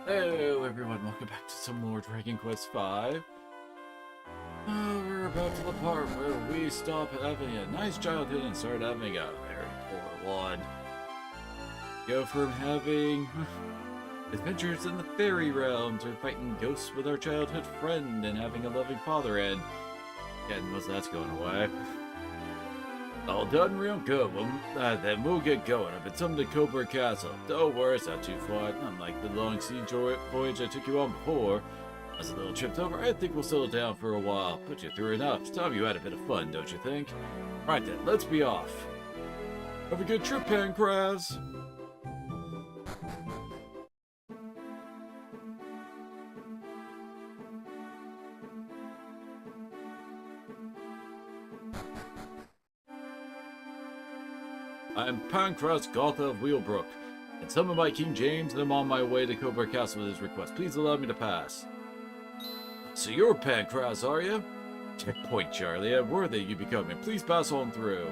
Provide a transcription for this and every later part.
Hello everyone, welcome back to some more Dragon Quest V. We're about to the part where we stop having a nice childhood and start having a very poor one. Go from having adventures in the fairy realms or fighting ghosts with our childhood friend and having a loving father and getting most of that's going away. All done real good. Then we'll get going. I've been summoned to Coburg Castle. Don't worry, it's not too far. Unlike the long sea voyage I took you on before. As a little tripped over, I think we'll settle down for a while. Put you through enough. It's time you had a bit of fun, don't you think? Right then, let's be off. Have a good trip, Pancraz. I am Pancraz Gotha of Wheelbrook, and summoned by King James, and I'm on my way to Coburg Castle with his request. Please allow me to pass. So you're Pancraz, are you? Checkpoint, Charlie. I'm worthy you becoming. Please pass on through.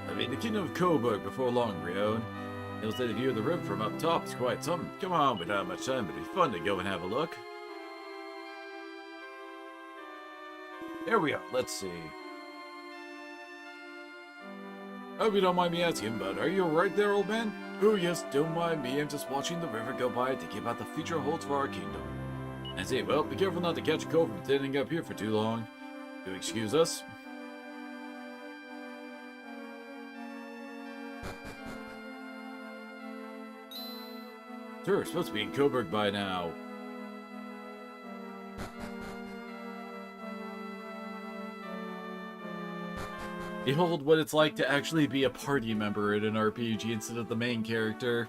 I mean, the Kingdom of Coburg before long, Rion. You'll say the view of the river from up top is quite something. Come on, we don't have much time, but it'd be fun to go and have a look. Here we are, let's see. I hope you don't mind me asking, but are you right there, old man? Oh yes, don't mind me, I'm just watching the river go by, thinking about the future holds for our kingdom. I see, well, be careful not to catch a cold from standing up here for too long. Do excuse us? Sure, we're supposed to be in Coburg by now. Behold what it's like to actually be a party member in an RPG instead of the main character.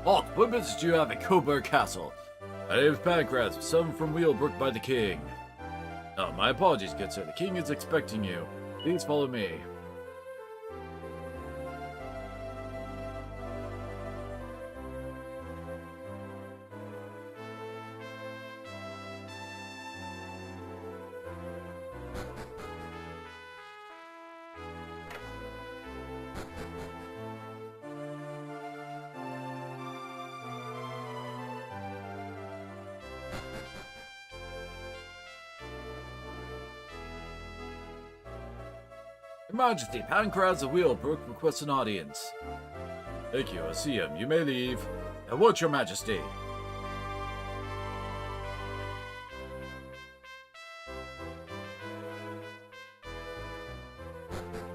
Halt! What business do you have at Coburg Castle? My name is Pancraz, summoned from Wheelbrook by the king. Oh, my apologies, good sir. The king is expecting you. Please follow me. Your Majesty, Pancraz of Wheelbrook requests an audience. Thank you, I see him. You may leave. At once, Your Majesty.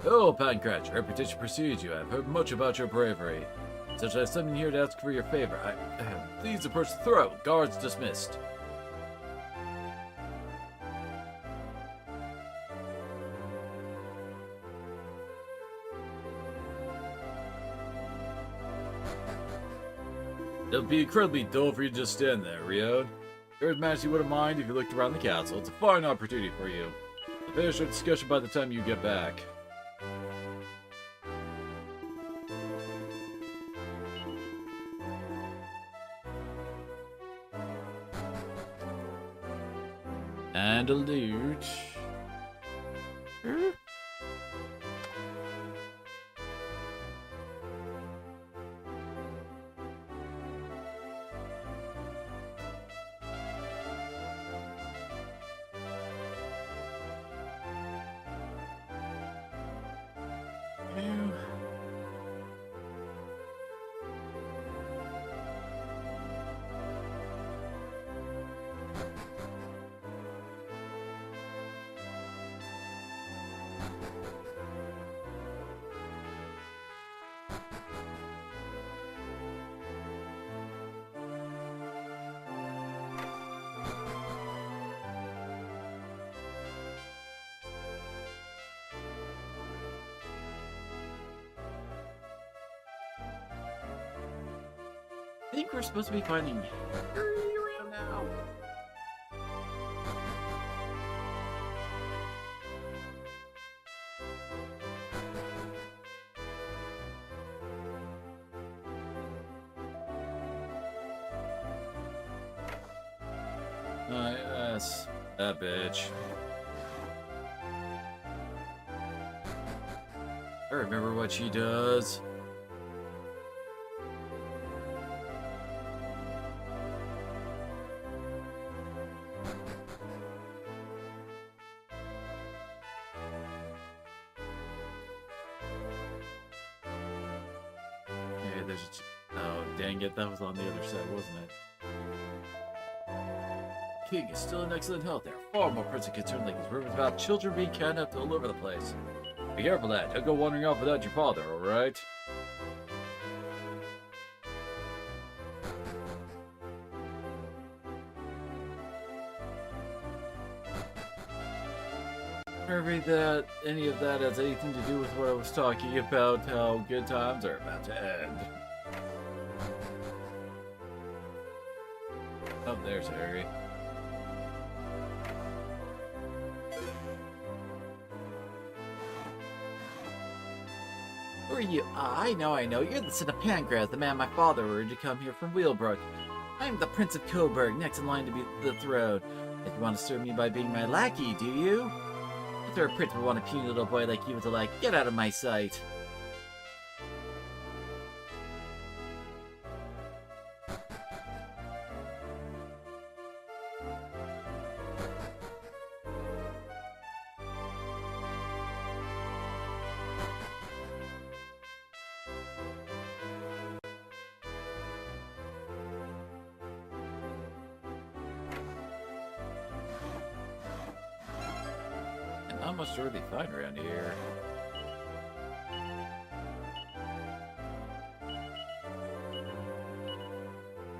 Oh, Pancraz, your reputation precedes you. I've heard much about your bravery. Such as someone here to ask for your favor. Please approach the throne. Guards dismissed. It'll be incredibly dull for you to just stand there, Rio. Your Majesty wouldn't mind if you looked around the castle. It's a fine opportunity for you. We'll finish our discussion by the time you get back. And a loot. I think we're supposed to be finding Yuri around now. Yes. That bitch. I remember what she does. Yeah, there's a... Oh, dang it. That was on the other side, wasn't it? King is still in excellent health. There are far more pressing concerns like these rumors about children being kidnapped all over the place. Be careful, lad. Don't go wandering off without your father, alright? Maybe that any of that has anything to do with what I was talking about, how good times are about to end. Oh, there's Harry. Who are you? I know. You're the son of Pangraz, the man my father ordered to come here from Wheelbrook. I'm the Prince of Coburg, next in line to be the throne. If you want to serve me by being my lackey, do you? If there a prince would want a puny little boy like you with a leg, get out of my sight. Not much to really find around here.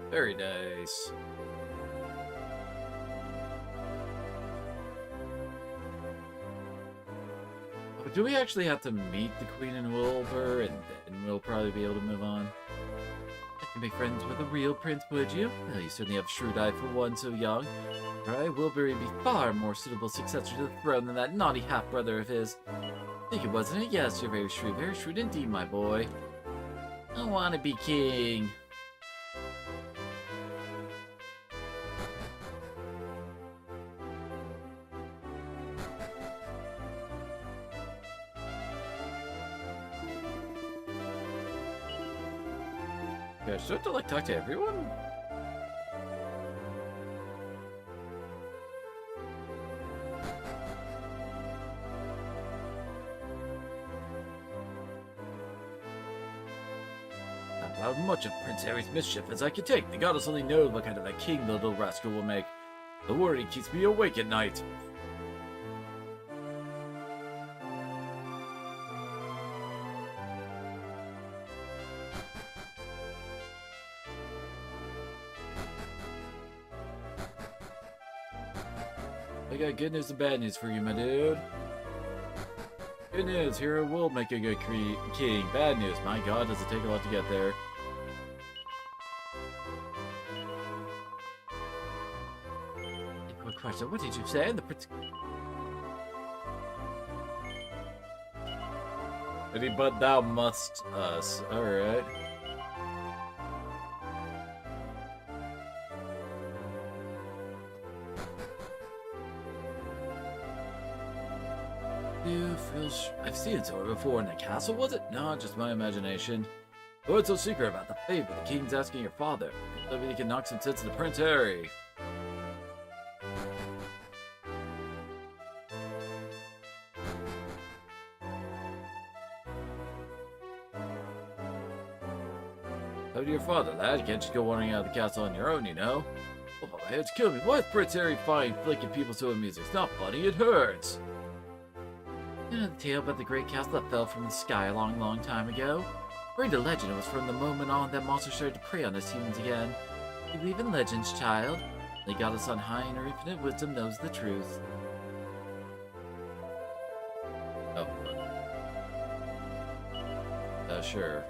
Very nice. Oh, do we actually have to meet the Queen and Wilbur, and then we'll probably be able to move on? I can make friends with a real prince, would you? Well, you certainly have a shrewd eye for one so young. Right, Wilbur would be far more suitable successor to the throne than that naughty half-brother of his. I think it wasn't it? Yes, you're very shrewd indeed, my boy. I want to be king. Yeah, should I have to, like, talk to everyone? About much of Prince Harry's mischief as I can take. The goddess only knows what kind of a king the little rascal will make. The worry keeps me awake at night. I got good news and bad news for you, my dude. Good news, Hero will make a good king. Bad news, my god, does it take a lot to get there. Quick question, what did you say? The prince... But thou must us. Alright. I've seen Zora before in the castle, was it? No, just my imagination. What's so secret about the favor the king's asking your father? Maybe he can knock some sense into Prince Harry. How to your father, lad? You can't just go wandering out of the castle on your own, you know? Oh, my head's killing me. Why is Prince Harry fine flicking people so amusing? It's not funny, it hurts. You know the tale about the great castle that fell from the sky a long, long time ago? According to legend, it was from the moment on that monsters started to prey on us humans again. You believe in legends, child? They got us on high, and her infinite wisdom knows the truth. Oh. Sure.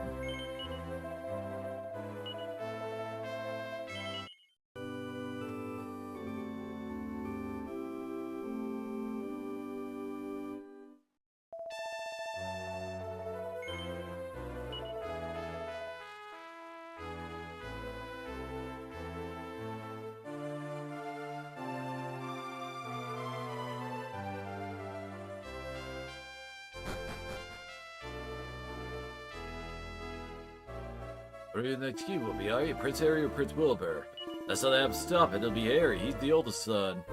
What are your next king will be, are you? Prince Harry or Prince Wilbur? That's how they have to stop it. It'll be Harry. He's the oldest son.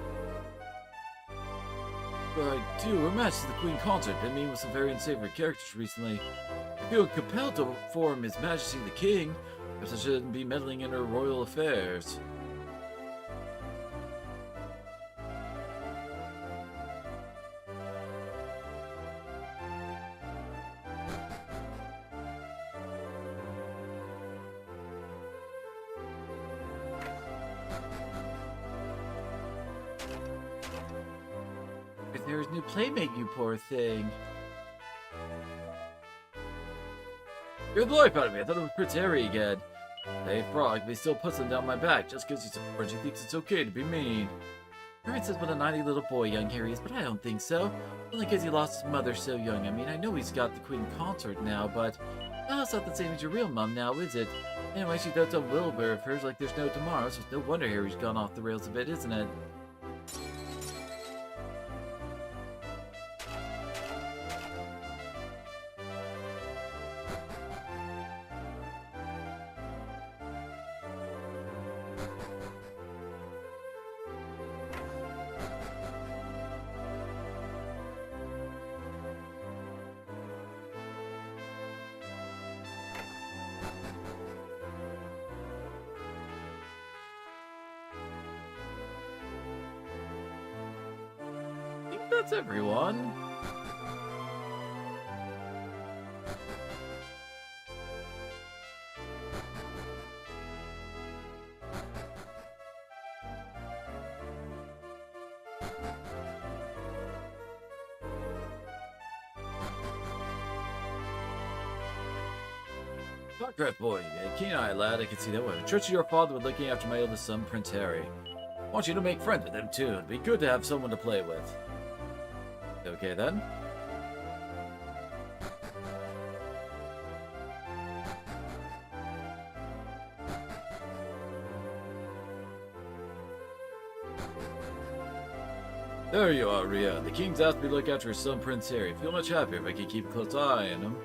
But I do. Her Majesty the Queen Consort been meeting with some very unsavory characters recently. I feel compelled to inform His Majesty the King, perhaps I shouldn't be meddling in her royal affairs. There's new playmate, you poor thing. You're the life out of me. I thought it was Prince Harry again. Hey, Frog, but he still puts them down my back just because he's a orange. He thinks it's okay to be mean. Everyone says what a naughty little boy young Harry is, but I don't think so. Only because he lost his mother so young. I mean, I know he's got the Queen Consort now, but it's not the same as your real mom now, is it? Anyway, she dotes on Wilbur of hers like there's no tomorrow, so it's no wonder Harry's gone off the rails a bit, isn't it? That's everyone. Parcraft boy, a keen eye, lad. I can see that way. I trust your father with looking after my eldest son, Prince Harry. I want you to make friends with him too. It'd be good to have someone to play with. Okay then. There you are, Ria. The king's asked me to look after his son, Prince Harry. I feel much happier if I can keep a close eye on him.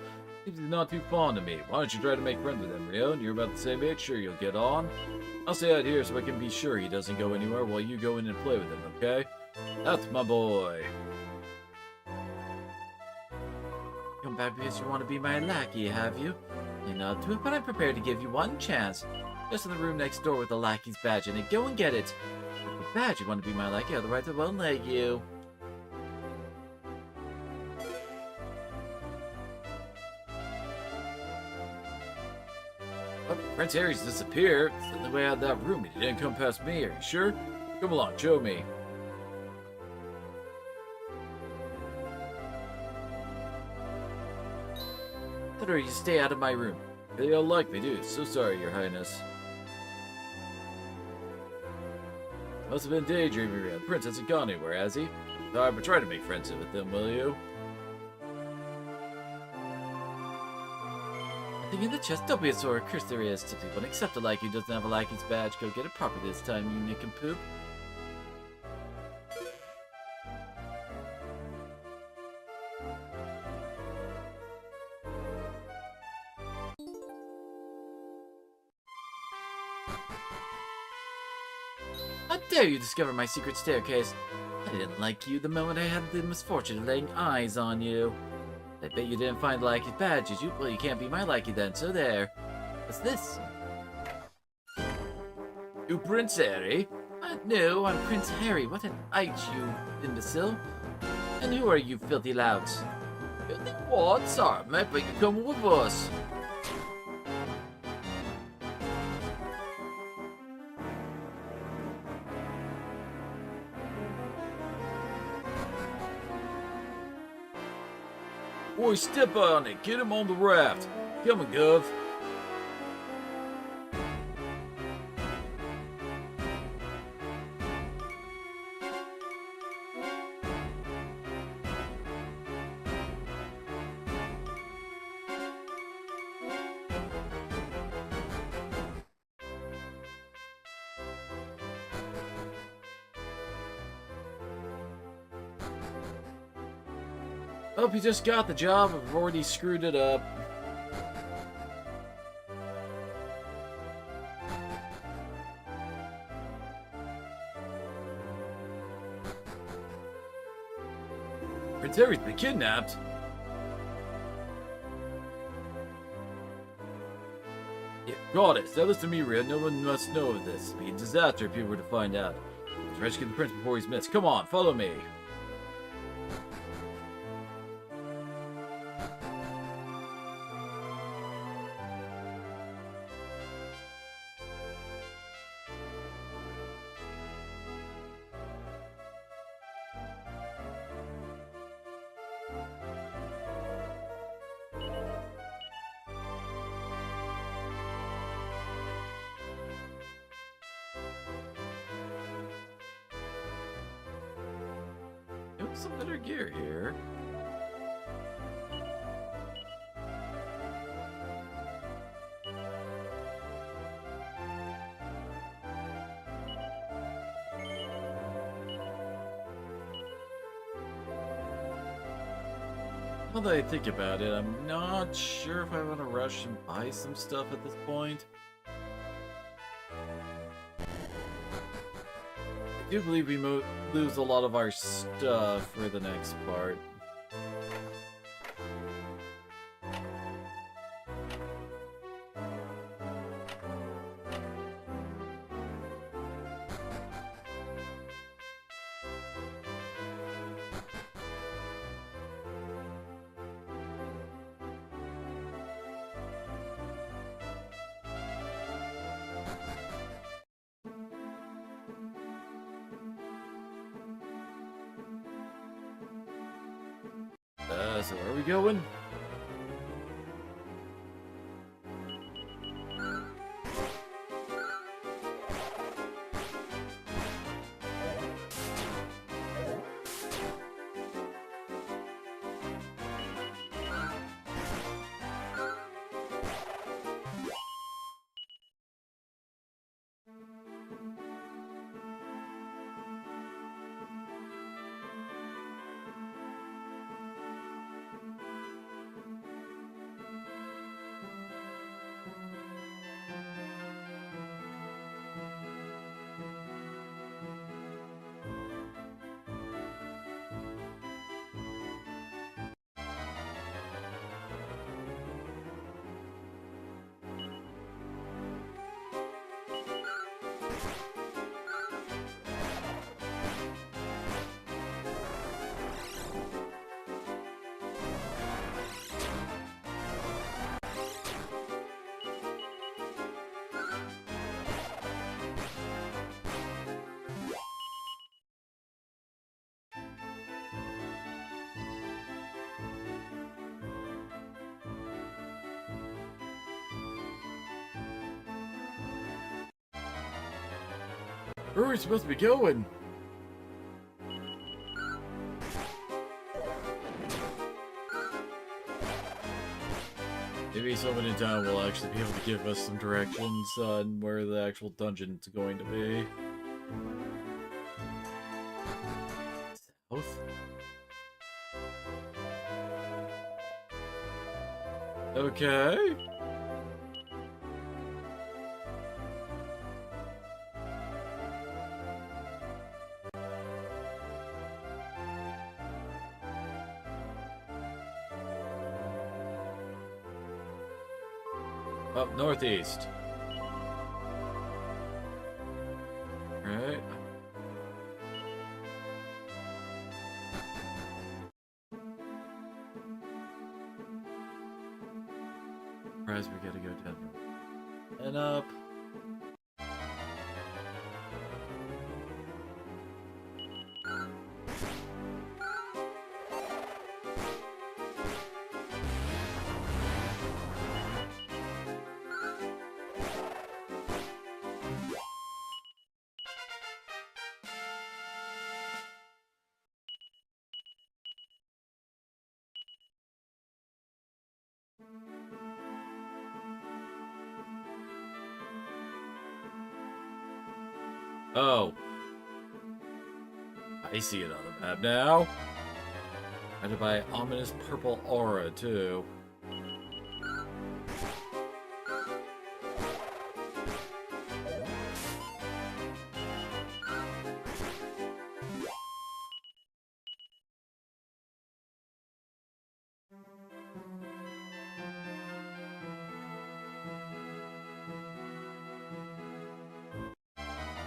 Seems he's not too fond of me. Why don't you try to make friends with him, Ria? You're about the same age, sure you'll get on. I'll stay out here so I can be sure he doesn't go anywhere while you go in and play with him, okay? That's my boy. Come back because you want to be my lackey, have you? You're not to it, but I'm prepared to give you one chance. Just in the room next door with the lackey's badge in it. Go and get it. With the badge, you want to be my lackey, otherwise I won't let you. Oh, Prince Harry's disappeared. It's the only way out of that room. He didn't come past me. Are you sure? Come along, show me. Better you stay out of my room. They don't like me, dude. So sorry, Your Highness. Must have been daydreaming. The prince hasn't gone anywhere, has he? Alright, but try to make friends with him, will you? Nothing in the chest. Don't be a sore. Of course there is. Simply won't accept a lackey who doesn't have a lackey's badge. Go get it properly this time, you nick and poop. How dare you discover my secret staircase? I didn't like you the moment I had the misfortune of laying eyes on you. I bet you didn't find lackey's badge, did you? Well, you can't be my lackey then, so there. What's this? You Prince Harry? No, I'm Prince Harry. What an ite, you imbecile. And who are you filthy louts? Filthy what? Sorry, mate, but you come with us. Boy, step on it. Get him on the raft. Come on, Gov. Hope you just got the job. I've already screwed it up. Prince Harry's been kidnapped? Yeah, goddess, now listen to me, Rhea. No one must know of this. It'd be a disaster if people were to find out. Let's rescue the prince before he's missed. Come on, follow me. Some better gear here. Now that I think about it, I'm not sure if I want to rush and buy some stuff at this point. I do believe we lose a lot of our stuff for the next part. So where are we going? Where are we supposed to be going? Maybe someone in town will actually be able to give us some directions on where the actual dungeon's going to be. South? Okay. Up northeast. Right. Surprise, we gotta go down and up. Oh. I see it on the map now. Guided by ominous purple aura, too.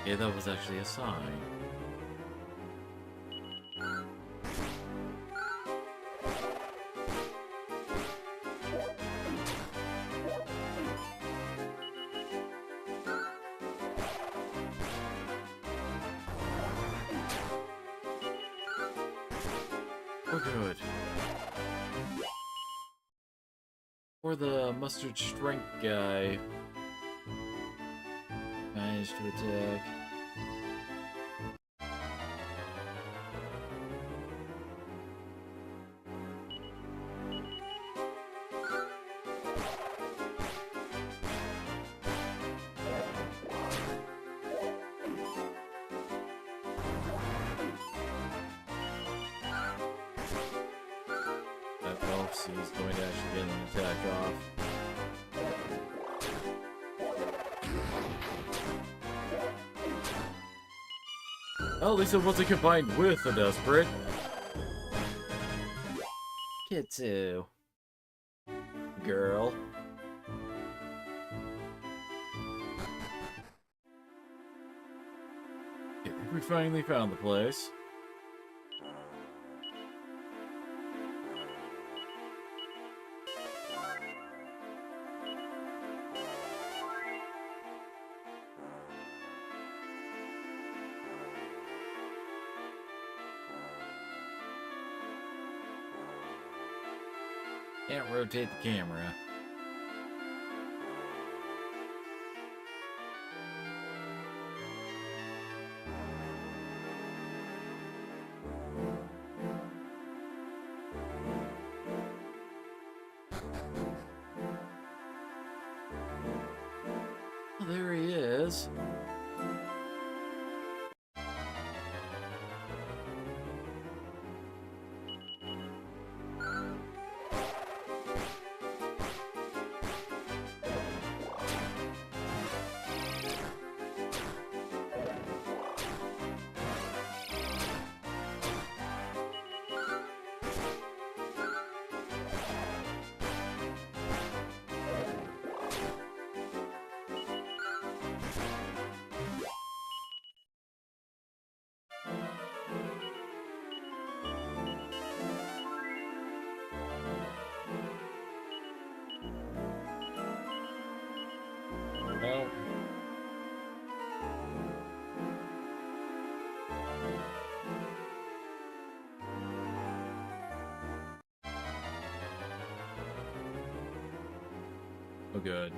Yeah, that was actually a sign. Oh, good. Or the mustard strength guy managed to attack. That elf is going to actually get an attack off. Well, at least it wasn't combined with the Desperate. Kitsu. Girl. I think we finally found the place. Can't rotate the camera. Oh, there he is. Well. Oh, good.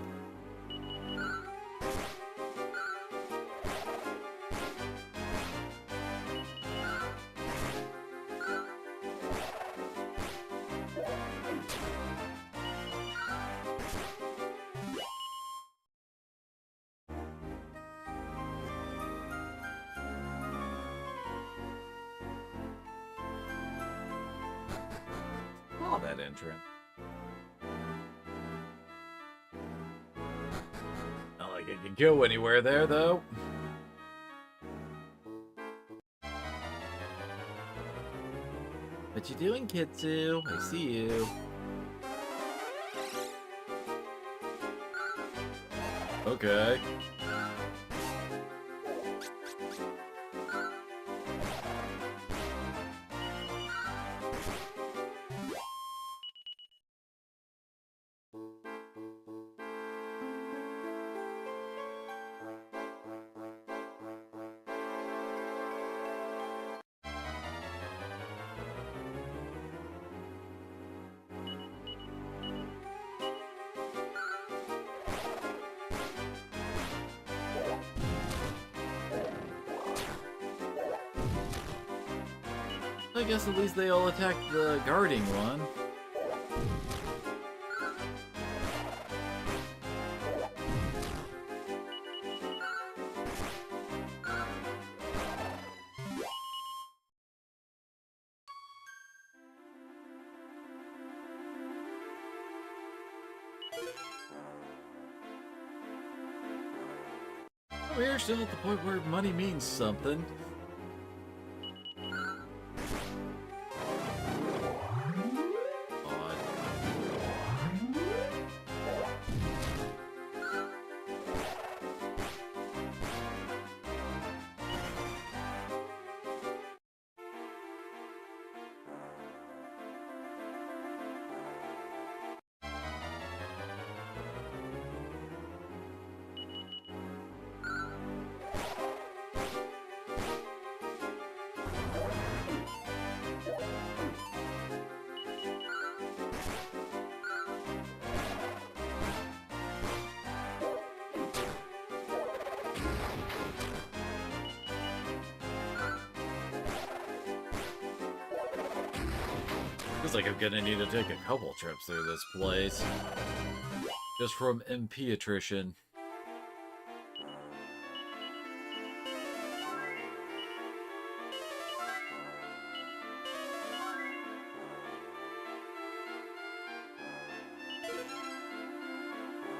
Oh, that entrance. Not like it can go anywhere there, though. What you doing, Kitsu? I see you. Okay. I guess at least they all attacked the guarding one. We're still at the point where money means something. Feels like I'm gonna need to take a couple trips through this place. Just from MP attrition.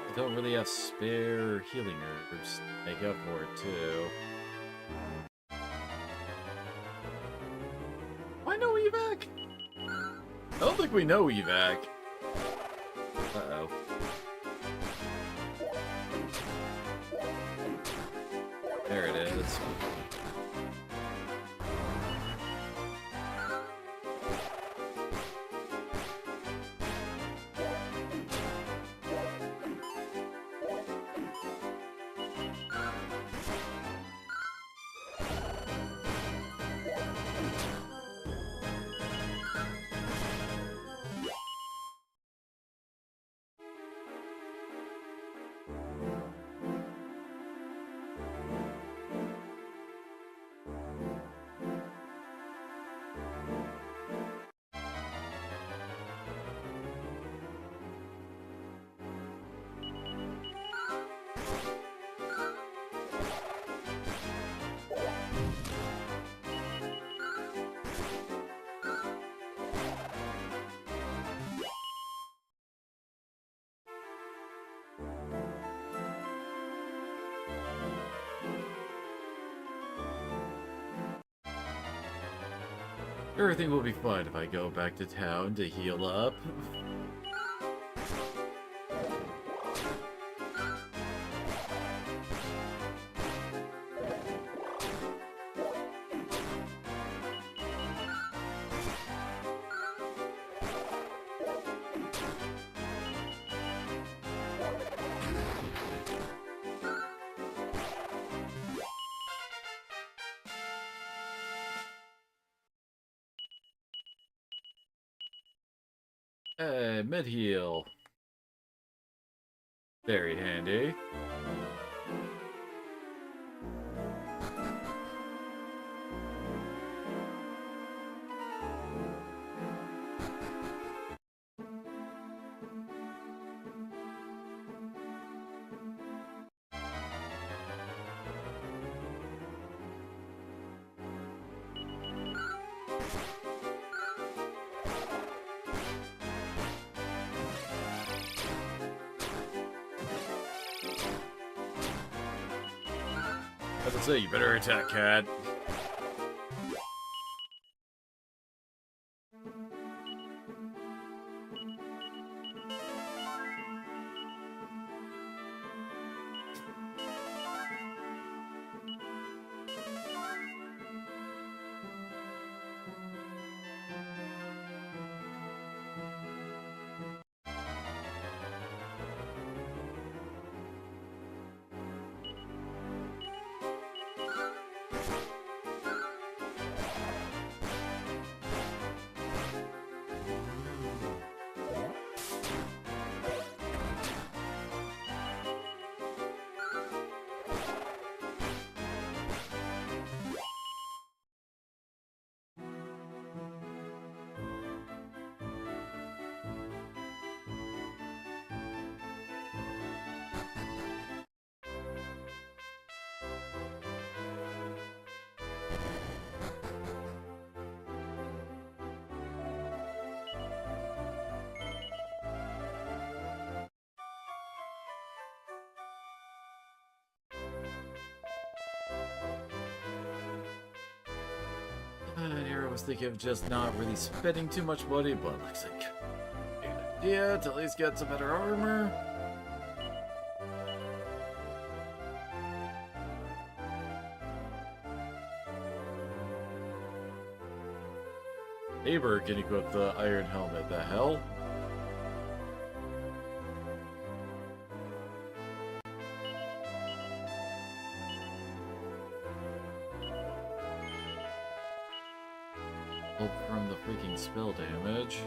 I don't really have spare healing herbs to make up for it, too. Why no evac? I don't think we know evac. Uh-oh. There it is. Everything will be fine if I go back to town to heal up. Hey, mid-heal. Very handy. I was gonna say, you better attack, cat. Here I was thinking of just not really spending too much money, but looks like a good idea to at least get some better armor. Eber can equip the iron helmet. The hell? Help from the freaking spell damage.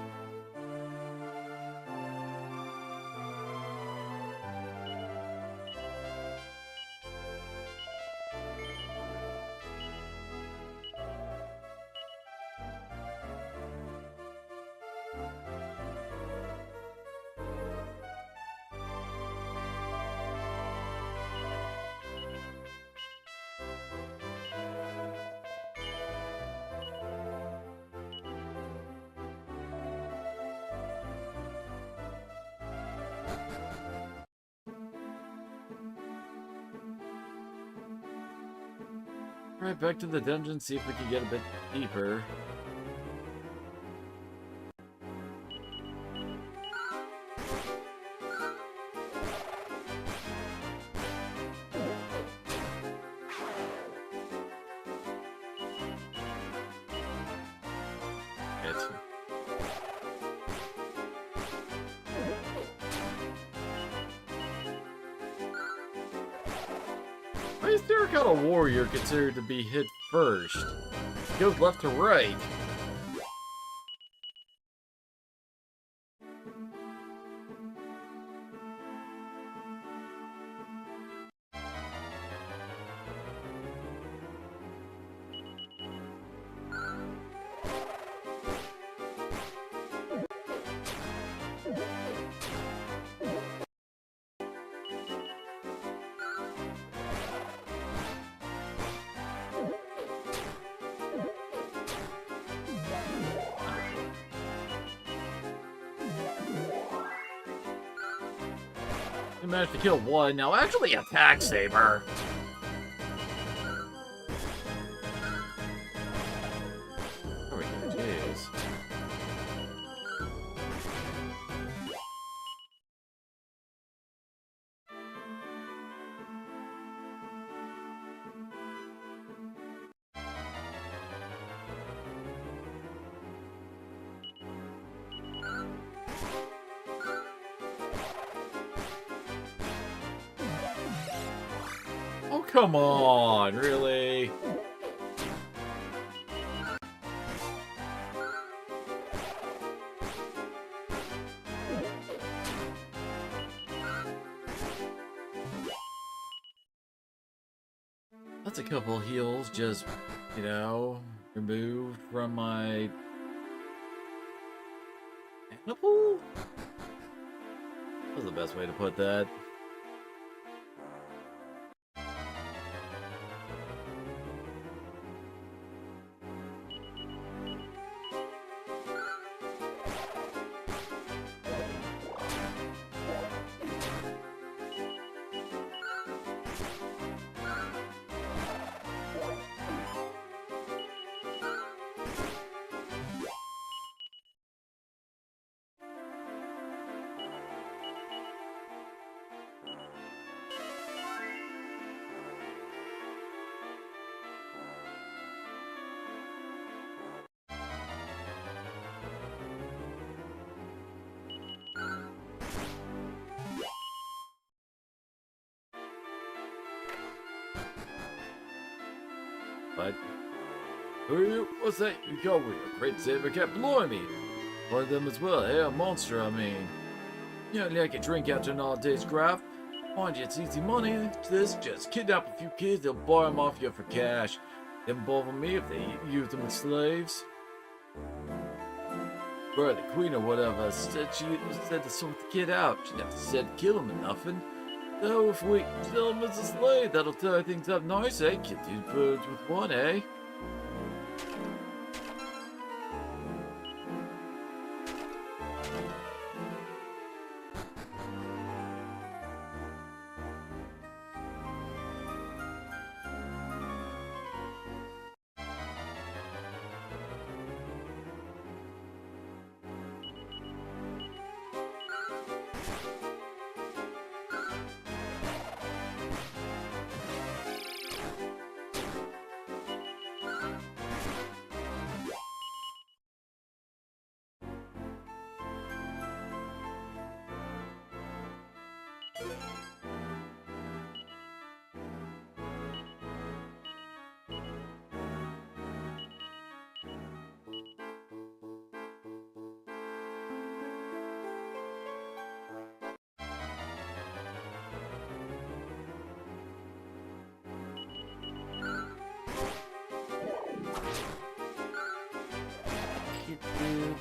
Right, back to the dungeon, see if we can get a bit deeper. Why is Terracotta Warrior considered to be hit first? It goes left to right. We managed to kill one, now actually attack Saber. Oh, we go, jeez. Oh, come on, really? That's a couple heals just, you know, removed from my mana pool? That's the best way to put that. But who are you? What's that you go with? A great saber cat, blimey! One of them as well, hey, a monster, I mean. You know, like a drink after an all day's graft. Mind you, it's easy money. This just kidnap a few kids, they'll buy them off you for cash. Them bother me if they use them as slaves. But the queen or whatever said to sort the kid out. She never said kill him or nothing. Though if we kill him as a slave, that'll tie things up nice, eh? Kill two birds with one, eh?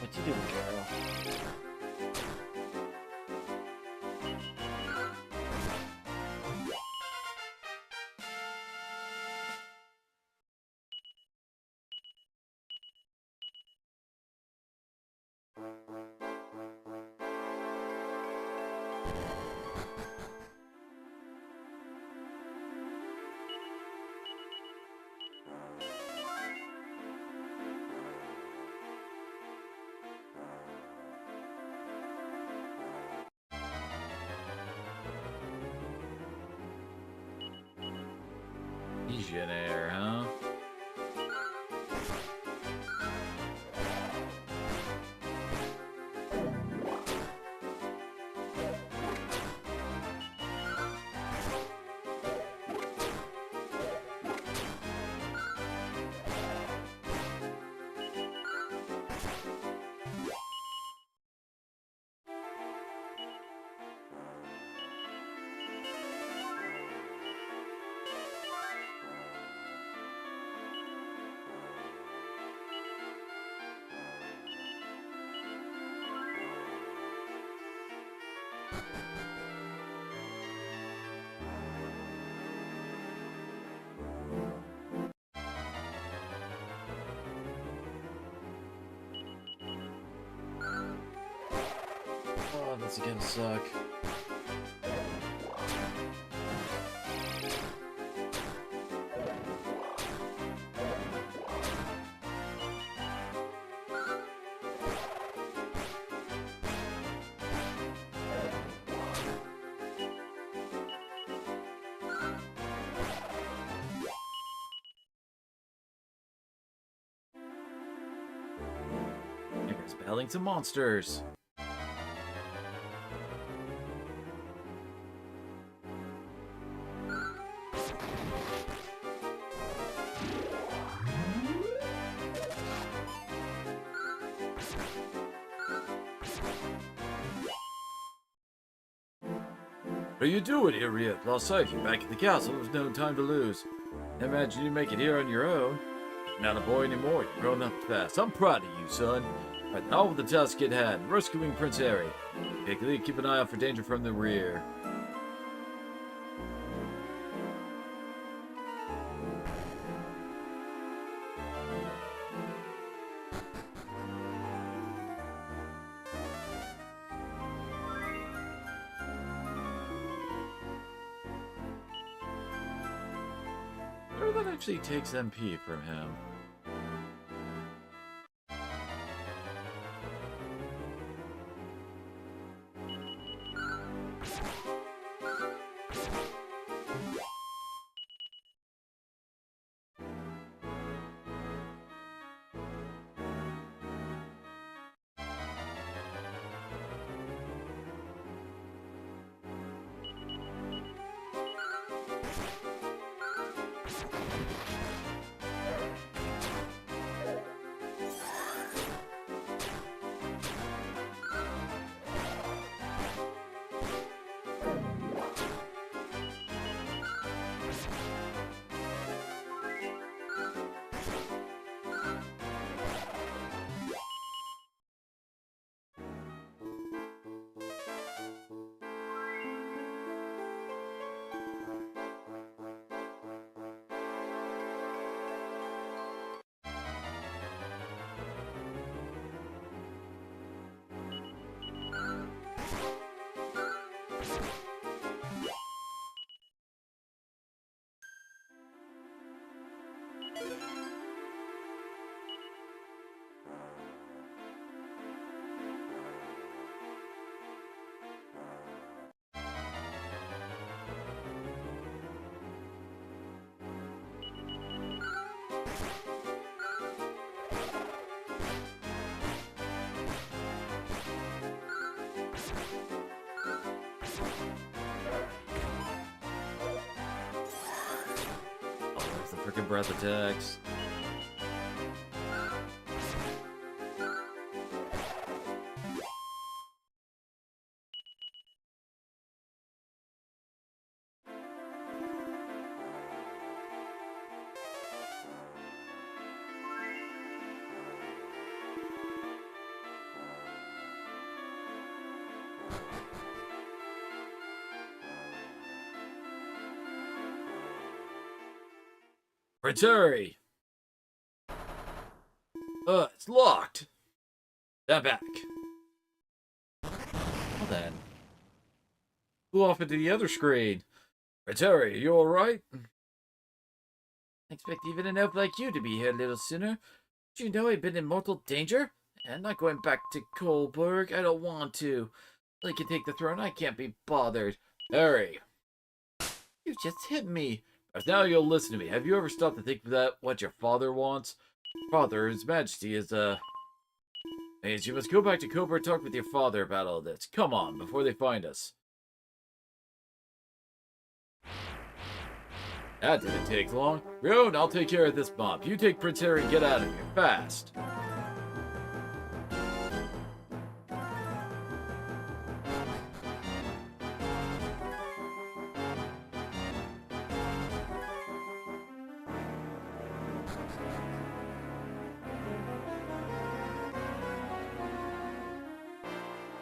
What you doing, Carol? billionaire, huh? Oh, that's gonna suck. Here's battling some monsters. What are you doing here, Riet? Lost sight of you back at the castle. There's no time to lose. I imagine you make it here on your own. You're not a boy anymore. You've grown up fast. I'm proud of you, son. Right now with the task at hand, rescuing Prince Harry. Piccoli, keep an eye out for danger from the rear. Or that actually takes MP from him. Frickin' breath attacks. Prince Harry! It's locked. Stand back. Well then. Flew off into the other screen. Prince Harry, you alright? I expect even an elf like you to be here a little sooner. Did you know I've been in mortal danger? And not going back to Kohlberg. I don't want to. They can take the throne. I can't be bothered. Harry. You just hit me. As now you'll listen to me. Have you ever stopped to think that what your father wants? Father, His Majesty is, means you must go back to Cobra and talk with your father about all this. Come on, before they find us. That didn't take long. Ryone, I'll take care of this mob. You take Prince Harry and get out of here, fast.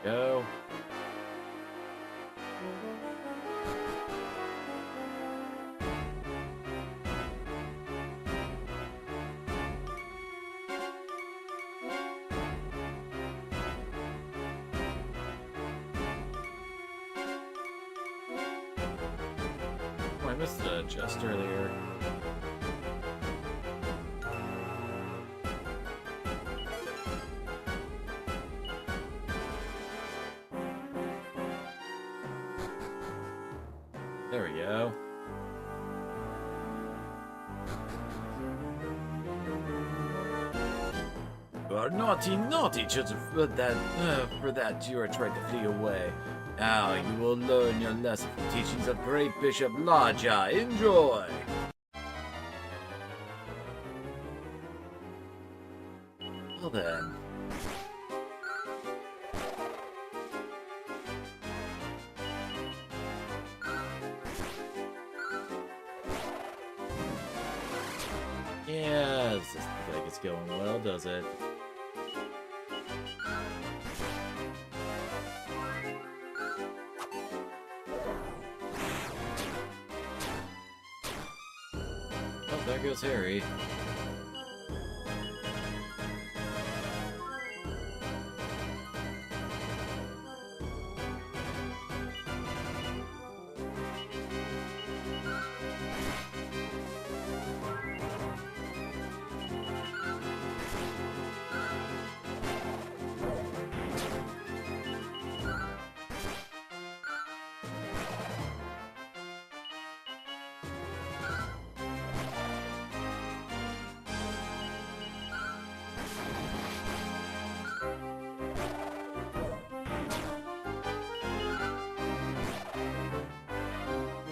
Go. Oh, I missed a chest earlier. There we go. You are naughty, naughty children. For that you are trying to flee away. Now you will learn your lesson from teachings of great Bishop Laja. Enjoy. Well then. Yeah, this doesn't look like it's going well, does it? Oh, there goes Harry.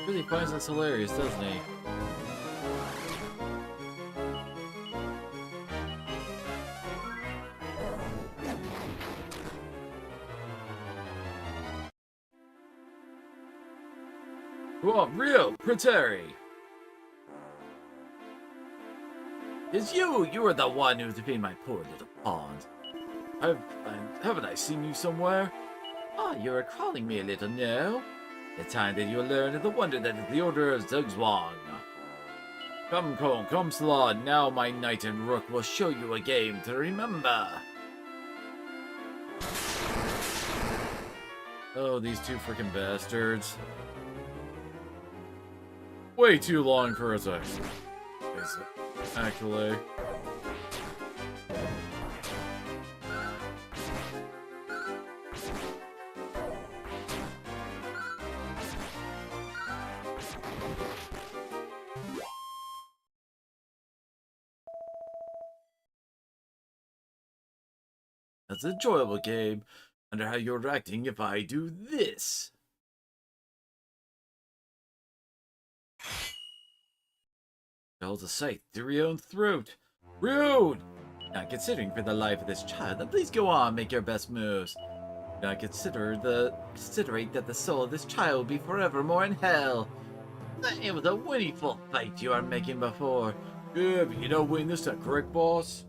Really finds us hilarious, doesn't he? Whoa, Rio, Prince Harry! It's you! You are the one who defeated my poor little pawns. Haven't I seen you somewhere? Ah, you are calling me a little, no? The time that you learn of the wonder that is the Order of Zugzwang. Come, Slod. Now my knight and rook will show you a game to remember. Oh, these two freaking bastards. Way too long for us, actually. That's an enjoyable game. Wonder how you're acting if I do this. Hold a sight through your own throat. Rude! Not considering for the life of this child, then please go on, make your best moves. Do not considerate that the soul of this child will be forevermore in hell. It was a winningful fight you are making before. Yeah, but you don't win this time, correct, boss?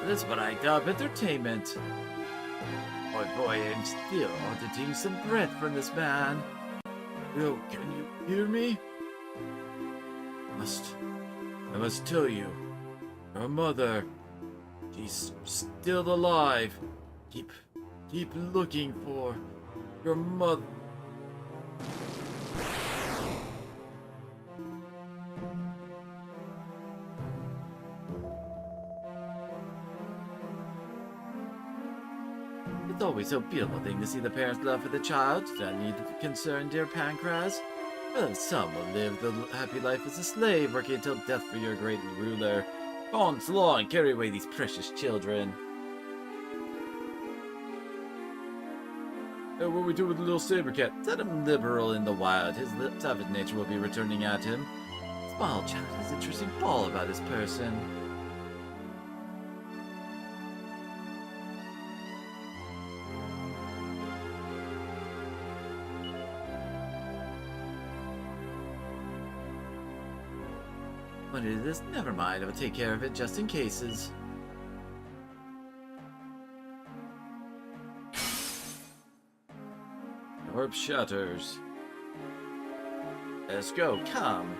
This is what I dub entertainment. Boy, I'm still auditing some breath from this man. Will, can you hear me? I must tell you, your mother, she's still alive. Keep looking for your mother. It's always so beautiful thing to see the parents' love for the child. That need to concern, dear Pancras. Well, some will live the happy life as a slave, working until death for your great ruler. Go on, slow and carry away these precious children. What will we do with the little saber cat? Set him liberal in the wild. His savage nature will be returning at him. Small child has interesting all about his person. What is this? Never mind, I will take care of it just in cases. Orb shutters. Let's go, come.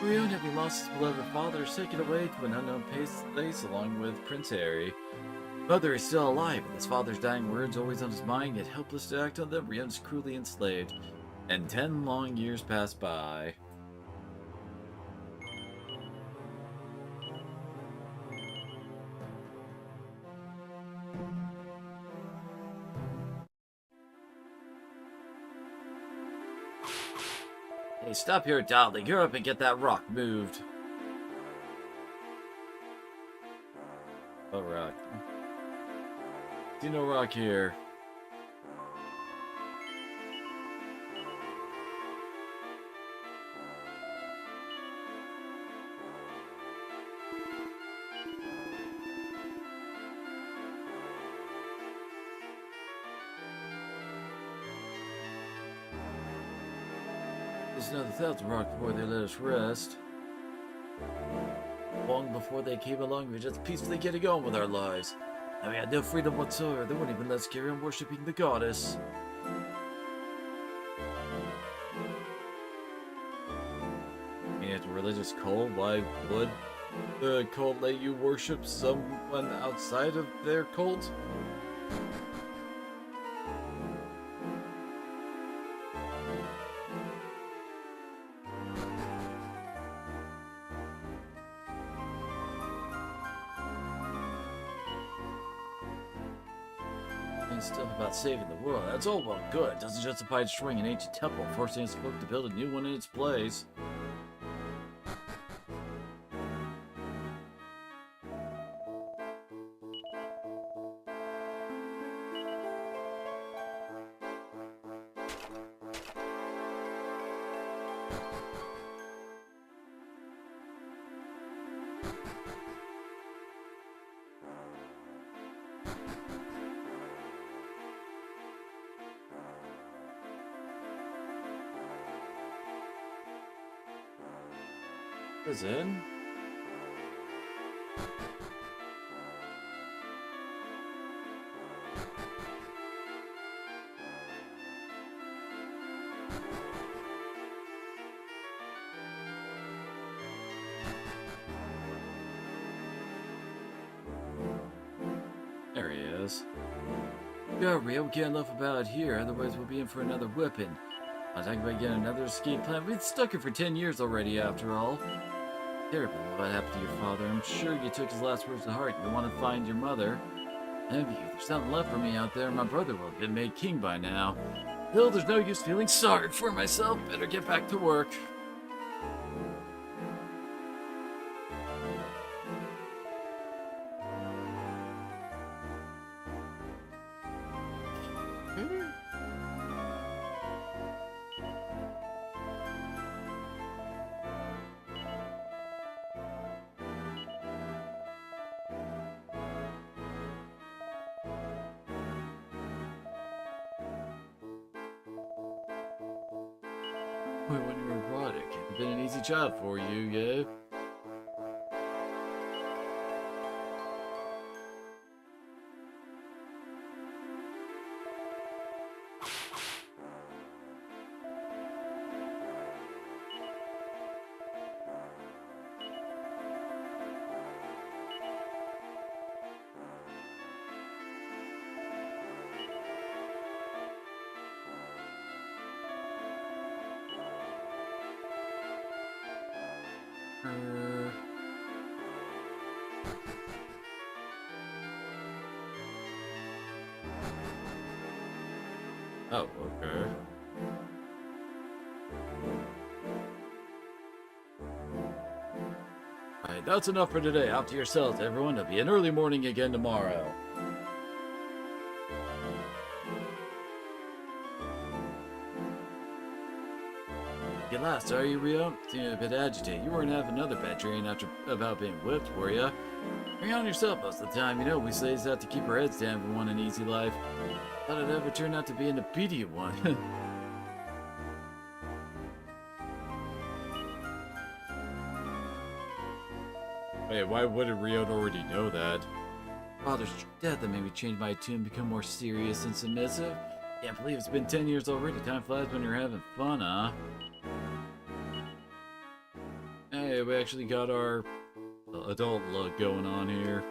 Rion, having lost his beloved father, is taken away to an unknown place along with Prince Harry. Mother is still alive, and his father's dying words always on his mind, yet helpless to act on them, Rion's cruelly enslaved. And 10 long years pass by. Hey, stop here, darling. You're up and get that rock moved. Oh, rock. See no rock here. There's another 1,000 rock before they let us rest. Long before they came along, we were just peacefully getting on with our lives. And we had no freedom whatsoever. They wouldn't even let us carry on worshipping the goddess. And it's a religious cult. Why would the cult let you worship someone outside of their cult? Stuff about saving the world. That's all well good. It doesn't justify destroying an ancient temple, forcing its folk to build a new one in its place. In. There he is. Go, Rio, we can't laugh about it here, otherwise we'll be in for another whipping. I'll talk about getting another escape plan. We've been stuck here for 10 years already, after all. Terrible what happened to your father. I'm sure you took his last words to heart. You want to find your mother. Have you? There's nothing left for me out there. My brother will have been made king by now. Still, there's no use feeling sorry for myself. Better get back to work. Boy, when you were robotic, it's been an easy job for you, yeah? Oh, okay. Alright, that's enough for today. Out to yourselves, everyone. It'll be an early morning again tomorrow. At last, are you, Rio? Seeming a bit agitated. You weren't having another bad dream after about being whipped, were ya? Bring on yourself most of the time. You know, we slaves have to keep our heads down if we want an easy life. Thought it'd ever turn out to be an obedient one. Wait, why wouldn't Rio already know that? Father's death that made me change my tune, become more serious and submissive. Can't believe it's been 10 years already. Time flies when you're having fun, huh? Hey, we actually got our adult look going on here.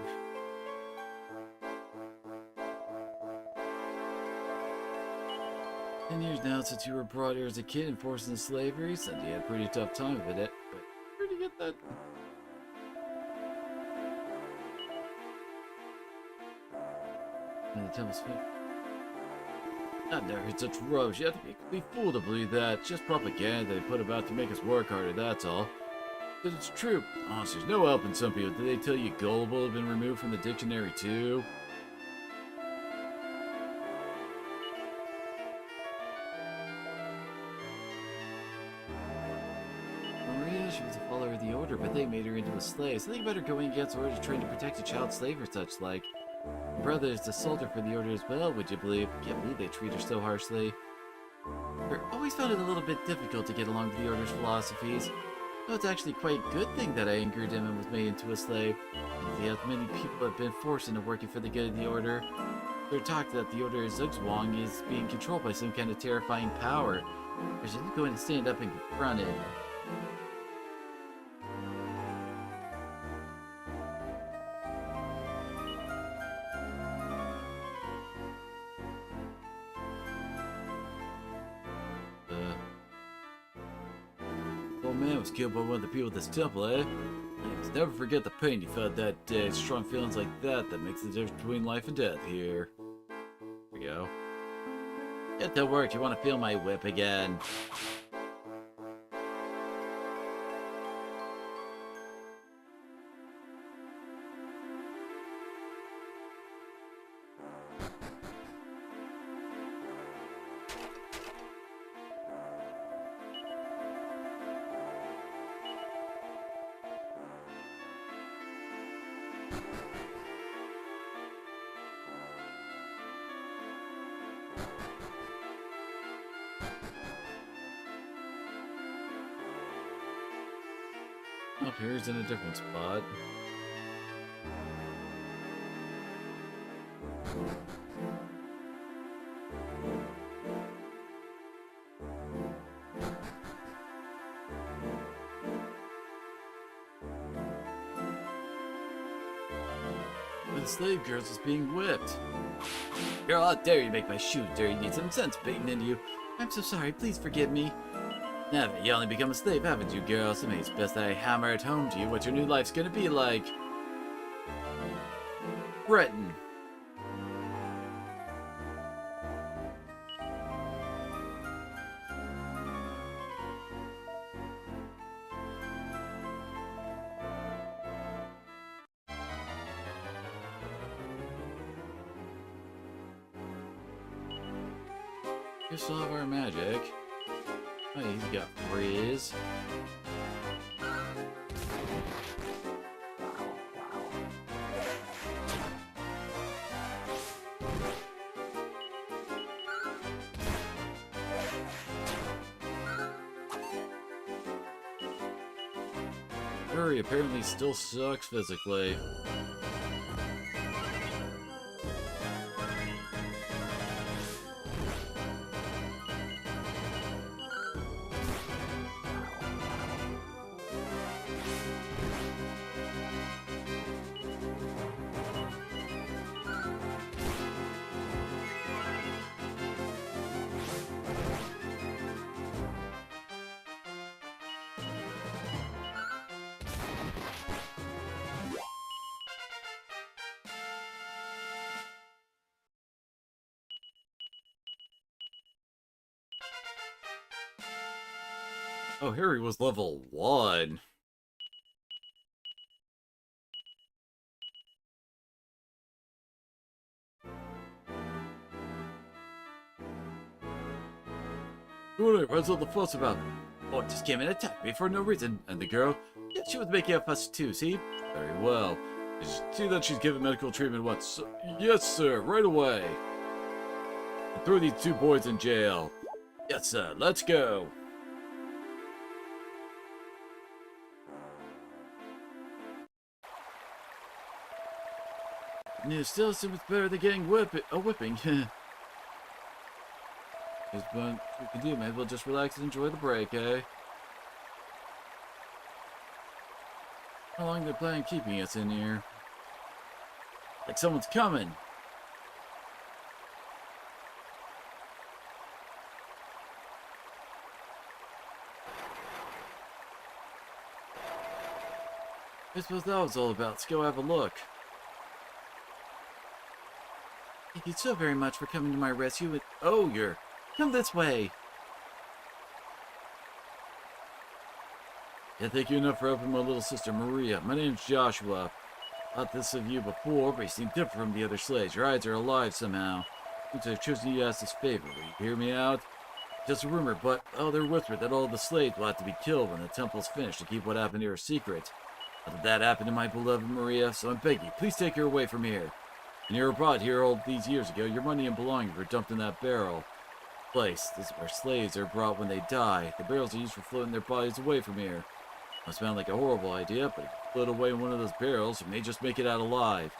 "10 years now since you were brought here as a kid and forced into slavery. Said you had a pretty tough time of it, but where'd you get that?" And the temple's fit. I've never heard such rubbish. You have to be a complete fool to believe that. It's just propaganda they put about to make us work harder, that's all. But it's true. Honestly, there's no helping some people. Did they tell you gullible have been removed from the dictionary too? Maria, she was a follower of the Order, but they made her into a slave. So they better going against orders trained to protect a child slave or such like. My brother is a soldier for the Order as well, would you believe? Can't believe they treat her so harshly. I always found it a little bit difficult to get along with the Order's philosophies. No, it's actually quite a good thing that I angered him and was made into a slave. He has many people have been forced into working for the good of the Order. They're talk that the Order of Zugzwang is being controlled by some kind of terrifying power. They're just going to stand up and confront it. Old man was killed by one of the people at this temple, eh? Let's never forget the pain you felt that day. Strong feelings like that makes the difference between life and death here. Here we go. Get to work. You want to feel my whip again? Up here's in a different spot. The slave girls is being whipped. Girl, how dare you make my shoes dirty? You need some sense beaten into you. I'm so sorry, please forgive me. Now that you only become a slave, haven't you, girl? So maybe it's best that I hammer it home to you what your new life's gonna be like. Breton. You still have our magic. Oh, he's got freeze. Harry apparently still sucks physically. Oh, Harry was level 1. What's all the fuss about? Oh, it just came and attacked me for no reason. And the girl? Yeah, she was making a fuss too, see? Very well. Did you see that she's given medical treatment once? Yes, sir, right away. And throw these 2 boys in jail. Yes, sir, let's go. It still seems better than getting a whipping. Because what we can do, maybe we'll just relax and enjoy the break, eh? How long are they planning on keeping us in here? Like someone's coming. I suppose that was all about. Let's go have a look. Thank you so very much for coming to my rescue. Oh, you're... Come this way. Can't thank you enough for helping my little sister Maria. My name's Joshua. Thought this of you before, but you seem different from the other slaves. Your eyes are alive somehow. Since I've chosen you to ask this favor, will you hear me out? Just a rumor, but they're whispered that all the slaves will have to be killed when the temple's finished to keep what happened here a secret. How did that happen to my beloved Maria? So I'm begging you, please take her away from here. When you were brought here all these years ago, your money and belongings were dumped in that barrel. This is where slaves are brought when they die. The barrels are used for floating their bodies away from here. Must sound like a horrible idea, but if you float away in one of those barrels, you may just make it out alive.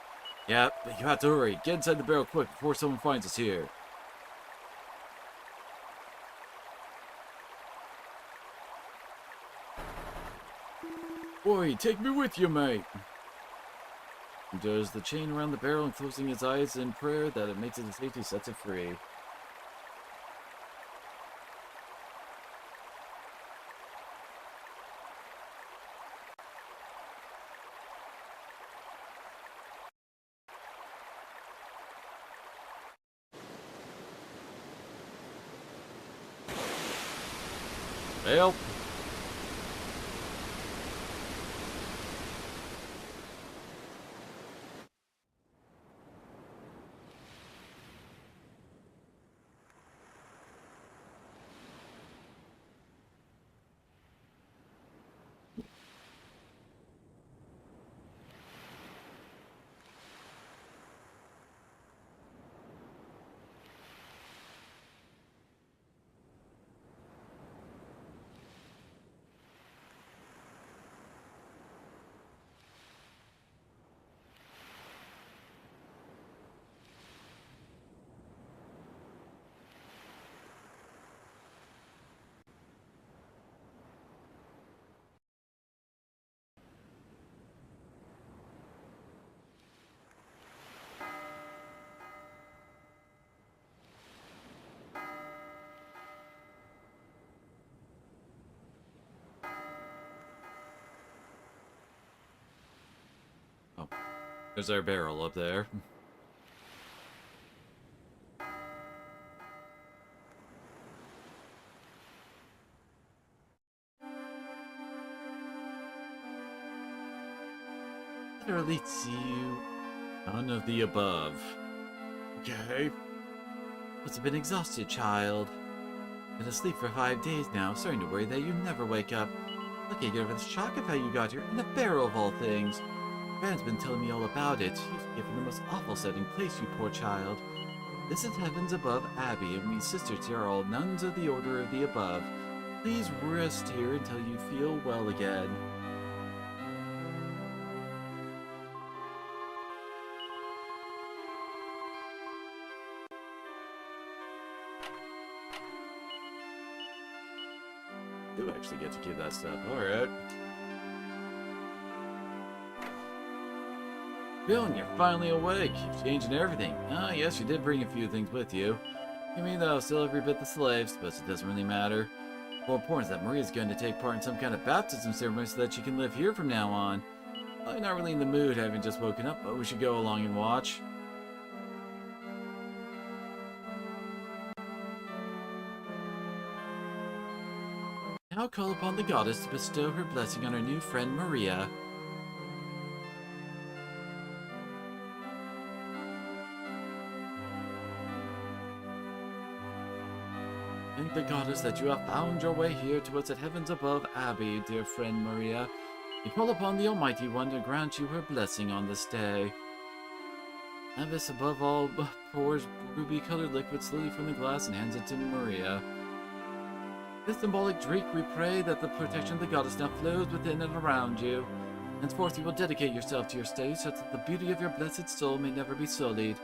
Yeah, but you have to hurry. Get inside the barrel quick before someone finds us here. Boy, take me with you, mate. He does the chain around the barrel and closing his eyes in prayer that it makes it to safety, sets it free. Well. Oh, there's our barrel up there. Literally see you. None of the above. Okay. Must have been exhausted, child. Been asleep for 5 days now, starting to worry that you never wake up. Look, I get over the shock of how you got here in a barrel of all things. Brand's been telling me all about it. You've given the most awful setting place, you poor child. This is Heavens Above Abbey, and we sisters here are all nuns of the Order of the Above. Please rest here until you feel well again. do actually get to keep that stuff. Alright. Bill, you're finally awake. You've changed everything. Ah, yes, you did bring a few things with you. You mean, though, still every bit the slaves, but it doesn't really matter. More important is that Maria's going to take part in some kind of baptism ceremony so that she can live here from now on. I'm not really in the mood, having just woken up, but we should go along and watch. Now call upon the goddess to bestow her blessing on our new friend Maria. Thank the goddess that you have found your way here to us at heavens above Abbey, dear friend Maria. We call upon the Almighty One to grant you her blessing on this day. Abbess, above all, pours ruby-colored liquid slowly from the glass and hands it to Maria. This symbolic drink, we pray that the protection of the goddess now flows within and around you. Henceforth, you will dedicate yourself to your studies such that the beauty of your blessed soul may never be sullied.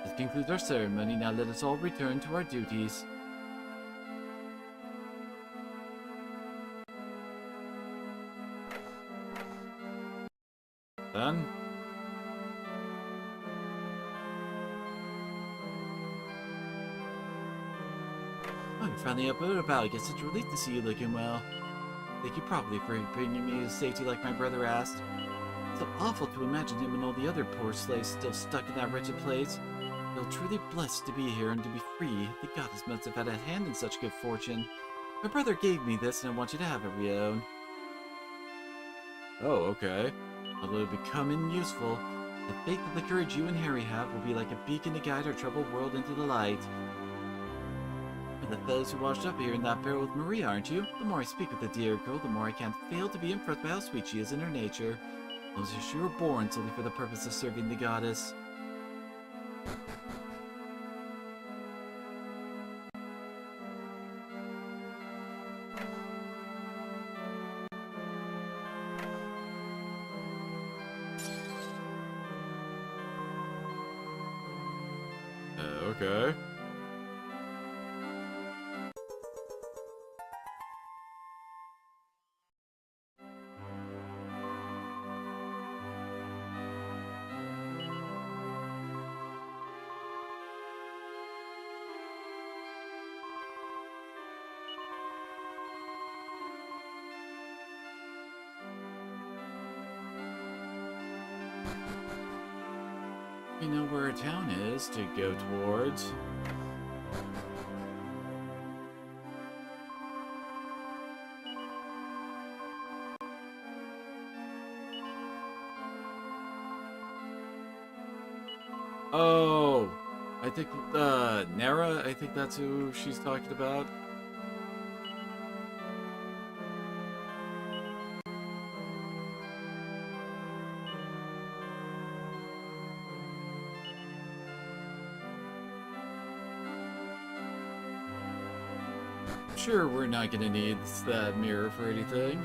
This concludes our ceremony. Now let us all return to our duties. Then, I'm finally up and about. I guess it's a relief to see you looking well. Thank you probably for bringing me to safety like my brother asked. It's so awful to imagine him and all the other poor slaves still stuck in that wretched place. I feel truly blessed to be here and to be free. The goddess must have had a hand in such good fortune. My brother gave me this and I want you to have it, Rion. Oh, okay. Although it will become useful, the faith and the courage you and Harry have will be like a beacon to guide our troubled world into the light. You're the fellows who washed up here in that barrel with Maria, aren't you? The more I speak with the dear girl, the more I can't fail to be impressed by how sweet she is in her nature. I was sure you were born solely for the purpose of serving the goddess. Okay. We know where our town is to go towards. Oh, I think, Nara, I think that's who she's talking about. Sure, we're not gonna need that mirror for anything.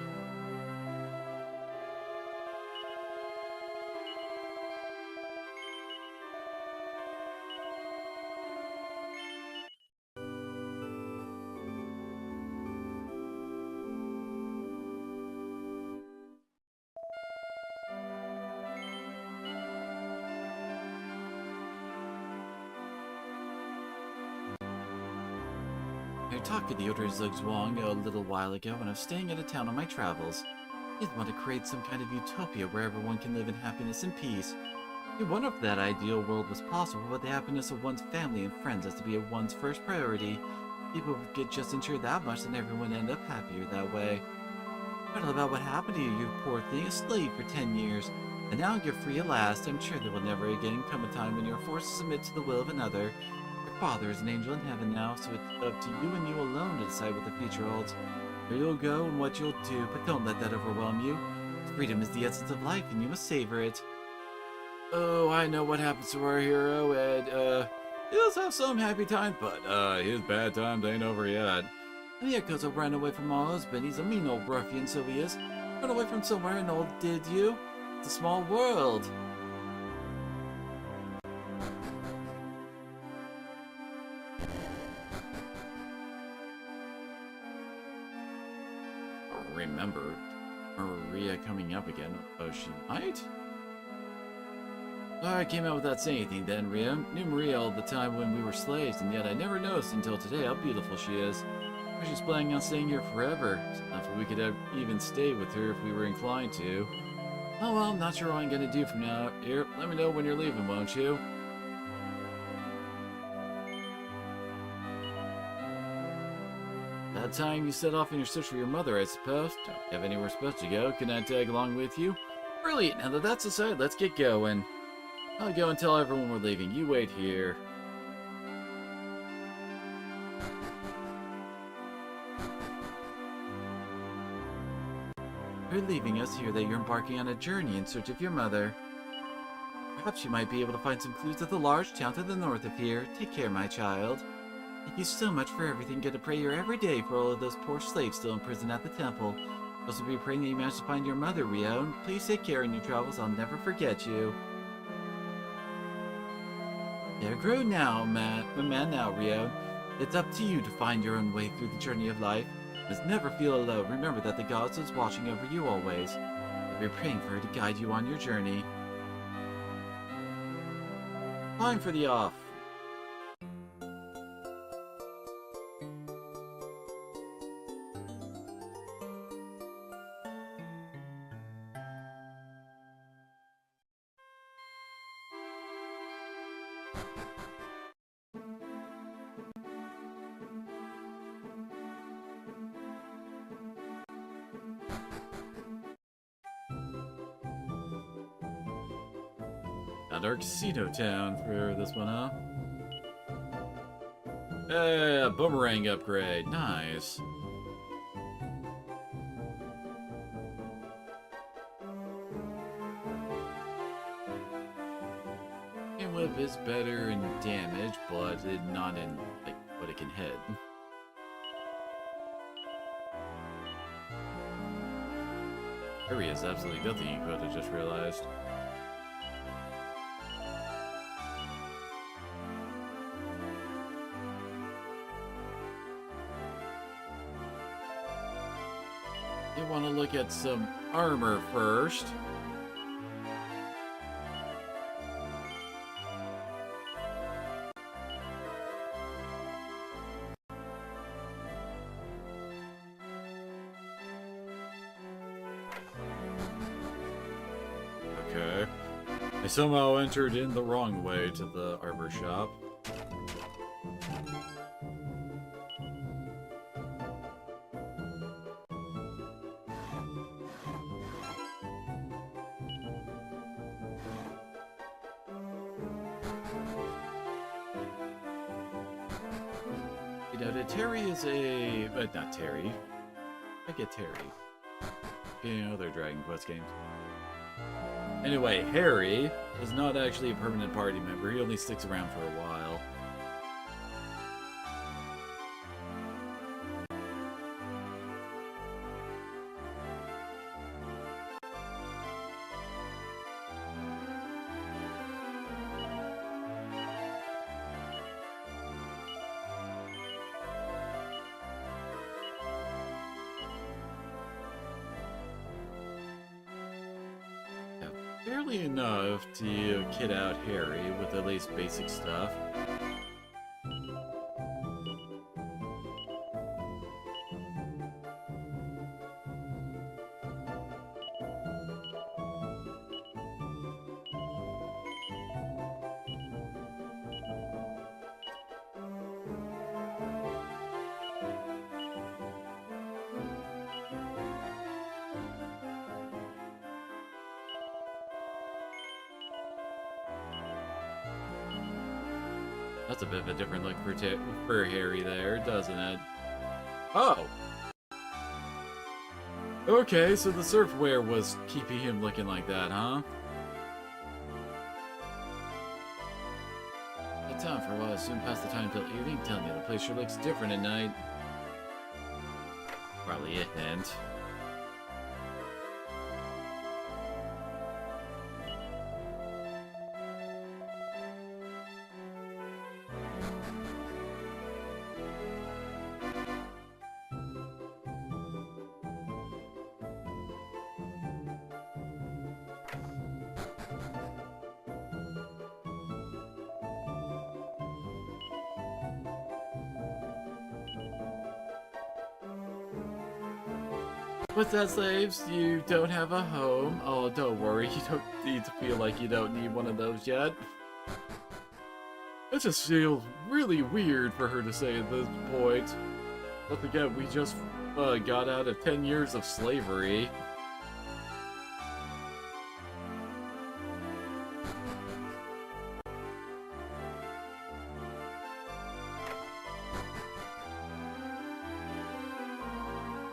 I talked with the Elder Zugzwang a little while ago when I was staying at a town on my travels. He want to create some kind of utopia where everyone can live in happiness and peace. He wondered if that ideal world was possible, but the happiness of one's family and friends has to be one's first priority. People could just ensure that much, and everyone end up happier that way. I don't know about what happened to you, you poor thing, a slave for 10 years. And now you're free at last. I'm sure there will never again come a time when you're forced to submit to the will of another. Father is an angel in heaven now, so it's up to you and you alone to decide what the future holds. Where you'll go and what you'll do, but don't let that overwhelm you. Freedom is the essence of life, and you must savor it. Oh, I know what happens to our hero, Ed. He does have some happy times, but, his bad times ain't over yet. And yeah, 'cause I ran away from my husband. He's a mean old ruffian, so he is. Run away from somewhere and all did you? It's a small world. remember Maria coming up again. Oh, she might? Oh, I came out without saying anything then, Ria. Knew Maria all the time when we were slaves, and yet I never noticed until today how beautiful she is. She's planning on staying here forever. Not that we could even stay with her if we were inclined to. Oh well, I'm not sure what I'm gonna do from now. Here, let me know when you're leaving, won't you? That time you set off in your search for your mother, I suppose. Don't have anywhere supposed to go. Can I tag along with you? Brilliant! Now that that's aside, let's get going. I'll go and tell everyone we're leaving. You wait here. You're leaving us here that you're embarking on a journey in search of your mother. Perhaps you might be able to find some clues at the large town to the north of here. Take care, my child. Thank you so much for everything. Get a prayer every day for all of those poor slaves still in prison at the temple. Also be praying that you manage to find your mother, Rio. And please take care in your travels. I'll never forget you. There, grow now, man now, Rio. It's up to you to find your own way through the journey of life. You must never feel alone. Remember that the goddess is watching over you always. We're praying for her to guide you on your journey. Time for the off. Our casino town for this one, huh? Yeah, boomerang upgrade. Nice. And whip is better in damage, but not in like what it can hit. Harry has absolutely nothing equipped, I just realized. You want to look at some armor first. Okay. I somehow entered in the wrong way to the armor shop. Terry is a... not Terry. I get Terry. You know, they're Dragon Quest games. Anyway, Harry is not actually a permanent party member. He only sticks around for a while. Barely enough to kid out Harry with at least basic stuff. That's a bit of a different look for Harry there, doesn't it? Oh! Okay, so the surfwear was keeping him looking like that, huh? It's on for a while, soon past the time till evening. Tell me, the place sure looks different at night. Probably a hint. What's that, slaves? You don't have a home? Oh, don't worry. You don't need to feel like you don't need one of those yet. It just feels really weird for her to say at this point. But again, we just got out of 10 years of slavery.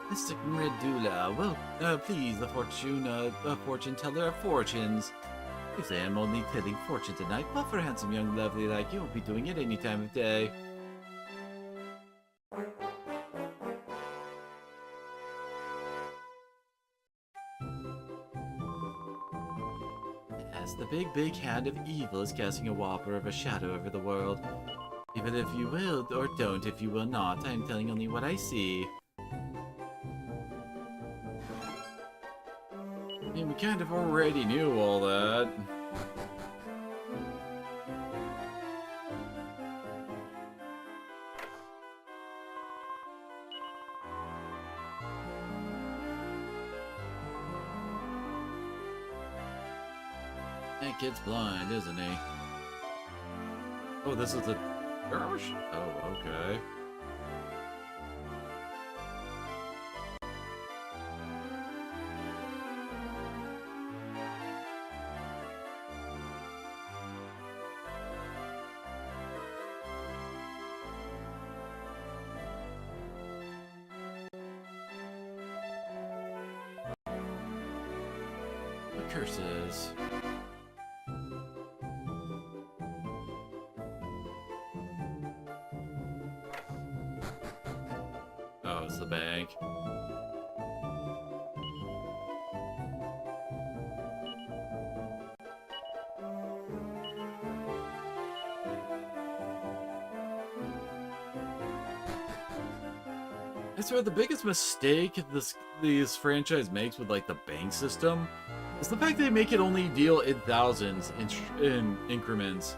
Mr. Redula, well, please, the fortune teller of fortunes. You say I'm only telling fortune tonight, but for a handsome young lovely like you, will be doing it any time of day. As the big hand of evil is casting a whopper of a shadow over the world. Even if you will, or don't if you will not, I am telling only what I see. I mean, we kind of already knew all that. That kid's blind, isn't he? Oh, this is the church? Oh, okay. The curses. Oh, it's the bank. I swear the biggest mistake this franchise makes with like the bank system is the fact they make it only deal in thousands in increments.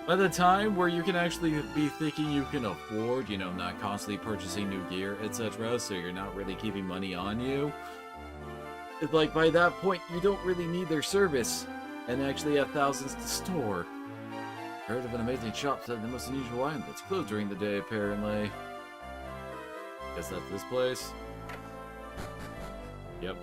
By the time where you can actually be thinking you can afford, you know, not constantly purchasing new gear, etc., so you're not really keeping money on you, it's like by that point you don't really need their service and actually have thousands to store. Heard of an amazing shop selling the most unusual wine that's closed during the day, apparently. Guess that's this place. Yep.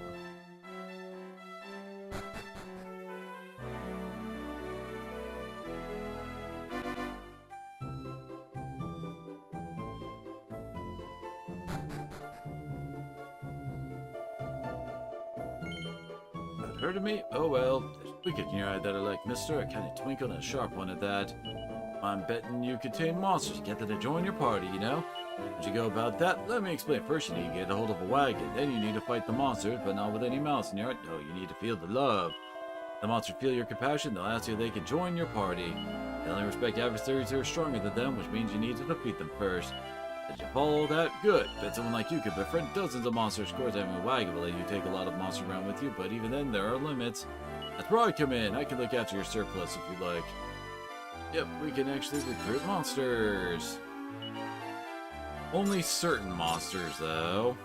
Heard of me? Oh well. There's a wicked in your eye that I like, mister. A kind of twinkle and a sharp one at that. I'm betting you contain monsters to get them to join your party, you know? How'd you go about that? Let me explain. First you need to get a hold of a wagon. Then you need to fight the monsters, but not with any mouse in your heart. No, you need to feel the love. The monsters feel your compassion. They'll ask you if they can join your party. They only respect adversaries who are stronger than them, which means you need to defeat them first. Did you follow that? Good. Bet someone like you could befriend dozens of monsters. Of course, having a wagon will let you take a lot of monsters around with you, but even then, there are limits. That's where I come in. I can look after your surplus if you like. Yep, we can actually recruit monsters. Only certain monsters, though.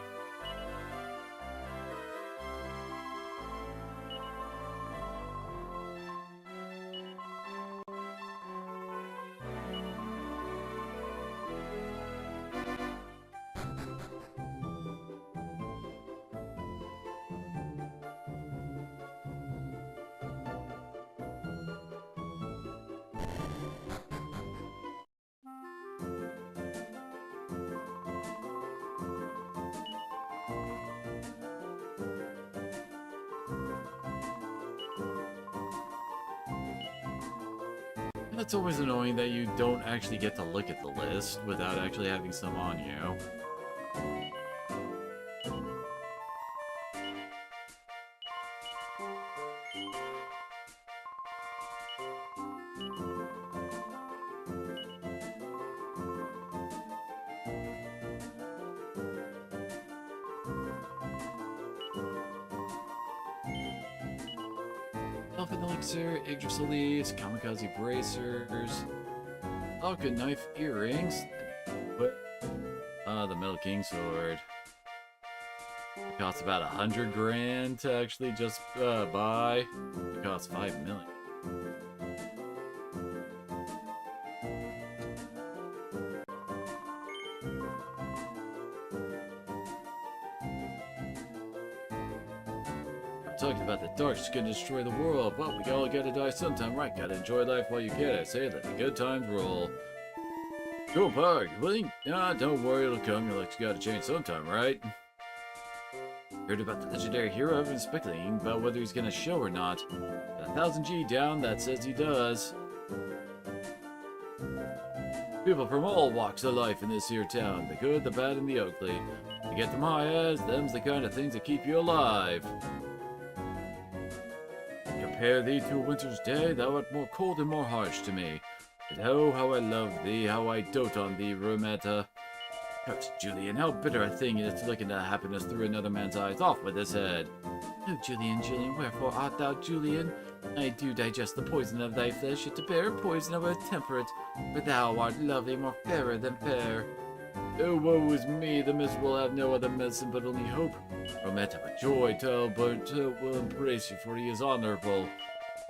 It's always annoying that you don't actually get to look at the list without actually having some on you. Elephant Elixir, Yggdrasil Leaves, Kamikaze Bracers, Alka Knife Earrings, the Metal King Sword. It costs about 100 grand to actually just buy. It costs 5 million. Talking about the dark's gonna destroy the world, but we all gotta die sometime, right? Gotta enjoy life while you can. I say, let the good times roll. Go park, blink. Nah, don't worry, it'll come. Your luck's gotta change sometime, right? Heard about the legendary hero. I've been speculating about whether he's gonna show or not. Got 1000 G down, that says he does. People from all walks of life in this here town. The good, the bad, and the ugly. You get them high as, them's the kind of things that keep you alive. Compare thee to a winter's day, thou art more cold and more harsh to me. But oh, how I love thee, how I dote on thee, Rometta. Hush, Julian, how bitter a thing it is to look into happiness through another man's eyes. Off with his head. Oh, Julian, Julian, wherefore art thou, Julian? I do digest the poison of thy flesh, yet to bear poison I will temper it. For thou art lovely, more fairer than fair. Oh, woe is me, the miserable have no other medicine but only hope. Rometta, with joy, Talbot will embrace you, for he is honorable.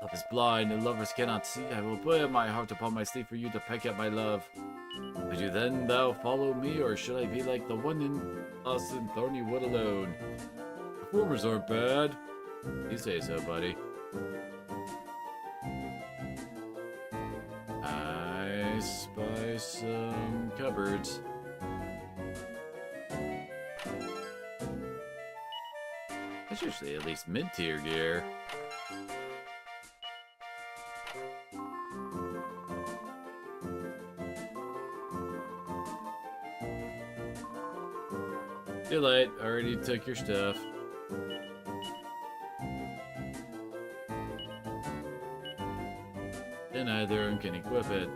Love is blind, and lovers cannot see. I will put my heart upon my sleeve for you to peck at my love. Would you then thou follow me, or should I be like the one in us in thorny wood alone? Performers aren't bad. You say so, buddy. I spy some cupboards. That's usually at least mid-tier gear. Too late, I already took your stuff. And neither of them can equip it.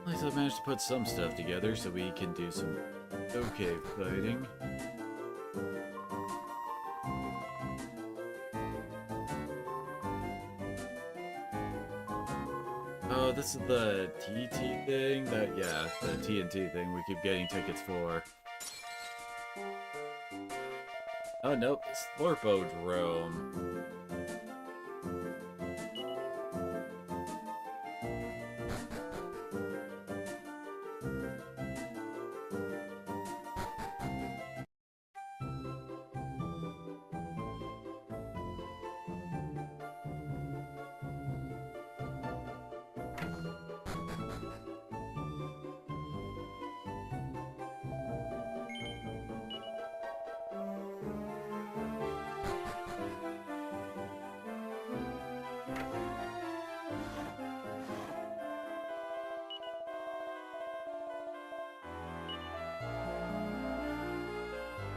At least I managed to put some stuff together so we can do some okay fighting. Oh, this is the TT thing? Yeah, the TNT thing we keep getting tickets for. Oh, nope, Slurpodrome.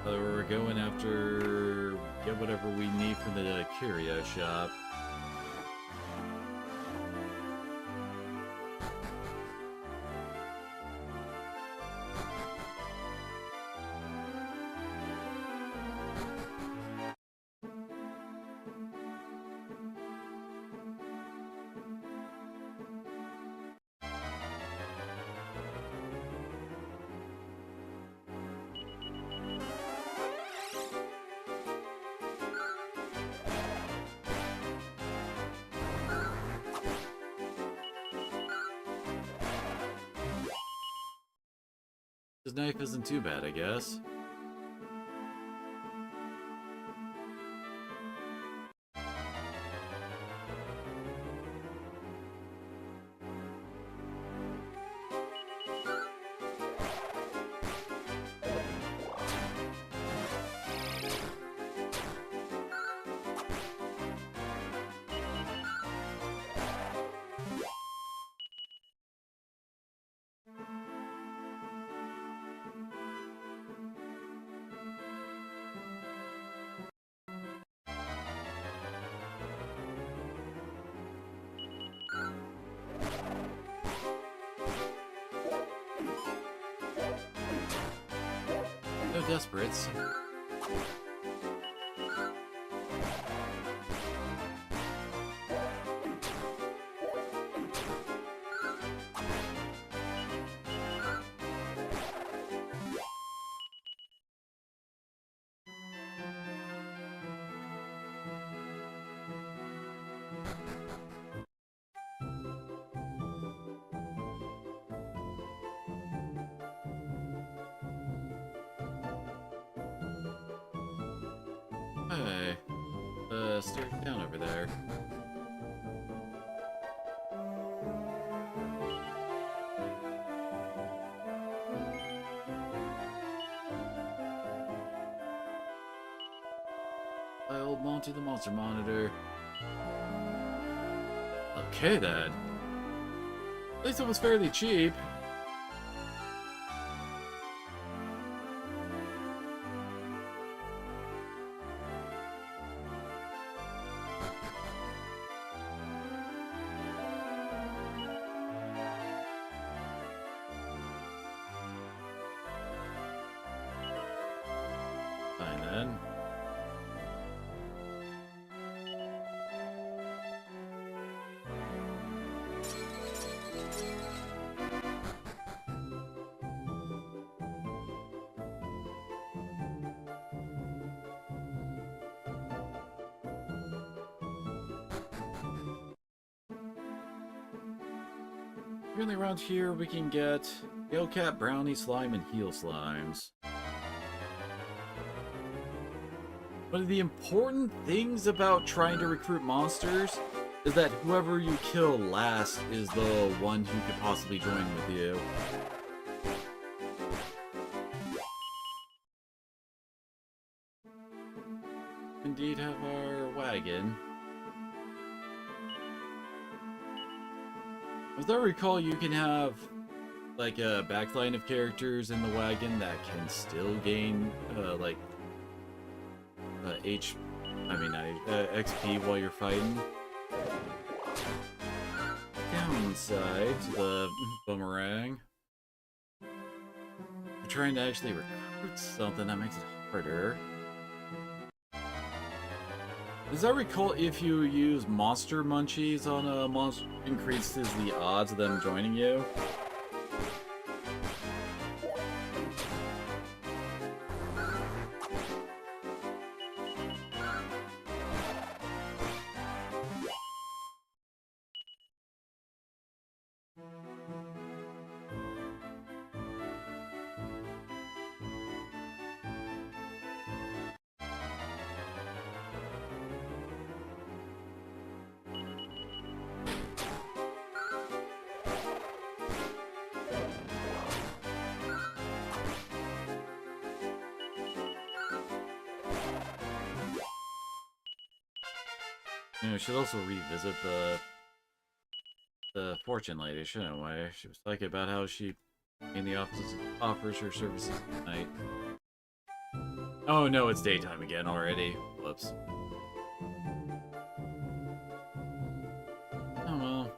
We're going after get whatever we need from the curio shop. His knife isn't too bad, I guess. No desperates. Okay. Stairs down over there. I'll Monty the Monster Monitor. Okay then. At least it was fairly cheap. Fine then. Really around here we can get Tailcat, Brownie Slime, and Heel Slimes. One of the important things about trying to recruit monsters is that whoever you kill last is the one who could possibly join with you. Indeed have our wagon. As I recall, you can have like a backline of characters in the wagon that can still gain XP while you're fighting. Downside to the boomerang. You're trying to actually recruit something that makes it harder. As I recall, if you use monster munchies on a monster, increases the odds of them joining you. You know, we should also revisit the Fortune Lady, shouldn't we? She was talking about how she in the office offers her services at night. Oh no, it's daytime again already. Whoops. Oh well.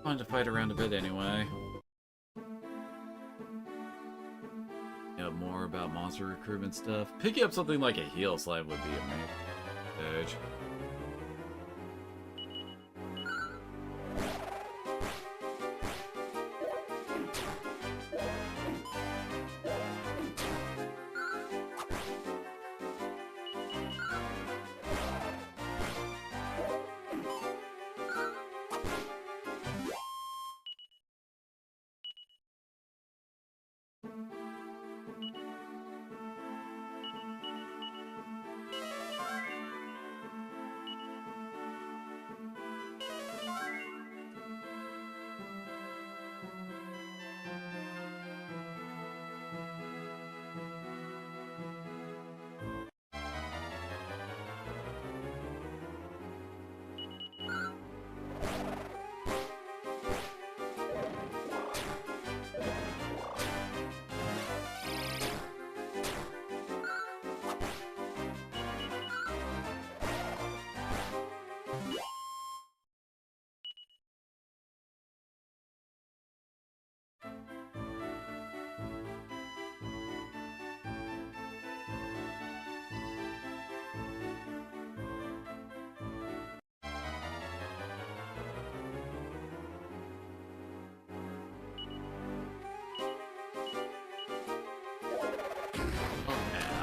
Fun to fight around a bit anyway. Yeah, more about monster recruitment stuff. Picking up something like a Heel Slime would be amazing.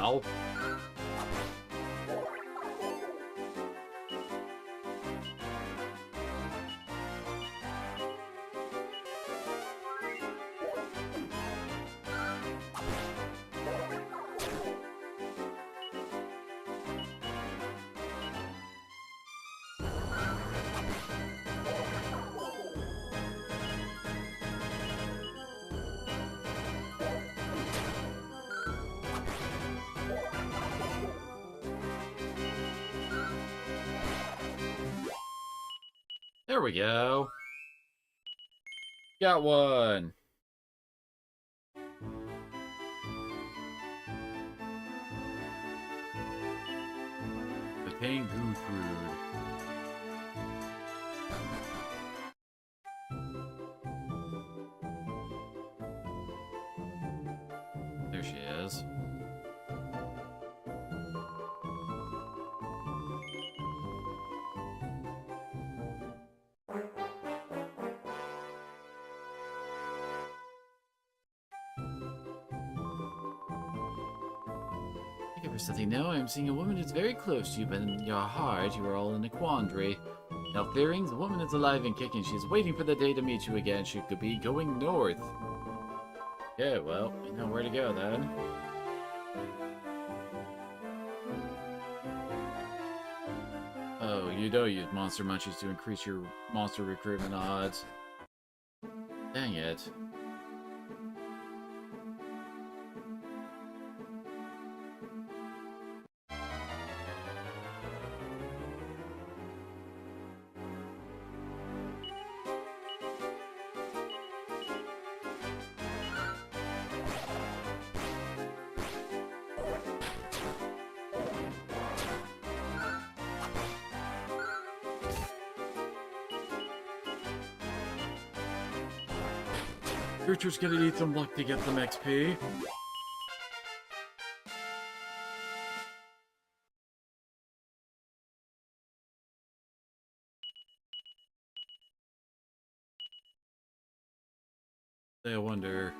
Ow. There we go. Got one. The Tengu Fruit. There she is. Looking for something now. I'm seeing a woman who's very close to you, but in your heart, you are all in a quandary. Now, Fearings, the woman is alive and kicking. She's waiting for the day to meet you again. She could be going north. Yeah, well, you know where to go then. Oh, you don't use monster munchies to increase your monster recruitment odds. Dang it. Gertrude's gonna need some luck to get some XP. I wonder.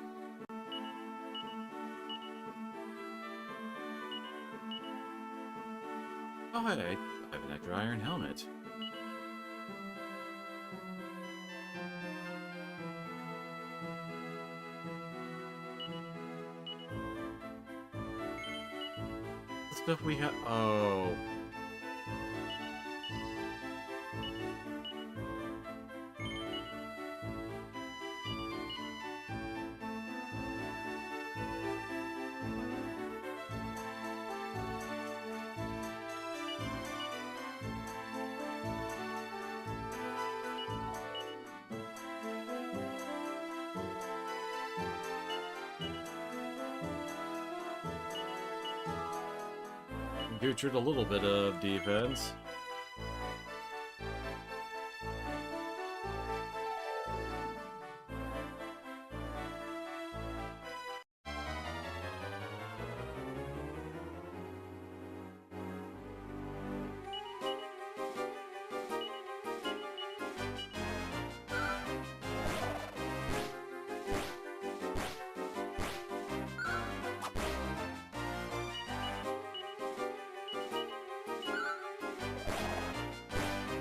Oh, hey, I have an extra iron helmet. The stuff we have. Oh. Gertrude a little bit of defense.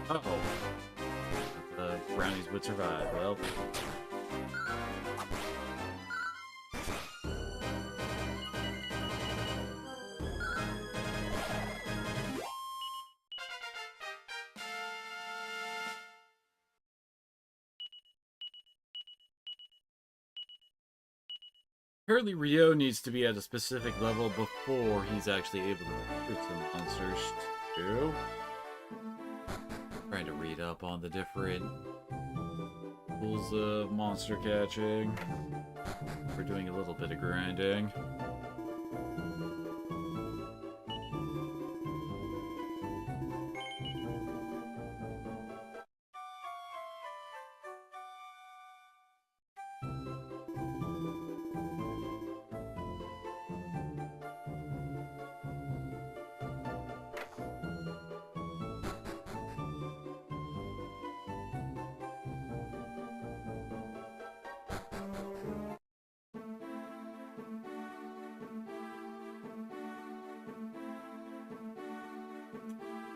Uh-oh. The brownies would survive. Well. Apparently Rio needs to be at a specific level before he's actually able to recruit some monsters too. Trying to read up on the different tools of monster catching. We're doing a little bit of grinding.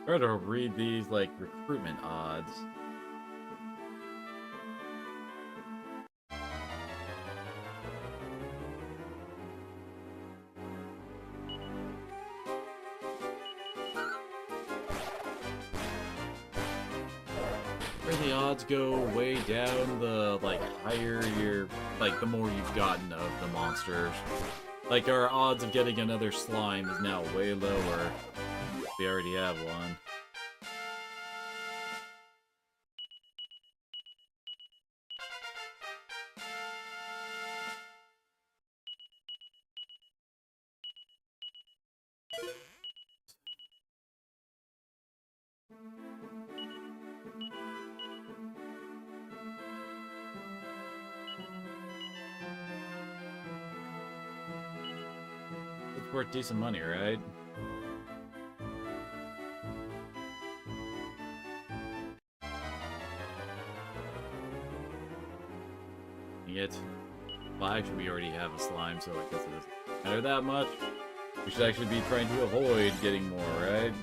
Try to read these, like, recruitment odds. Where the odds go way down, the, like, higher you're, like, the more you've gotten of the monsters. Like, our odds of getting another slime is now way lower. We already have one. It's worth decent money, right? Yet, well, actually, we already have a slime, so I guess it doesn't matter that much. We should actually be trying to avoid getting more, right?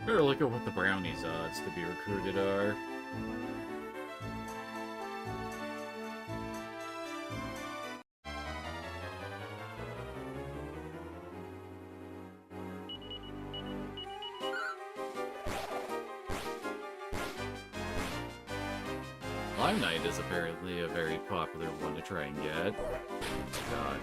Better look at what the brownies odds to be recruited are. Slime Knight is apparently a very popular one to try and get. God.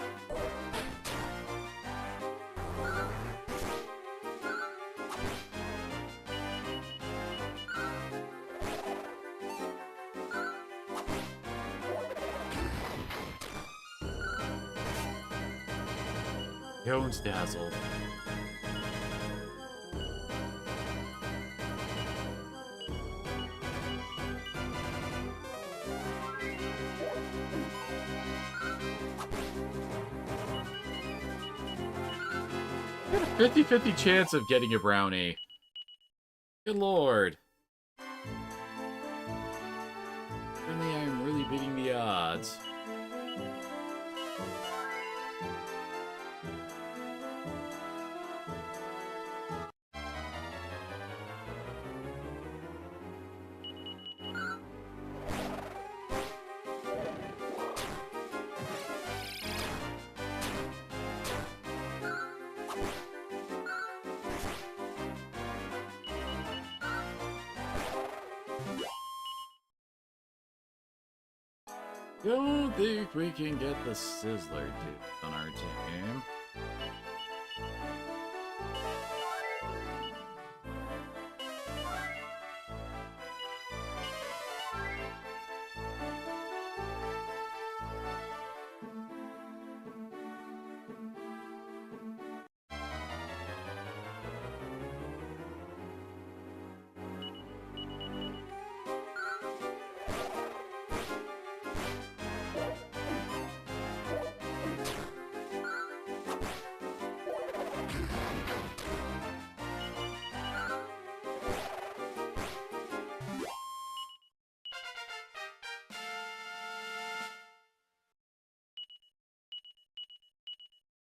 Jones Dazzle. Got a 50-50 chance of getting a brownie. Good lord. Apparently I'm really beating the odds. Don't think we can get the Sizzler on our team.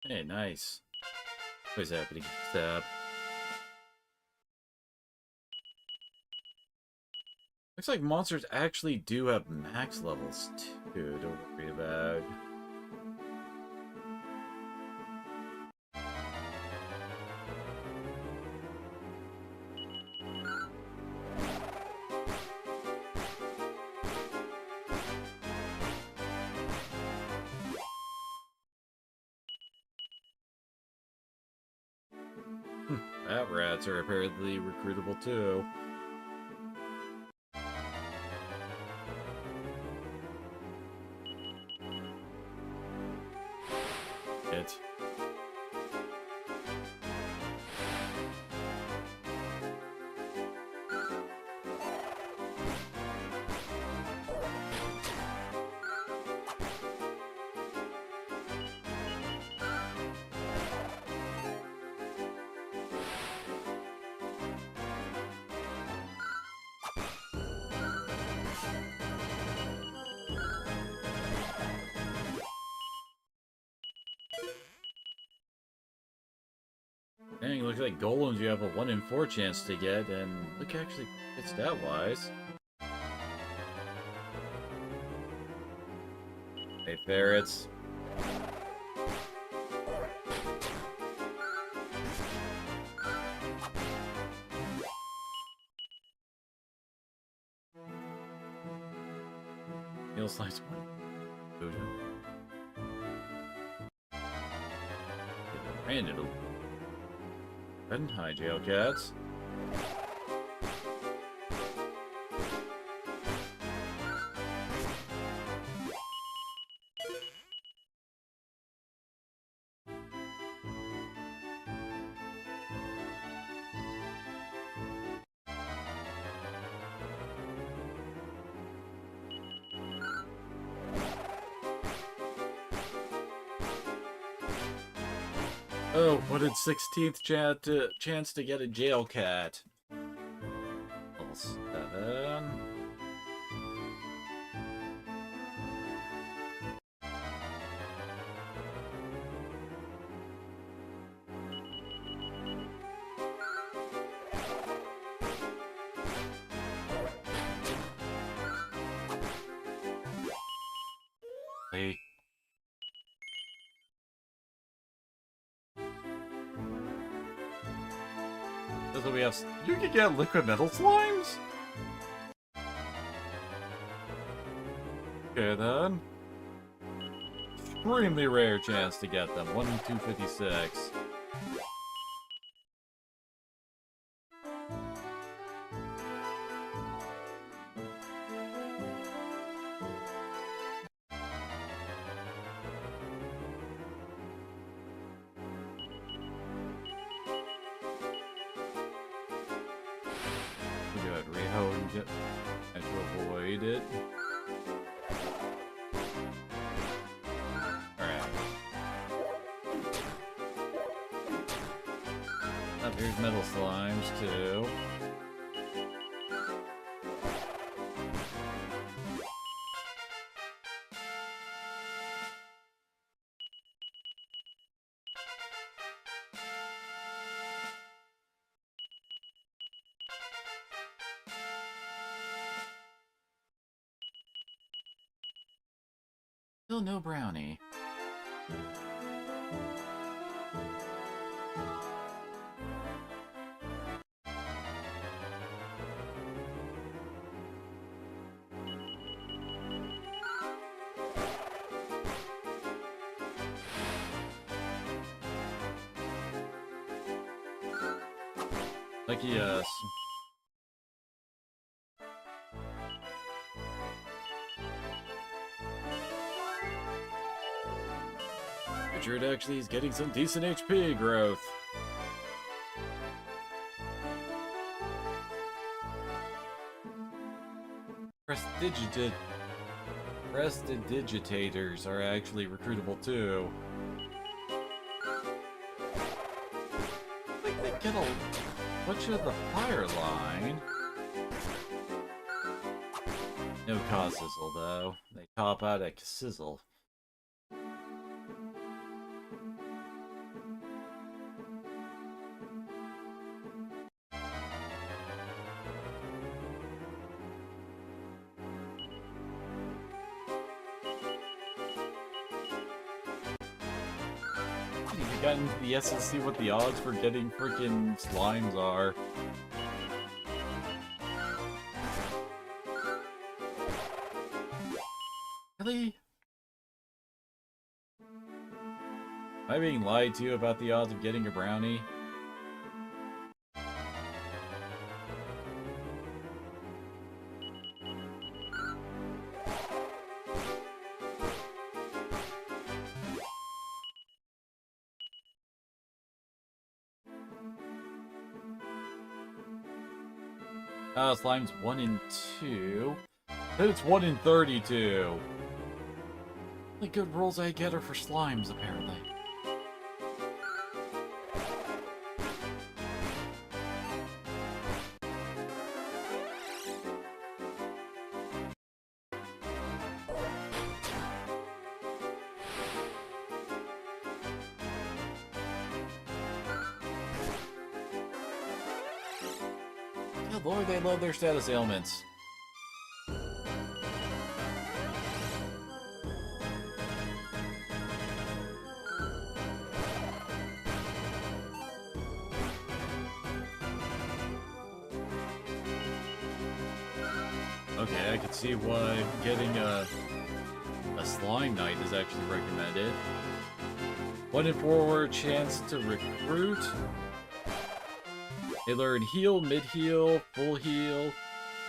Hey, nice. What's happening? Stab. Looks like monsters actually do have max levels too, don't worry about. Bat rats are apparently recruitable too. It. Dang, look like golems you have a 1 in 4 chance to get, and look actually it's stat-wise. Hey, ferrets. Heal slice one. Branded. And hi, jail cats. Oh, what did 16th chance to get a jail cat? Level 7. Like, that's what we have. You can get liquid metal slimes? Okay then. Extremely rare chance to get them. 1 in 256. Good, Reho and to avoid it. Alright. Up here's metal slimes too. Still no brownie. Like, yes. Richard actually is getting some decent HP growth. Prestidigitators are actually recruitable too. I think they get a bunch of the fire line. No Sizzle though. They top out at Sizzle. You got into the S and see what the odds for getting freaking slimes are. Really? Am I being lied to about the odds of getting a brownie? Slime's 1 in 2. Then it's 1 in 32. The good rolls I get are for slimes, apparently. Good lord, they love their status ailments. Okay, I can see why getting a Slime Knight is actually recommended. 1 in 4 chance to recruit. They learn heal, mid-heal, full heal,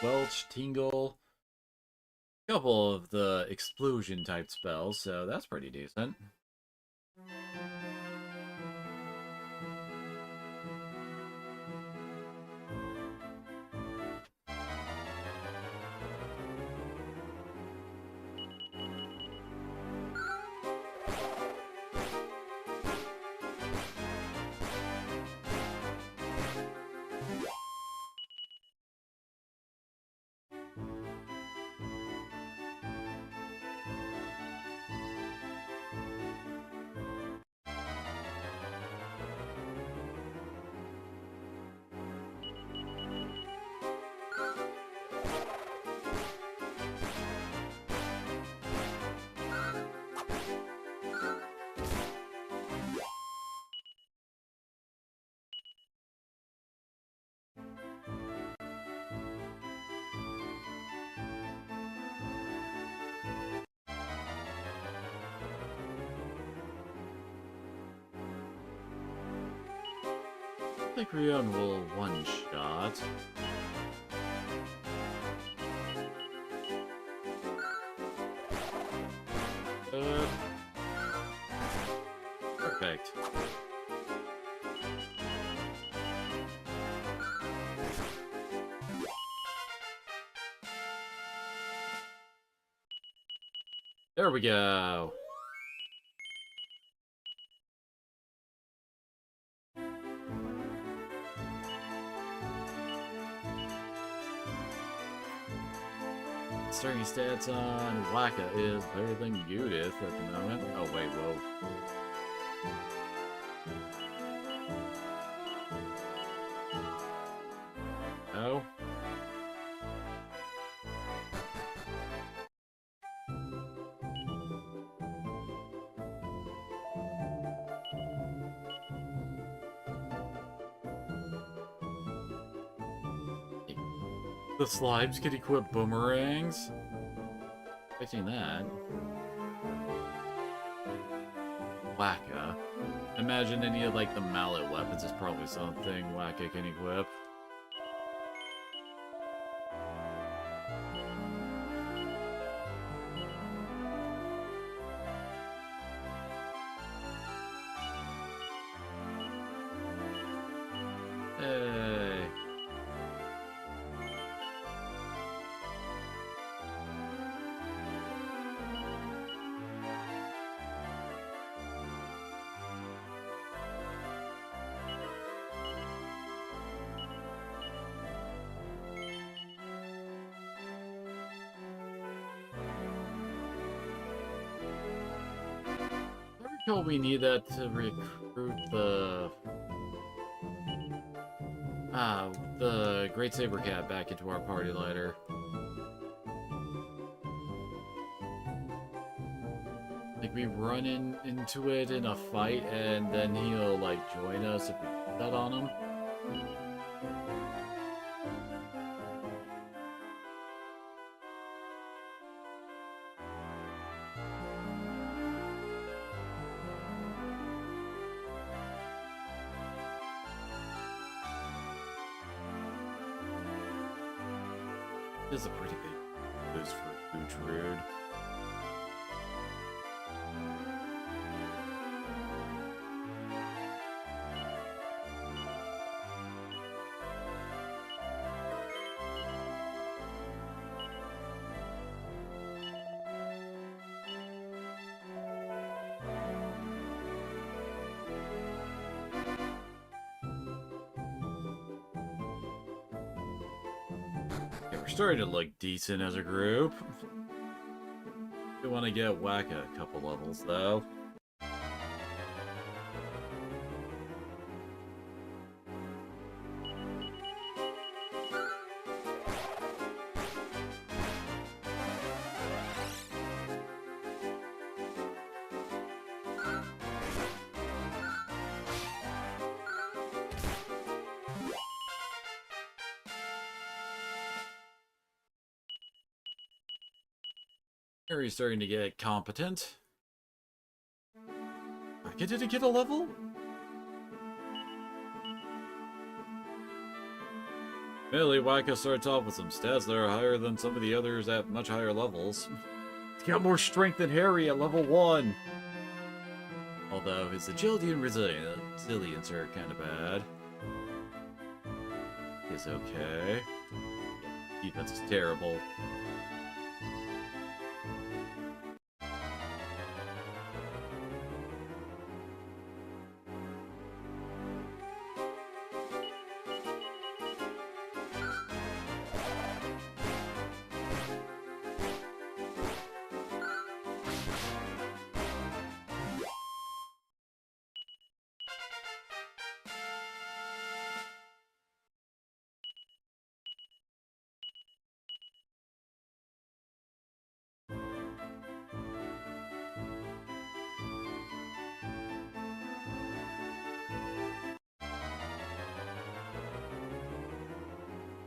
Welch, Tingle. A couple of the explosion type spells, so that's pretty decent. I think Rion will one-shot. Perfect. There we go. Starting stats on Waka is better than Judith at the moment. Oh wait, whoa. Oh. The slimes can equip boomerangs? Expecting that. Waka. Imagine any of like the mallet weapons is probably something Waka can equip. Hey. I recall we need that to recruit the Great Saber Cat back into our party later. Like we run into it in a fight and then he'll like join us if we put that on him. This is a pretty big boost for Bootrude. We're starting to look decent as a group. We want to get Waka a couple levels, though. Harry's starting to get competent. Did it get a level? Admittedly, Waka starts off with some stats that are higher than some of the others at much higher levels. He's got more strength than Harry at level 1. Although his agility and resilience are kind of bad. He's okay. Defense is terrible.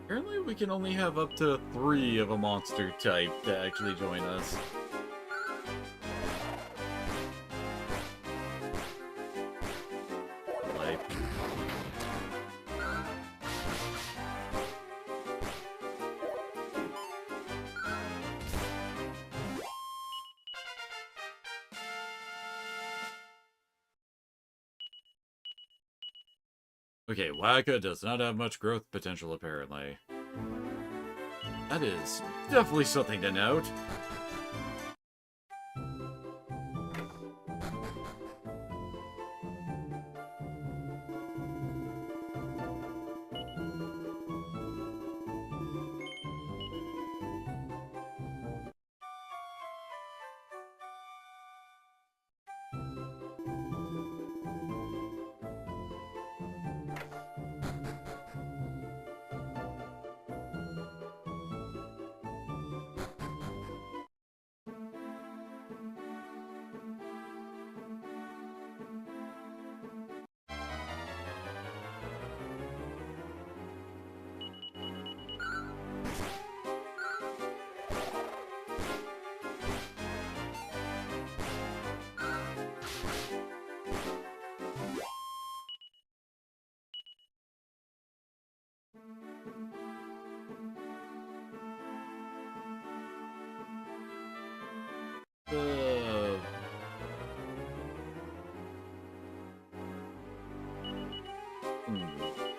Apparently we can only have up to 3 of a monster type to actually join us. Like... Okay, Waka does not have much growth potential, apparently. That is definitely something to note.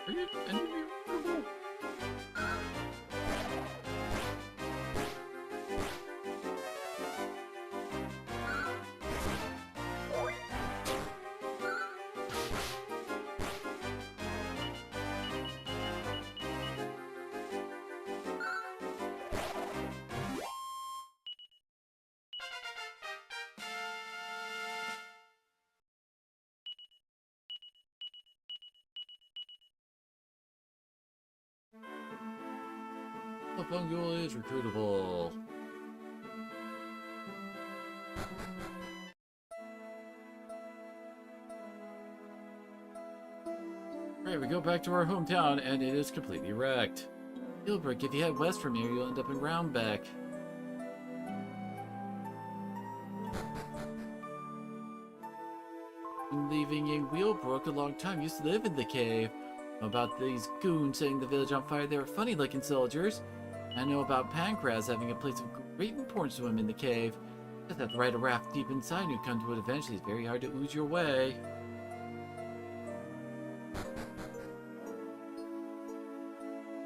Are you any of you purple? The Fungal is recruitable. Alright, we go back to our hometown, and it is completely wrecked. Gilbert, if you head west from here, you'll end up in Roundbeck. Been leaving in Wheelbrook a long time, used to live in the cave. About these goons setting the village on fire, they were funny-looking soldiers. I know about Pancras having a place of great importance to him in the cave. Just have to ride a raft deep inside and you come to it eventually. It's very hard to ooze your way.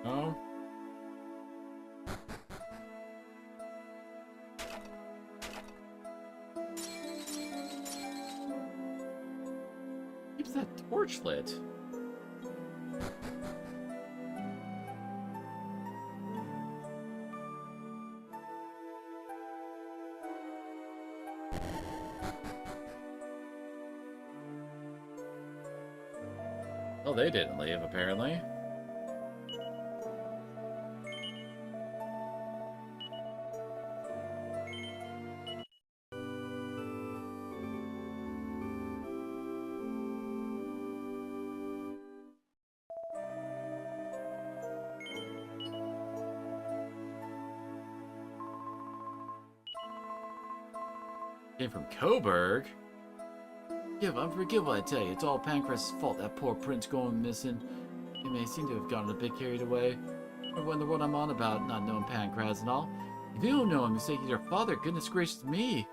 Oh? Keeps that torch lit. Well, they didn't leave, apparently. Came from Coburg? Unforgivable, I tell you. It's all Pancras' fault, that poor prince going missing. He may seem to have gotten a bit carried away. I wonder what I'm on about, not knowing Pancras and all. If you don't know him, mistaking your father, goodness gracious me.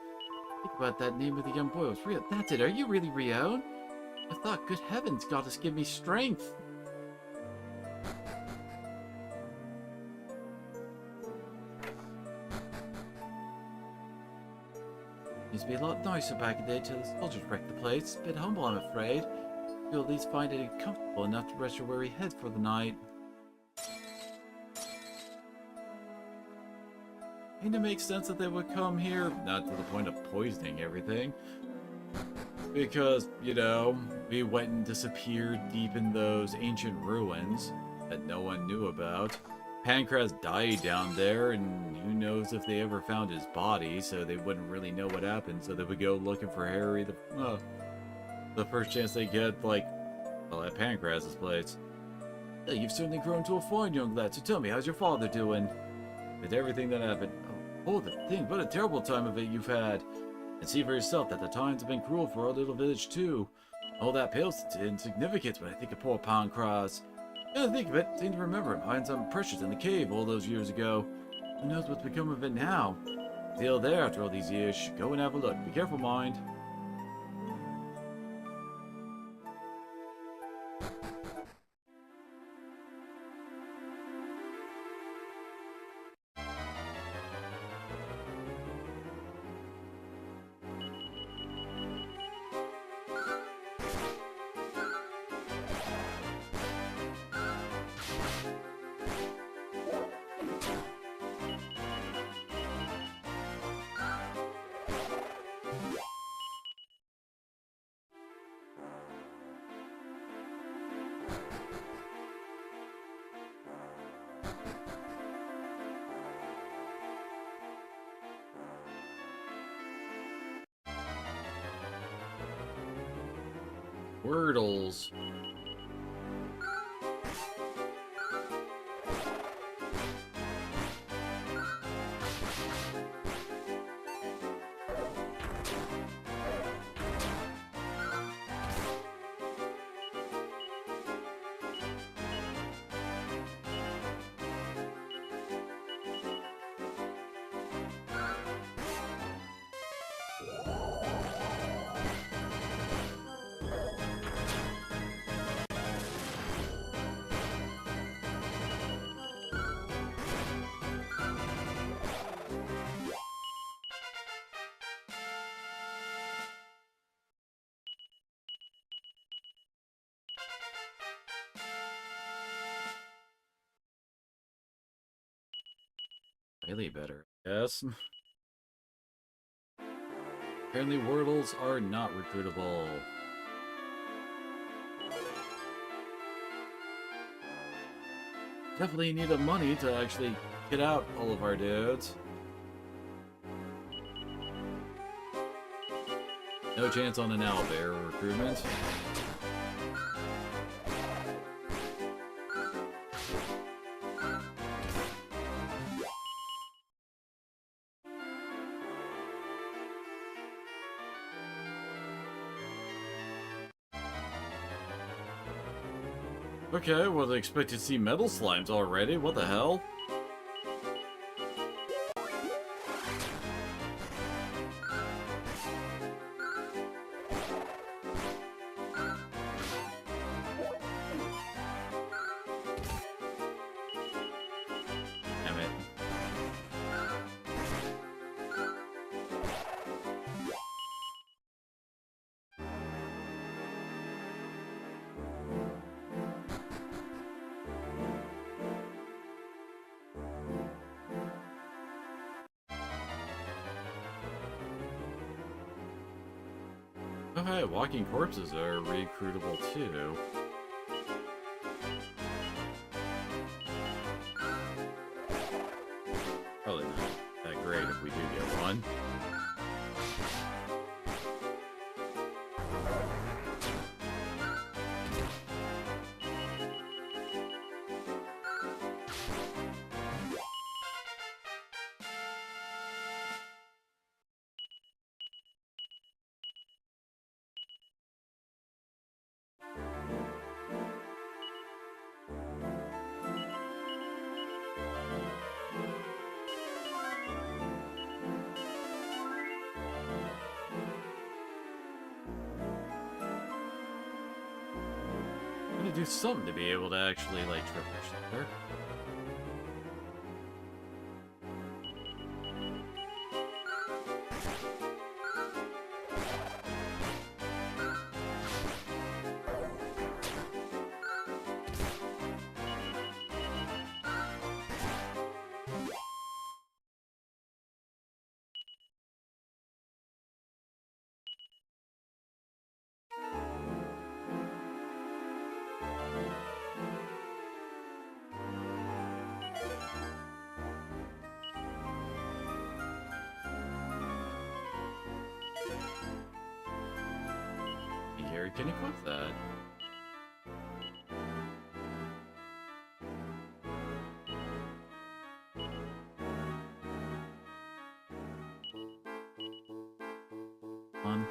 Think about that name of the young boy. It was Rio. That's it. Are you really Rion? I thought, good heavens, goddess, give me strength. Used to be a lot nicer back in the day till the soldiers wrecked the place. A bit humble, I'm afraid. You'll at least find it comfortable enough to rest your weary head for the night. And it makes sense that they would come here, not to the point of poisoning everything. Because, you know, we went and disappeared deep in those ancient ruins that no one knew about. Pancras died down there, and who knows if they ever found his body, so they wouldn't really know what happened, so they would go looking for Harry the first chance they get, like, well, at Pancras' place. Hey, you've certainly grown to a fine young lad, so tell me, how's your father doing? With everything that happened, oh, the thing, what a terrible time of it you've had. And see for yourself that the times have been cruel for our little village, too. All that pales to insignificance when I think of poor Pancras. Yeah, think of it, seem to remember him hiding something precious in the cave all those years ago. Who knows what's become of it now? Still there after all these years. Go and have a look. Be careful, mind. Wordles. Really better, yes. Apparently Wordles are not recruitable. Definitely need the money to actually get out all of our dudes. No chance on an owlbear recruitment. Okay, well, they expect to see metal slimes already. What the hell? Damn it. Oh, hey, walking corpses are recruitable too. Probably not that great if we do get one. do something to be able to actually, like, traverse there. Gary, can equip that. On.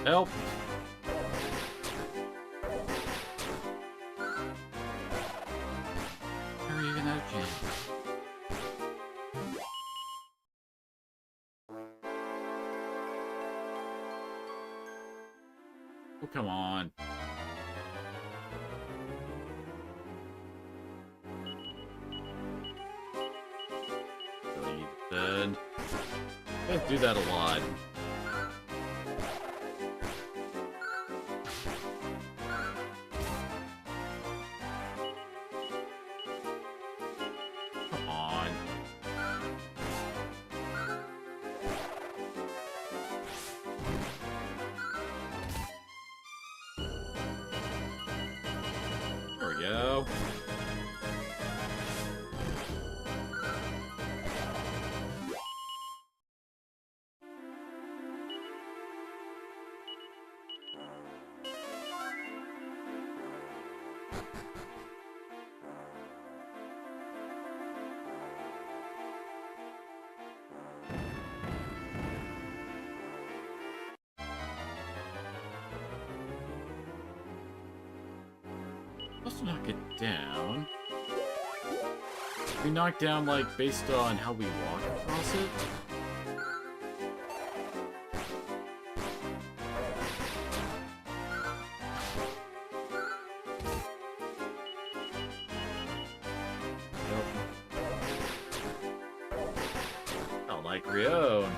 Help! How are you even out of chance? Oh, come on. Really, then. I do that a lot. Come on. There we go. Supposed to knock it down. We knock down, like, based on how we walk across it? Nope. I like Rion.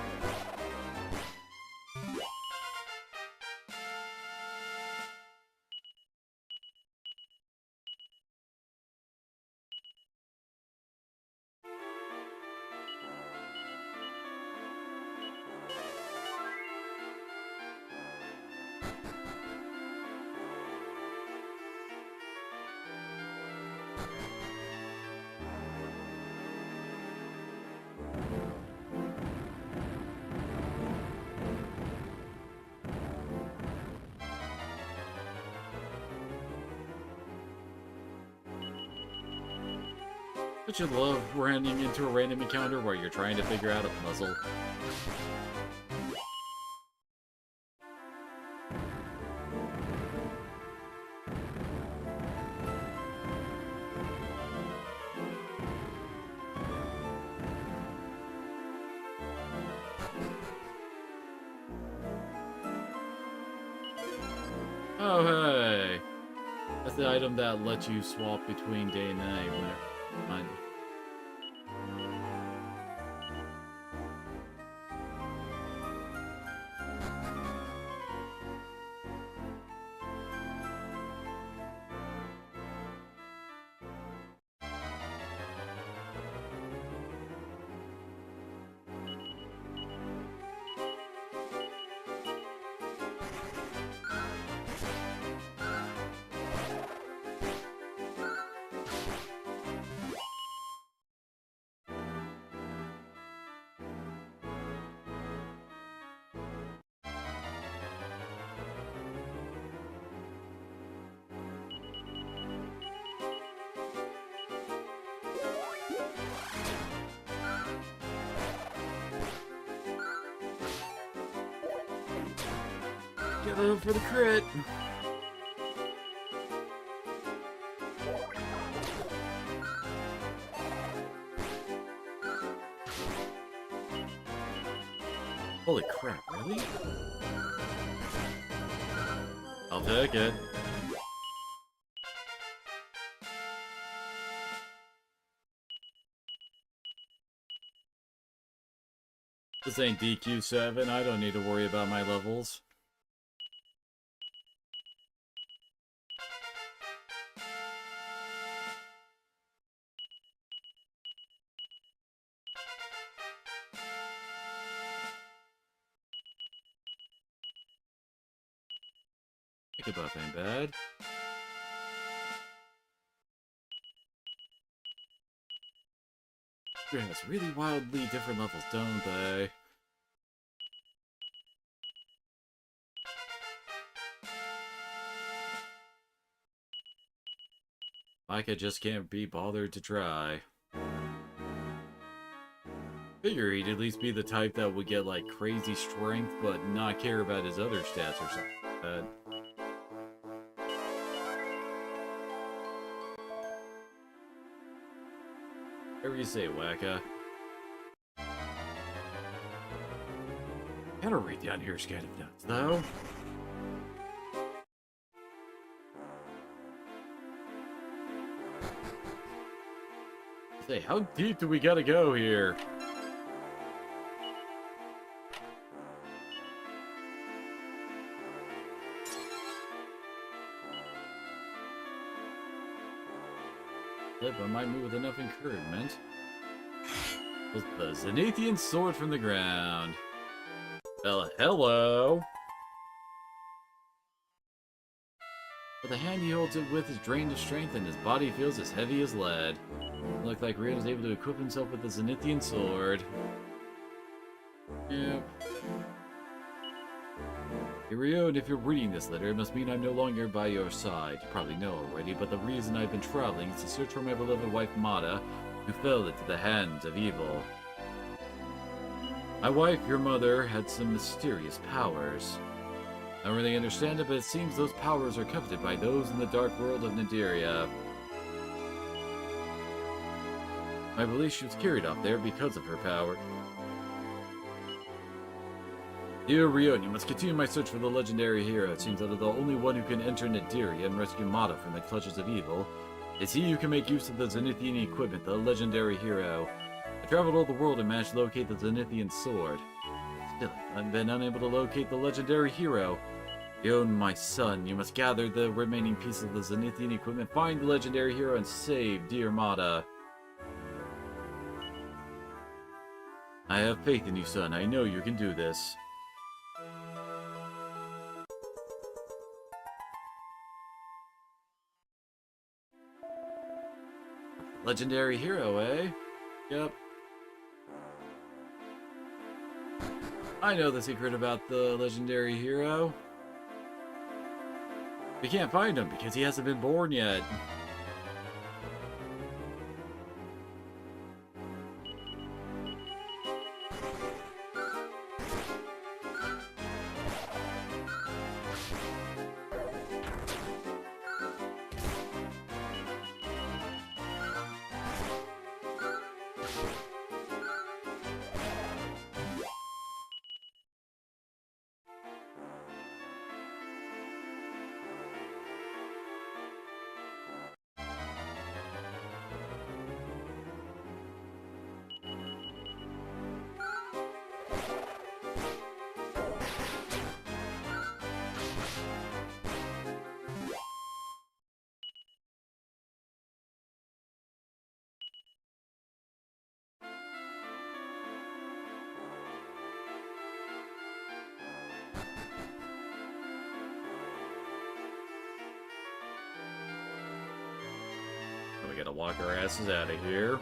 Don't you love running into a random encounter where you're trying to figure out a puzzle? Oh, hey! That's the item that lets you swap between day and night whenever. Get up for the crit! Holy crap, really? I'll take it. This ain't DQ7, I don't need to worry about my levels. Pick buff ain't bad. It has really wildly different levels, don't they? Micah just can't be bothered to try. Figure he'd at least be the type that would get like crazy strength but not care about his other stats or something like that. Whatever you say, Wacka. Gotta read down here is kind of nuts, though. Say, how deep do we gotta go here? I might move with enough encouragement. Was the Zenithian sword from the ground. Well, hello. But the hand he holds it with is drained of strength and his body feels as heavy as lead. Looked like Rion was able to equip himself with the Zenithian sword. Yep. Hey Rion, if you're reading this letter, it must mean I'm no longer by your side. You probably know already, but the reason I've been traveling is to search for my beloved wife Mata, who fell into the hands of evil. My wife, your mother, had some mysterious powers. I don't really understand it, but it seems those powers are coveted by those in the dark world of Nadiria. I believe she was carried off there because of her power. Dear Rion, you must continue my search for the legendary hero. It seems that the only one who can enter Nadiria and rescue Mata from the clutches of evil is he who can make use of the Zenithian equipment, the legendary hero. I traveled all the world and managed to locate the Zenithian sword. Still, I've been unable to locate the legendary hero. Rion, my son, you must gather the remaining pieces of the Zenithian equipment, find the legendary hero, and save dear Mata. I have faith in you, son. I know you can do this. Legendary hero, eh? Yep. I know the secret about the legendary hero. We can't find him because he hasn't been born yet. We gotta walk our asses out of here.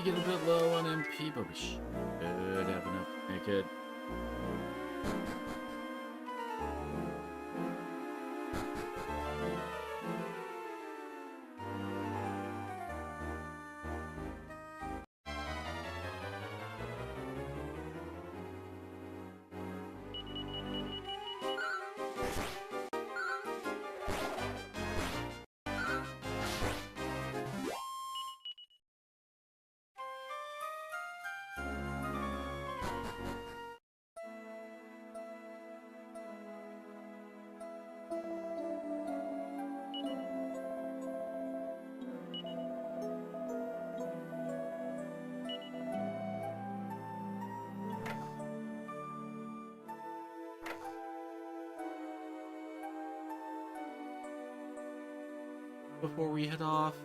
get a bit low on MP, but we should have enough to make it. Before we head off,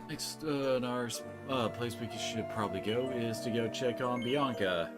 next in our place we should probably go is to go check on Bianca.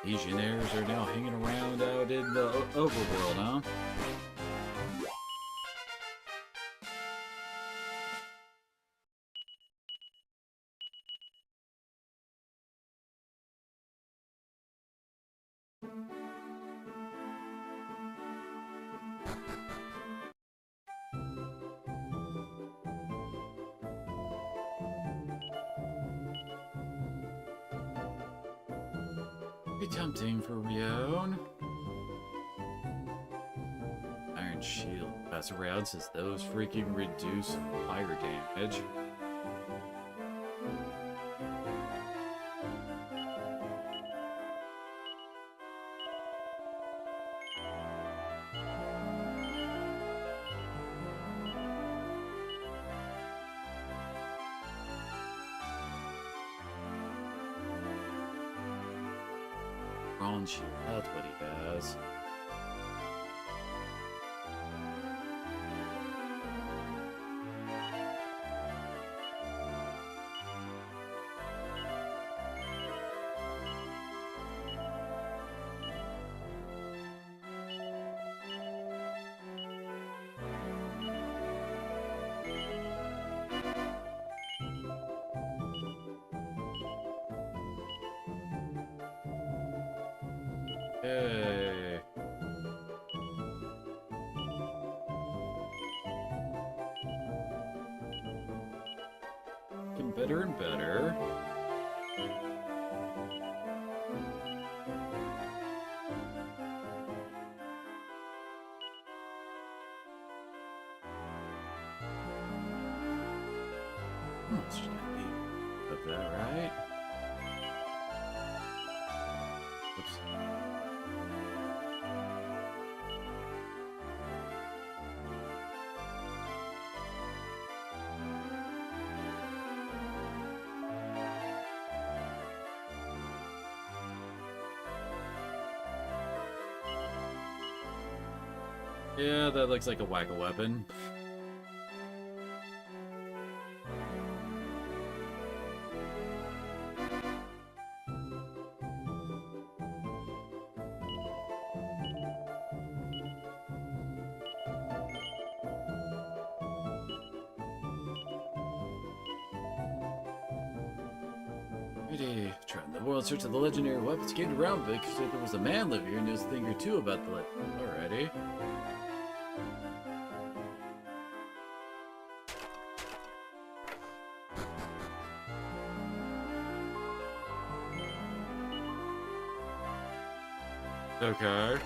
Legionnaires are now hanging around out in the overworld, huh? Be tempting for Rion. Iron Shield. Pass around says those freaking reduce fire damage. Bronze Shield, that's what he has. Hey. Getting better and better. Let's just put that right. Oops. Yeah, that looks like a whack-a-weapon. Skibbity. Trying the world search of the legendary weapons gained around because there was a man living here who knows a thing or two about the alrighty. Okay.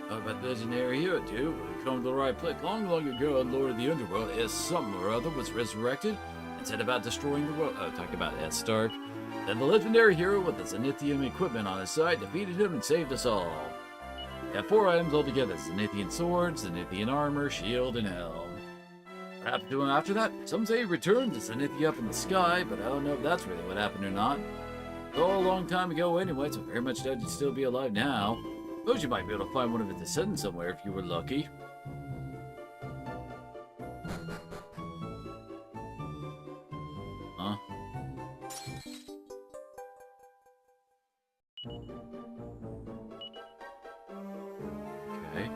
How about the legendary hero, dude? We come to the right place. Long ago, Lord of the Underworld, as something or other, was resurrected and set about destroying the world. Oh, talking about Ed Stark. Then the legendary hero with the Zenithium equipment on his side defeated him and saved us all. We have 4 items altogether: Zenithian sword, Zenithian armor, shield, and helm. What happened to him after that? Some say he returned to Zenithia up in the sky, but I don't know if that's really what happened or not. It's all a long time ago anyway, so very much doubt he'd still be alive now. Suppose you might be able to find one of his descendants somewhere if you were lucky. Huh? Okay.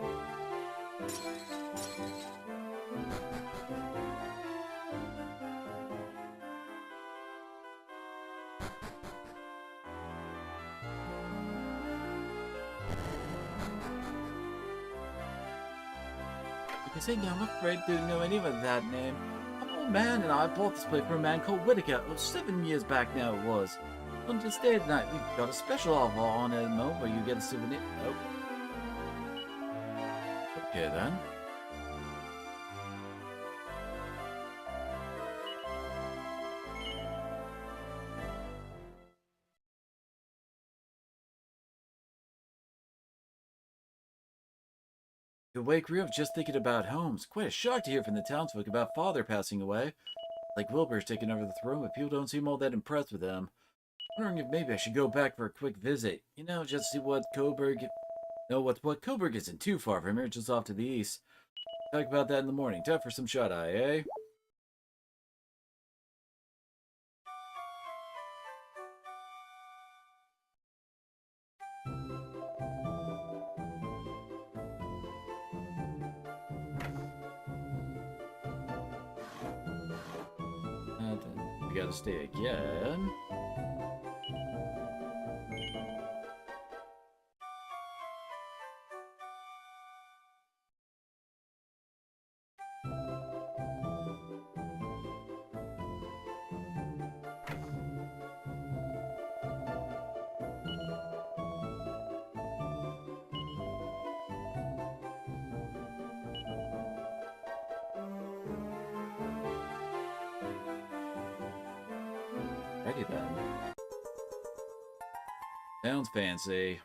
You say, I'm afraid to know any of that name. An old man and I bought this place from a man called Whitaker. Oh, 7 years back now it was. On this day tonight, we've got a special offer on Elmo where you get a souvenir. Oh. Okay then. You wake me up just thinking about homes. Quite a shock to hear from the townsfolk about father passing away. Like Wilbur's taking over the throne, but people don't seem all that impressed with him. Wondering if maybe I should go back for a quick visit. You know, just see what Coburg... No, what Coburg isn't too far from here, just off to the east. Talk about that in the morning. Time for some shut-eye, eh? And then we gotta stay again. Ready then. Sounds fancy.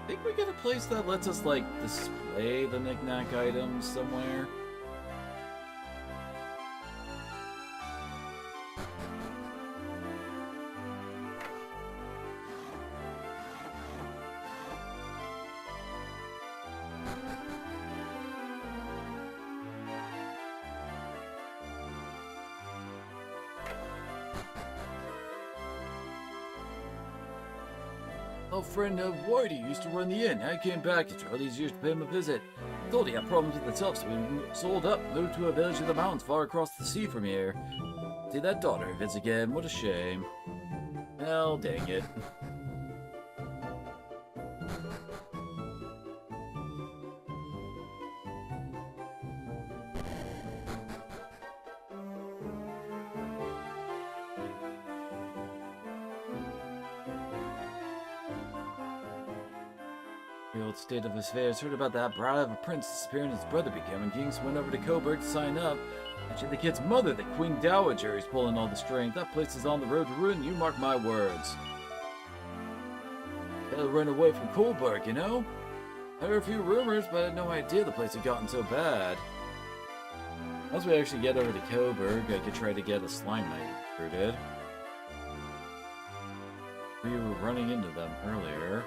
Think we get a place that lets us, like, display the knick-knack items somewhere? A friend of Whitey used to run the inn. I came back after all these years to pay him a visit. I told he had problems with himself, so we sold up, moved to a village in the mountains far across the sea from here. See that daughter of his again, what a shame. Well, dang it. The old state of affairs heard about that bride of a prince disappearing his brother becoming king, so went over to Coburg to sign up. Actually, the kid's mother, the Queen Dowager, is pulling all the strings. That place is on the road to ruin, you mark my words. Better run away from Coburg, you know? I heard a few rumors, but I had no idea the place had gotten so bad. Once we actually get over to Coburg, I could try to get a slime knight recruited. We were running into them earlier.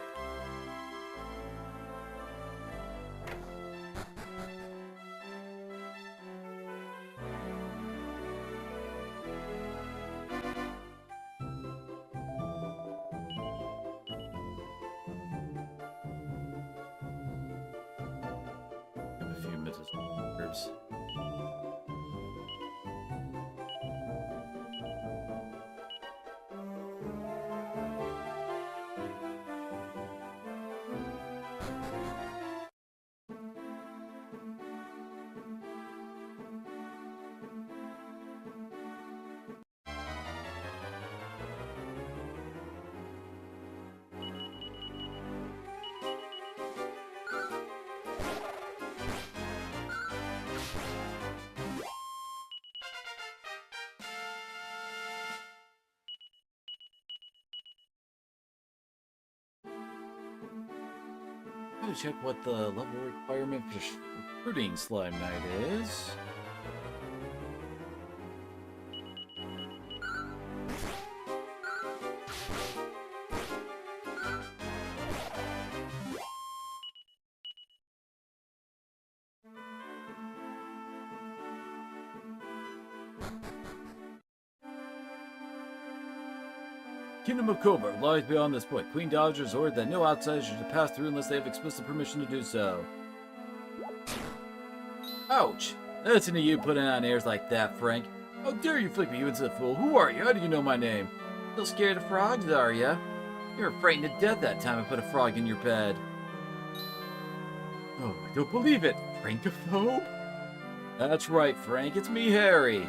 Kinemas' nerves. I'm gonna check what the level requirement for recruiting Slime Knight is. Kingdom of Cobra lies beyond this point. Queen Dowager has ordered that no outsiders should pass through unless they have explicit permission to do so. Ouch! Listen to you putting on airs like that, Frank. How dare you flick me, you insolent fool? Who are you? How do you know my name? Still scared of frogs, are ya? You were frightened to death that time I put a frog in your bed. Oh, I don't believe it. Frankophobe? That's right, Frank. It's me, Harry.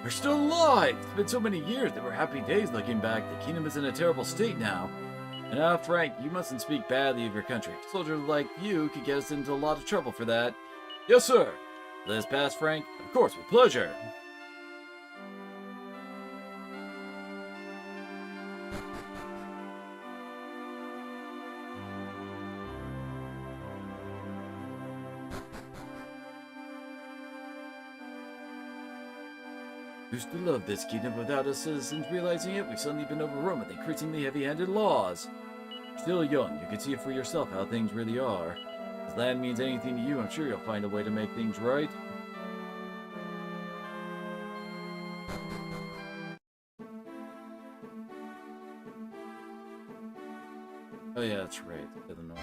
We're still alive! It's been so many years that we're happy days looking back. The kingdom is in a terrible state now. And now, Frank, you mustn't speak badly of your country. A soldier like you could get us into a lot of trouble for that. Yes, sir! Let us pass, Frank? Of course, with pleasure! Used to love this kingdom without us citizens realizing it. We've suddenly been overrun with increasingly heavy-handed laws. Still young, you can see it for yourself how things really are. If this land means anything to you, I'm sure you'll find a way to make things right. Oh yeah, that's right. To the north.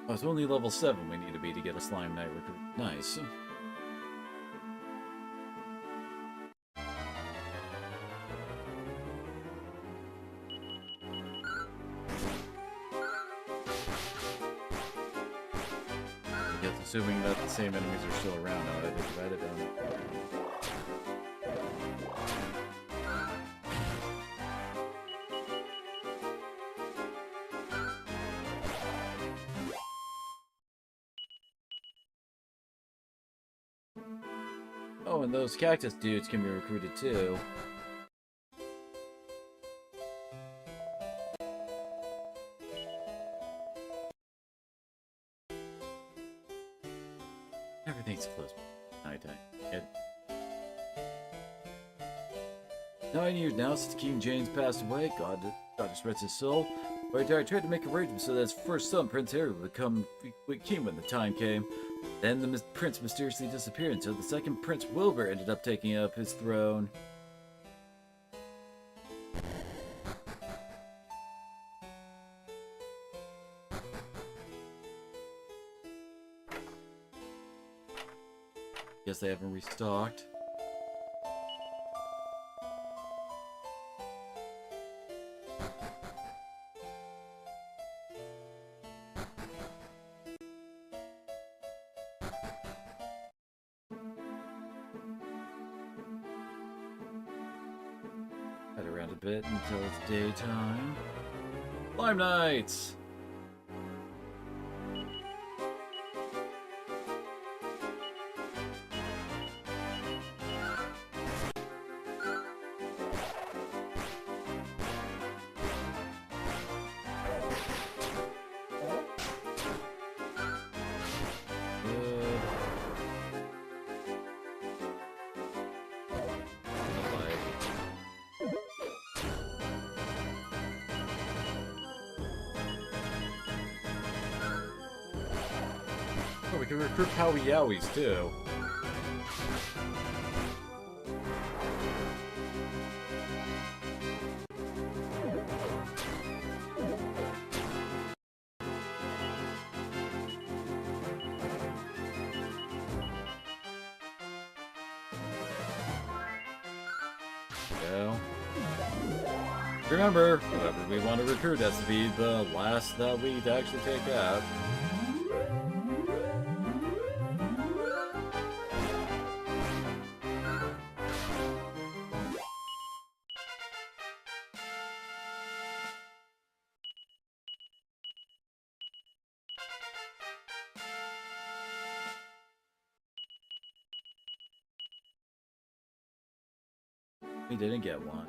Oh, it's only level 7 we need to be to get a Slime Knight recruit. Nice. I guess assuming that the same enemies are still around now, I think write it down. Oh, and those cactus dudes can be recruited too. Everything's close. Nighttime. 9 years now since King James passed away. God just rest his soul. I tried to make arrangements so that his first son, Prince Harry, would become king when the time came. Then the prince mysteriously disappeared until the second Prince Wilbur ended up taking up his throne. Guess they haven't restocked. Head around a bit until it's daytime. Slime Knights! we can recruit Powie Yowies too. Remember, whoever we want to recruit has to be the last that we actually take out. We didn't get one.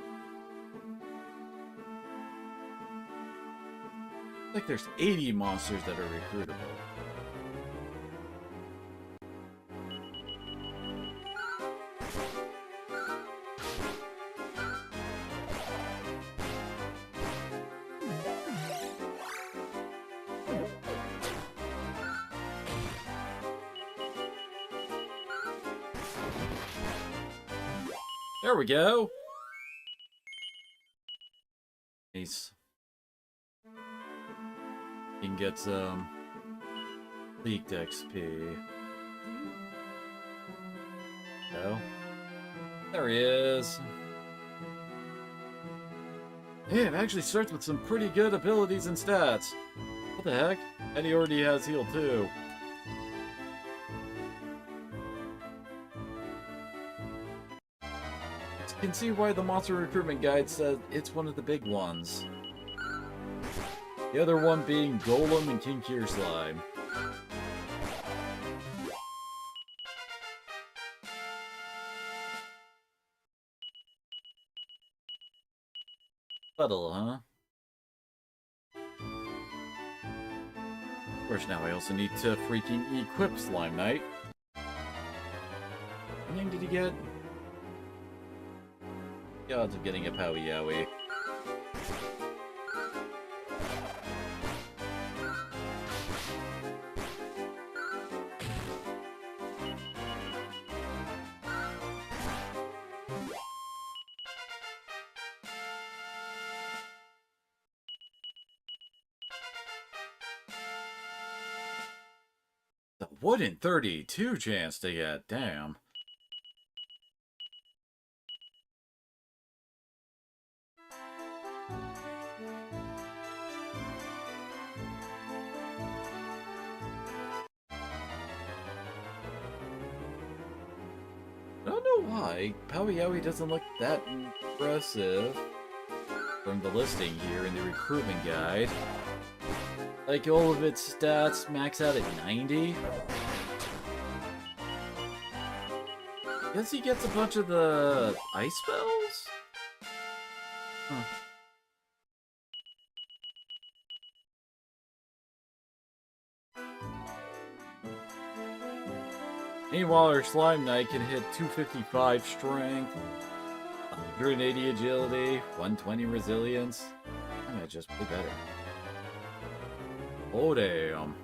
Like there's 80 monsters that are recruitable. There we go. Nice. You can get some leaked XP. No. There he is. Hey, it actually starts with some pretty good abilities and stats. What the heck? And he already has heal too. You can see why the monster recruitment guide says it's one of the big ones. The other one being Golem and Kinkir Slime. Puddle, huh? Of course, now I also need to freaking equip Slime Knight. How many did he get? The odds of getting a Powie Yowie. The 1 in 32 chance to get, damn. I don't know why Powie Yowie doesn't look that impressive from the listing here in the recruitment guide. Like, all of its stats max out at 90. Guess he gets a bunch of the ice spells? Huh. Meanwhile, our Slime Knight can hit 255 strength, 180 agility, 120 resilience. I might just play better. Oh, damn.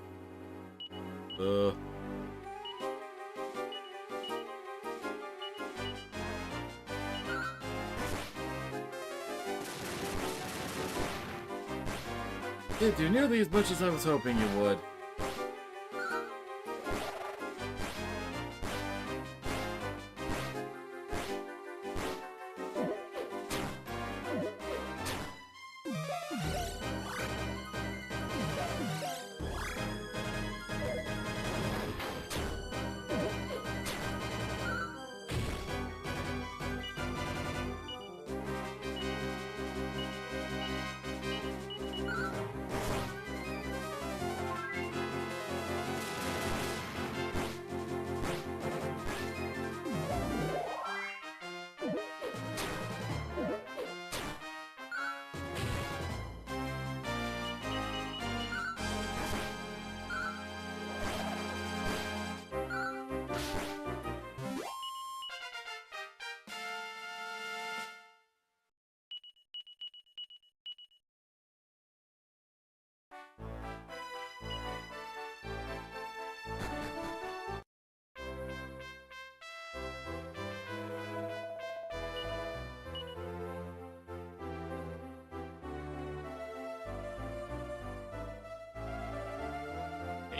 Didn't do nearly as much as I was hoping you would.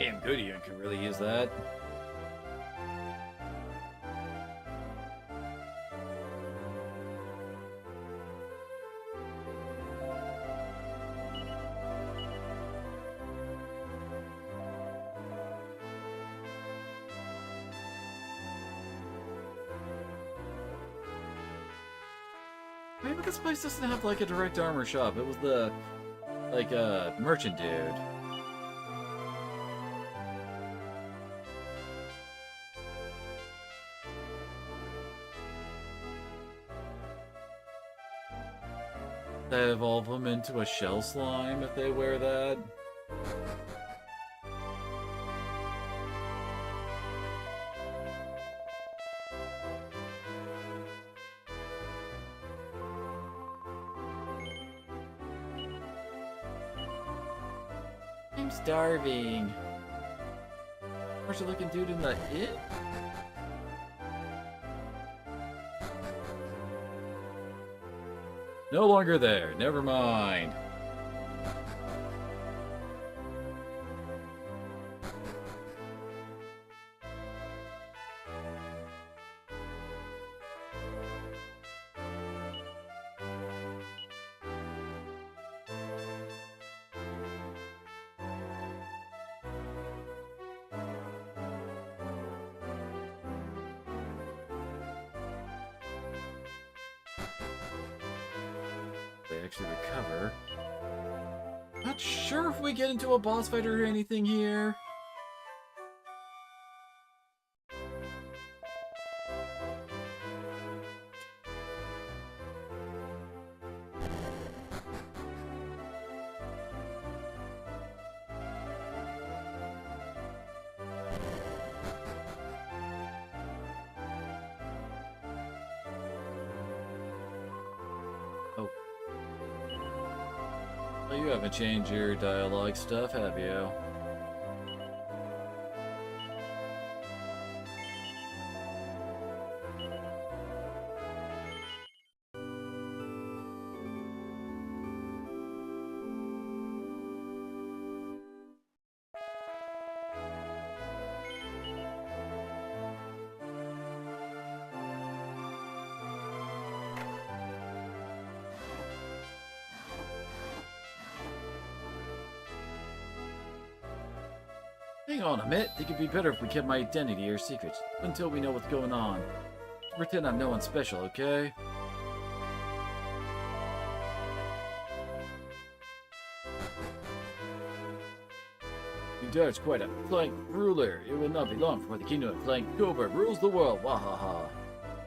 Damn, Goodyear could really use that. Maybe this place doesn't have like a direct armor shop. It was the like merchant dude. They evolve them into a shell slime if they wear that. I'm starving. Where's the looking dude in the inn? No longer there. Never mind. They actually recover. Not sure if we get into a boss fight or anything here. Oh, you haven't changed your dialogue stuff, have you? Hang on a minute. Think it'd be better if we kept my identity or secrets until we know what's going on. Pretend I'm no one special, okay? Qingdao's quite a flank ruler. It will not be long before the kingdom of Flank Cobra rules the world. Wahaha.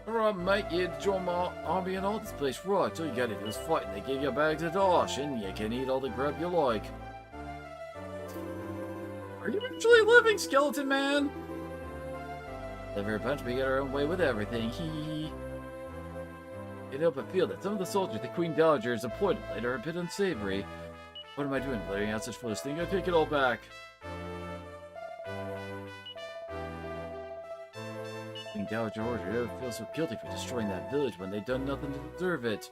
Alright, mate, you had to join my army and all this place rocks. All you gotta do is fight and they give you a bag to dosh, and you can eat all the grub you like. Are you actually living, Skeleton Man? Liver punch, we get our own way with everything. Hee. Can't help but feel that some of the soldiers the Queen Dowager has appointed later are a bit unsavory. What am I doing, blaring out such foolish thing? I take it all back. Queen Dowager Order never feel so guilty for destroying that village when they've done nothing to deserve it.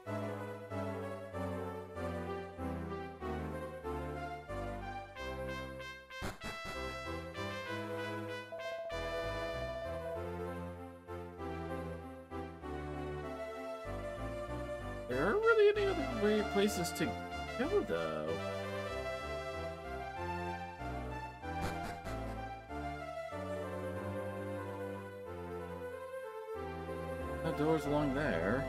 There aren't really any other places to go, though. No doors along there.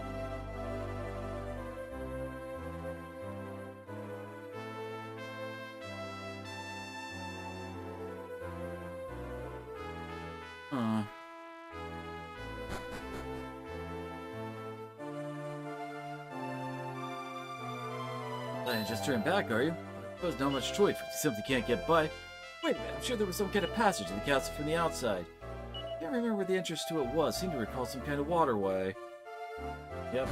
Huh. You just turned back, are you? I suppose not much choice, but you simply can't get by. Wait a minute, I'm sure there was some kind of passage to the castle from the outside. Can't remember where the entrance to it was. Seemed to recall some kind of waterway. Yep.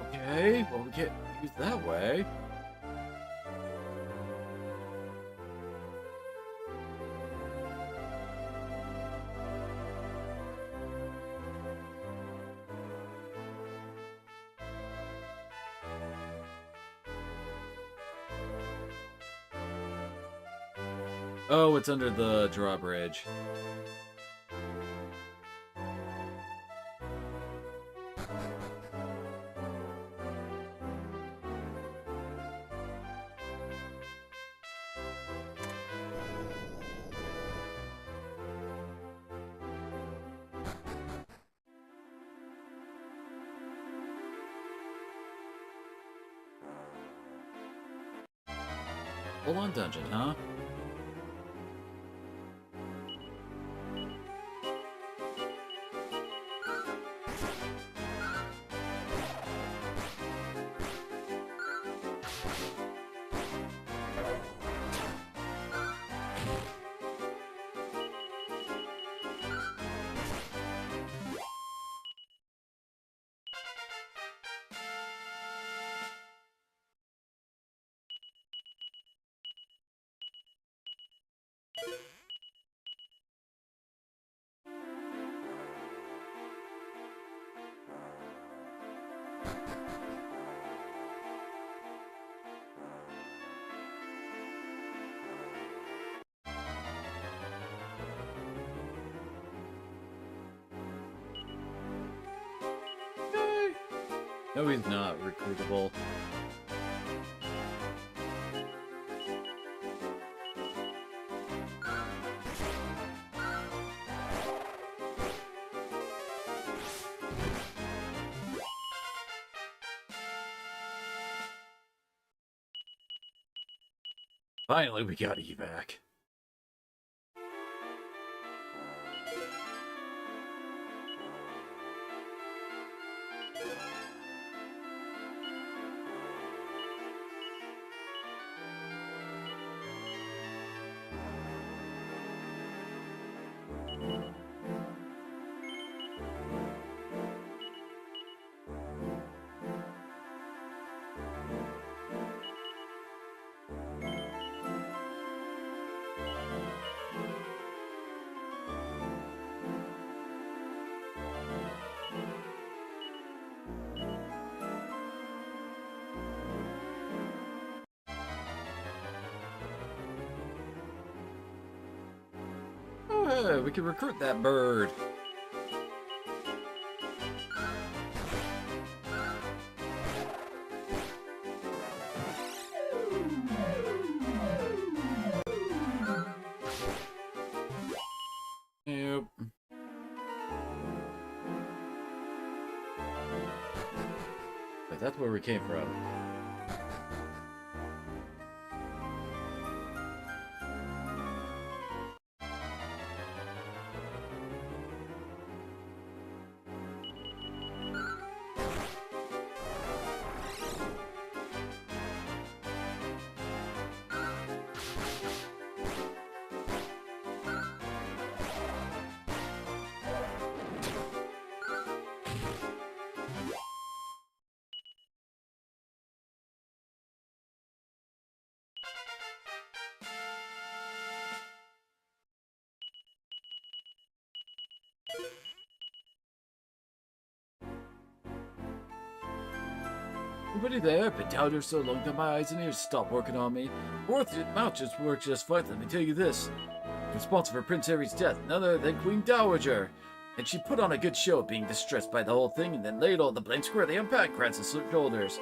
Okay, well we use that way. Oh, it's under the drawbridge. Full-on dungeon, huh? No, he's not recruitable. Finally, we got you back. Oh, we can recruit that bird. Yep. But that's where we came from. Nobody there? Been down here so long that my eyes and ears stopped working on me. Mouth just worked just fine, let me tell you this. Responsible for Prince Harry's death, none other than Queen Dowager. And she put on a good show of being distressed by the whole thing and then laid all the blame squarely on Pancraz's shoulders.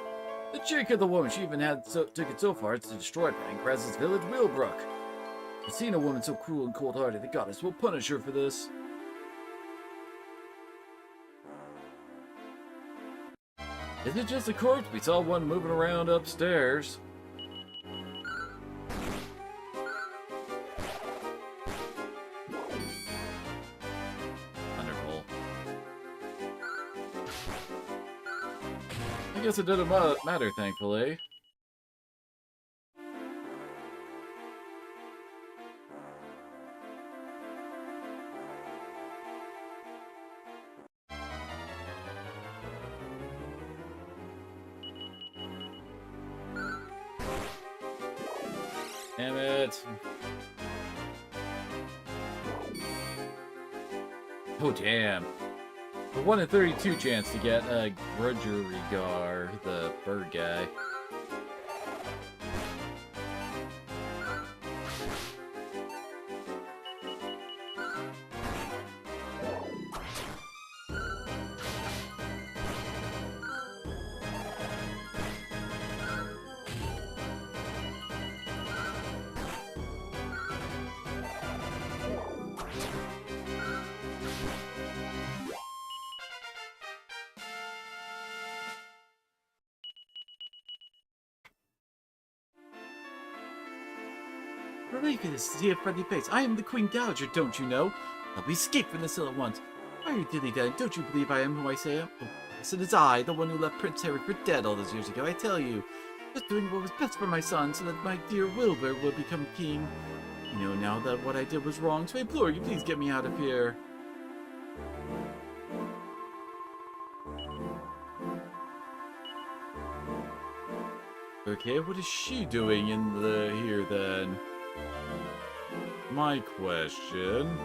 The cheek of the woman, she even took it so far as to destroy Pancraz's village, Willbrook. I've seen a woman so cruel and cold-hearted, the goddess will punish her for this. Is it just a corpse? We saw one moving around upstairs. Wonderful. I guess it didn't matter, thankfully. Damn it. Oh, damn. A 1 in 32 chance to get a Grudgerigar, the bird guy. Relief it is to see a friendly face. I am the Queen Dowager, don't you know? Let me escape from this ill at once. Why are you dilly-dallying? Don't you believe I am who I say I am? Oh, yes, it is I, the one who left Prince Harry for dead all those years ago, I tell you. Just doing what was best for my son, so that my dear Wilbur will become king. You know now that what I did was wrong, so I implore you, please get me out of here. Okay, what is she doing in here then? My question.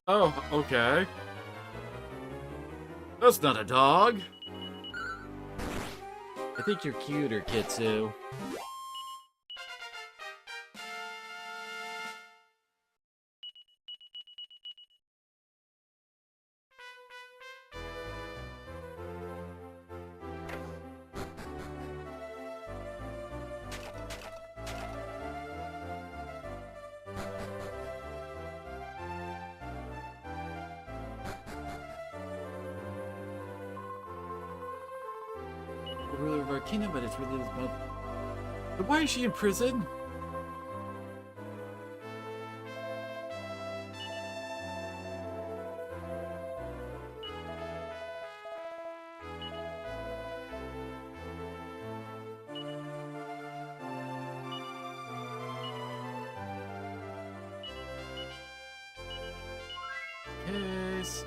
Oh, okay. That's not a dog. I think you're cuter, Kitsu. The ruler of our kingdom, but it's really his mother. But why is she in prison? Case.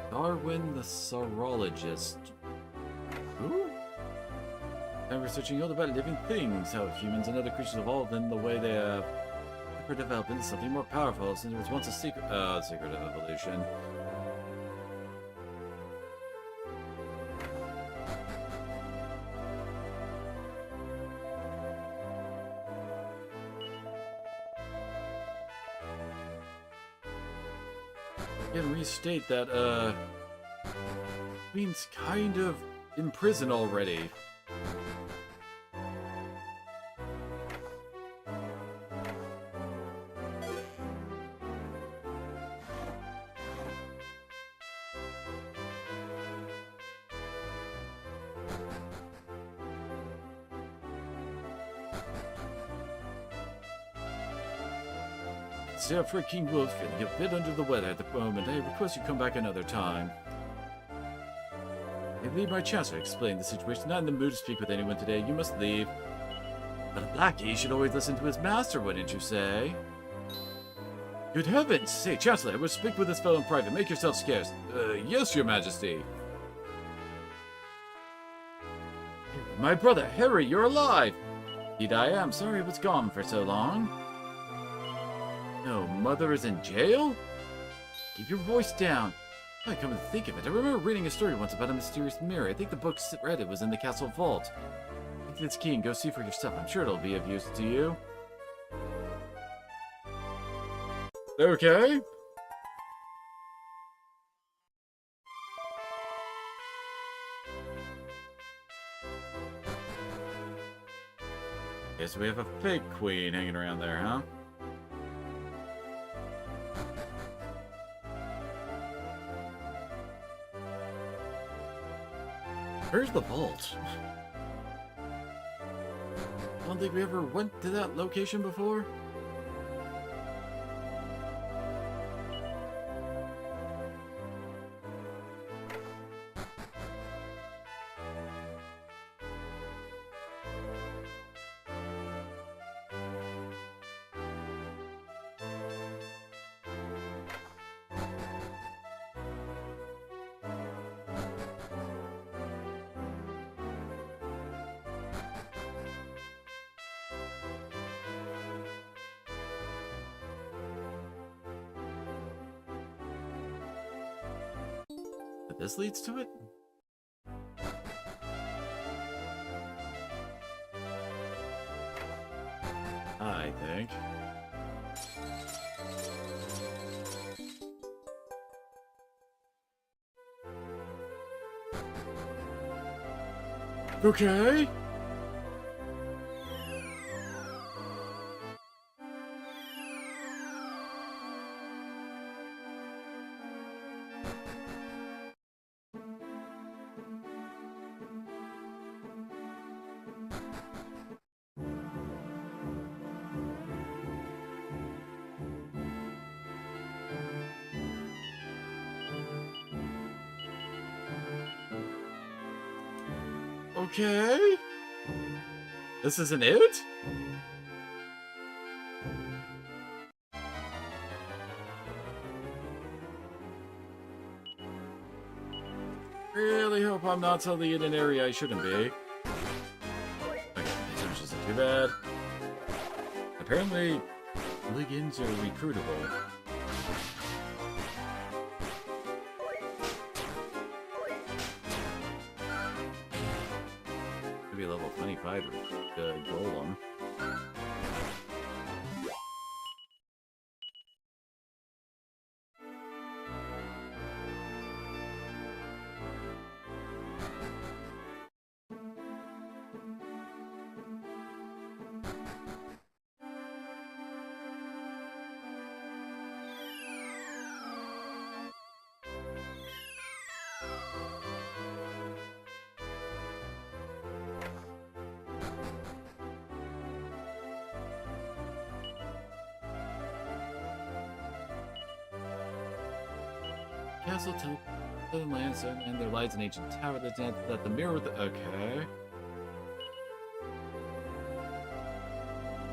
Darwin the Saurologist. Who? I'm researching all about living things, how humans and other creatures evolved in the way they have developed into something more powerful since it was once a secret of evolution. Again, restate that, Queen's kind of in prison already. Sir, for King Wolf, feeling a bit under the weather at the moment. I request you come back another time. I believe my chancellor explained the situation. Not in the mood to speak with anyone today. You must leave. But a lackey should always listen to his master, wouldn't you say? Good heavens! Say, Chancellor, I will speak with this fellow in private. Make yourself scarce. Yes, your majesty. My brother, Harry, you're alive! Indeed I am. Sorry I was gone for so long. No, Mother is in jail? Keep your voice down. I come to think of it, I remember reading a story once about a mysterious mirror. I think the book read it was in the castle vault. Take this key and go see for yourself. I'm sure it'll be of use to you. Okay. Guess we have a fake queen hanging around there, huh? Where's the vault? I don't think we ever went to that location before. But this leads to it? I think. Okay. Okay. This isn't it? Really hope I'm not totally in an area I shouldn't be. Okay, this isn't too bad. Apparently, hooligans are recruitable. Could be level 25 golem. Castle to the Lancer and there lies an ancient tower that the mirror with the... Okay.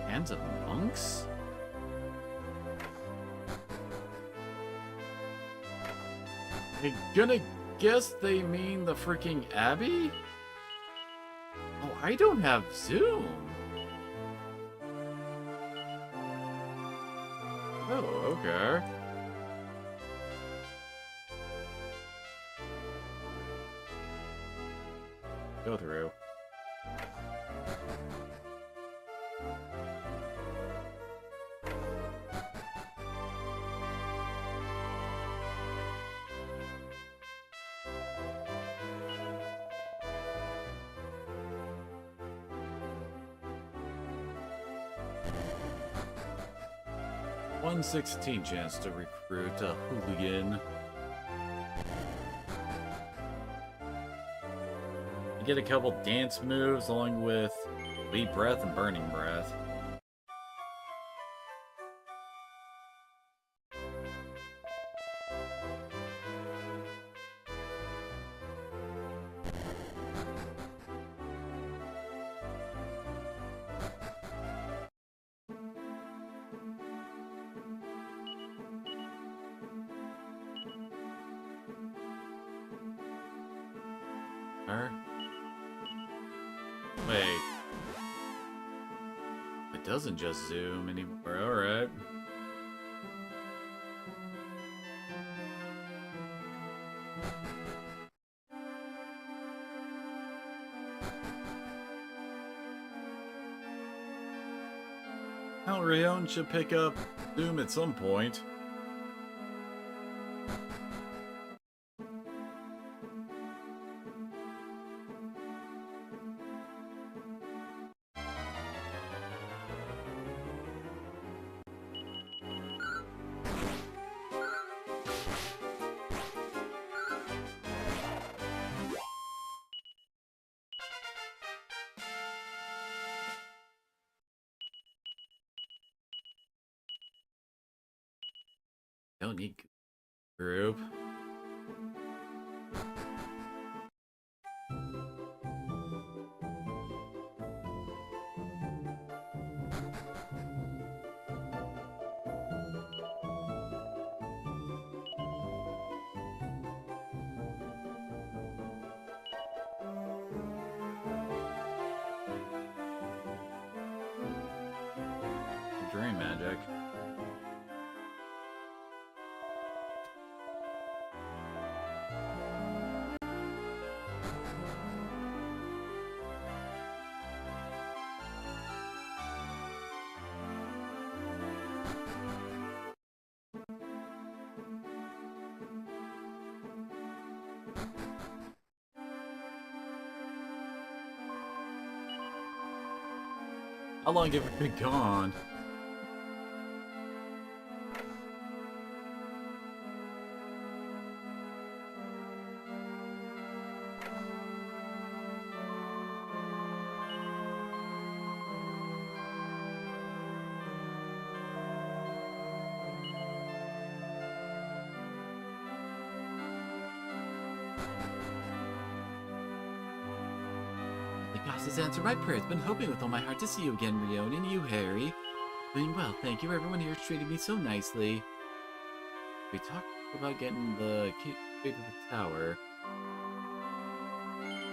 Hands of monks? I'm gonna guess they mean the freaking Abbey? Oh, I don't have Zoom. Oh, okay. Go through. .116 chance to recruit a hooligan. You get a couple dance moves along with Leap Breath and Burning Breath. Wait. It doesn't just zoom anymore, alright. Now Rion should pick up Doom at some point. Don't need group. Drain magic. How long have we been gone? The goddess answered my prayers. Been hoping with all my heart to see you again, Rion, and you, Harry. Doing well, thank you. Everyone here has treated me so nicely. We talked about getting the key to the tower.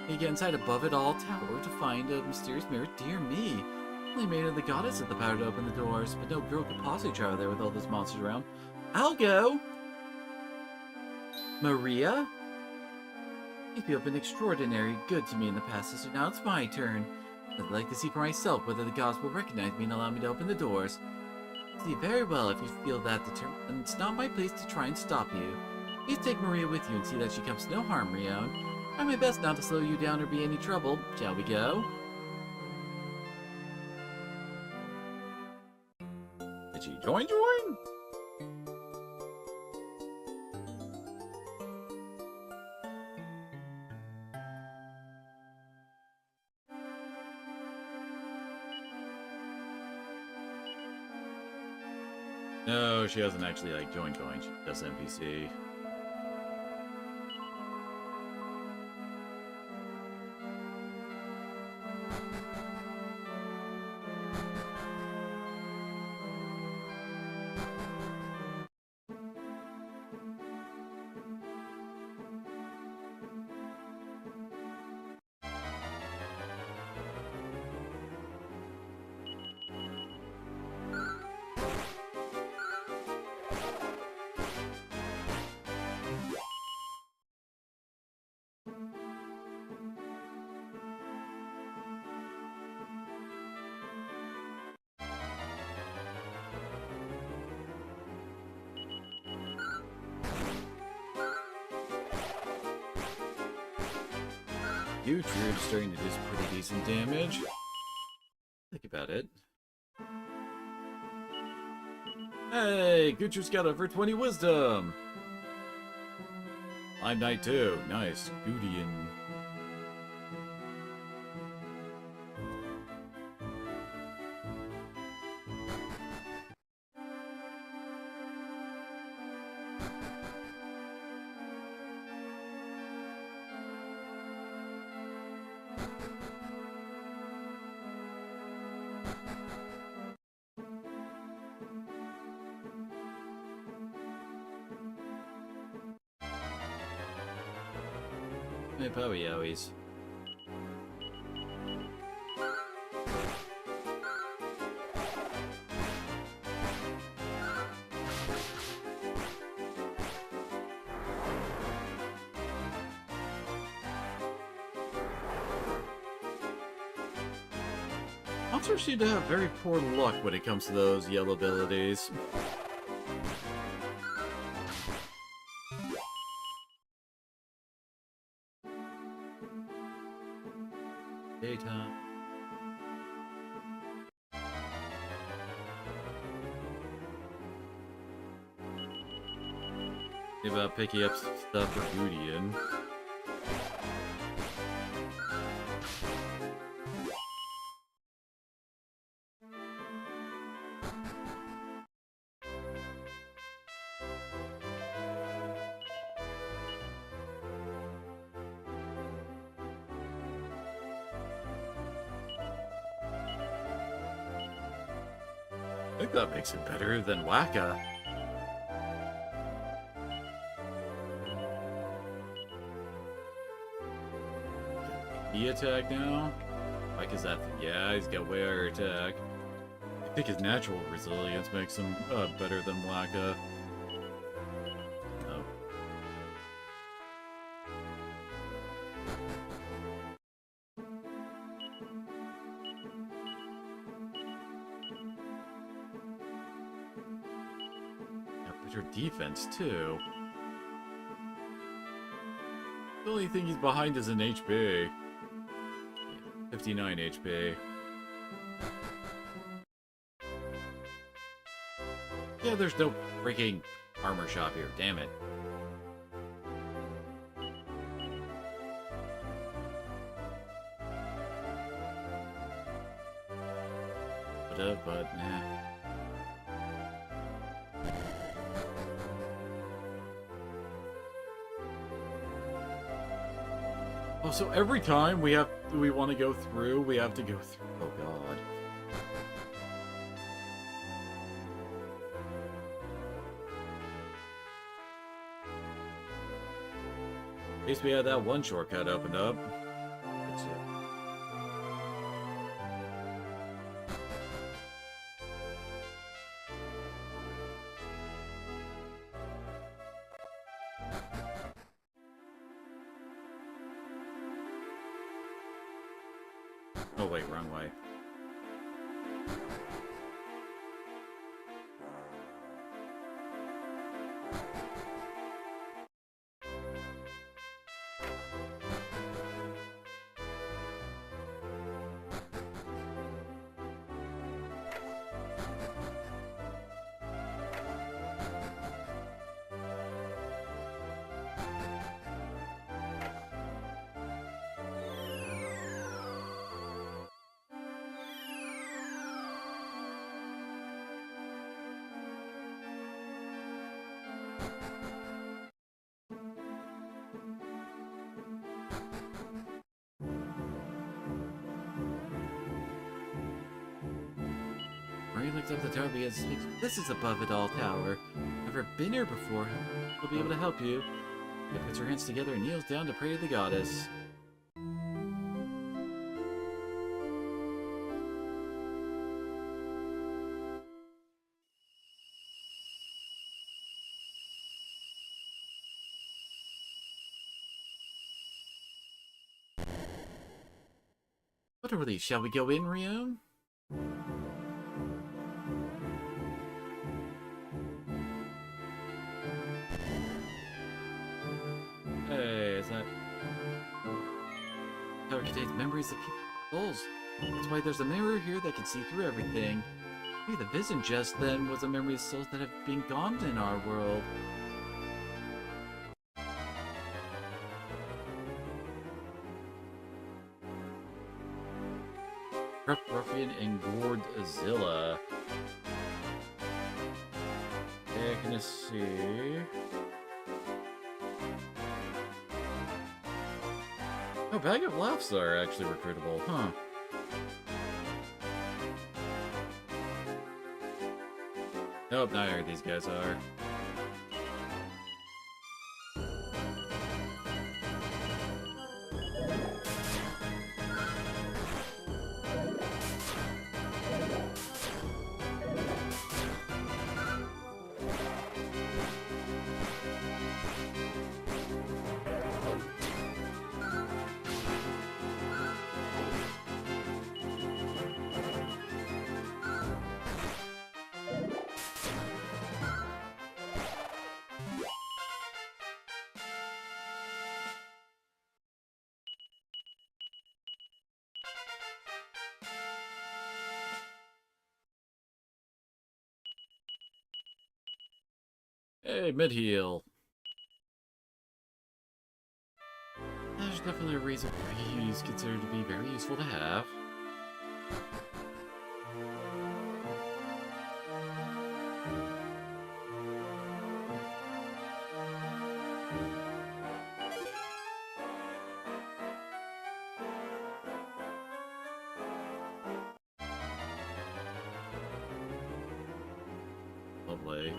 You get inside above it all tower to find a mysterious mirror. Dear me. Only made of the goddess had the power to open the doors, but no girl could possibly travel there with all those monsters around. I'll go! Maria? These people have been extraordinary good to me in the past, so now it's my turn. I'd like to see for myself whether the gods will recognize me and allow me to open the doors. See very well if you feel that determined, and it's not my place to try and stop you. Please take Maria with you and see that she comes to no harm, Rion. Try my best not to slow you down or be any trouble. Shall we go? Did she join? No, she hasn't actually like joined. She does NPC. You troops starting to do some pretty decent damage. Think about it. Hey, Guchu's got over 20 wisdom. I'm Knight 2. Nice. Gudian. Hey, Powie Yowies. monsters seem to have very poor luck when it comes to those yellow abilities. Daytime. Think about picking up stuff for Gudian. I think that makes it better than Waka. He attack now? Like, is that? Yeah, he's got way higher attack. I think his natural resilience makes him better than Waka. Oh. Yeah, better defense too. The only thing he's behind is an HP. 59 HP. Yeah, there's no freaking armor shop here, damn it. But nah. Oh, so every time we want to go through, we have to go through. Oh god. At least we had that one shortcut opened up. That's it. Oh wait, wrong way. Marie looked up the tower because this is above it all tower. Never been here before. We'll be able to help you. She puts her hands together and kneels down to pray to the goddess. What are these? Shall we go in, Rion? Hey, is that... Tower contains memories of people's souls. That's why there's a mirror here that can see through everything. Maybe the vision just then was a memory of souls that have been gone in our world. Ruffian and Gordzilla. Okay, can I see? Oh, Bag of Laughs are actually recruitable, huh? Nope, not here these guys are. Hey, mid-heal. There's definitely a reason why he's considered to be very useful to have. Lovely.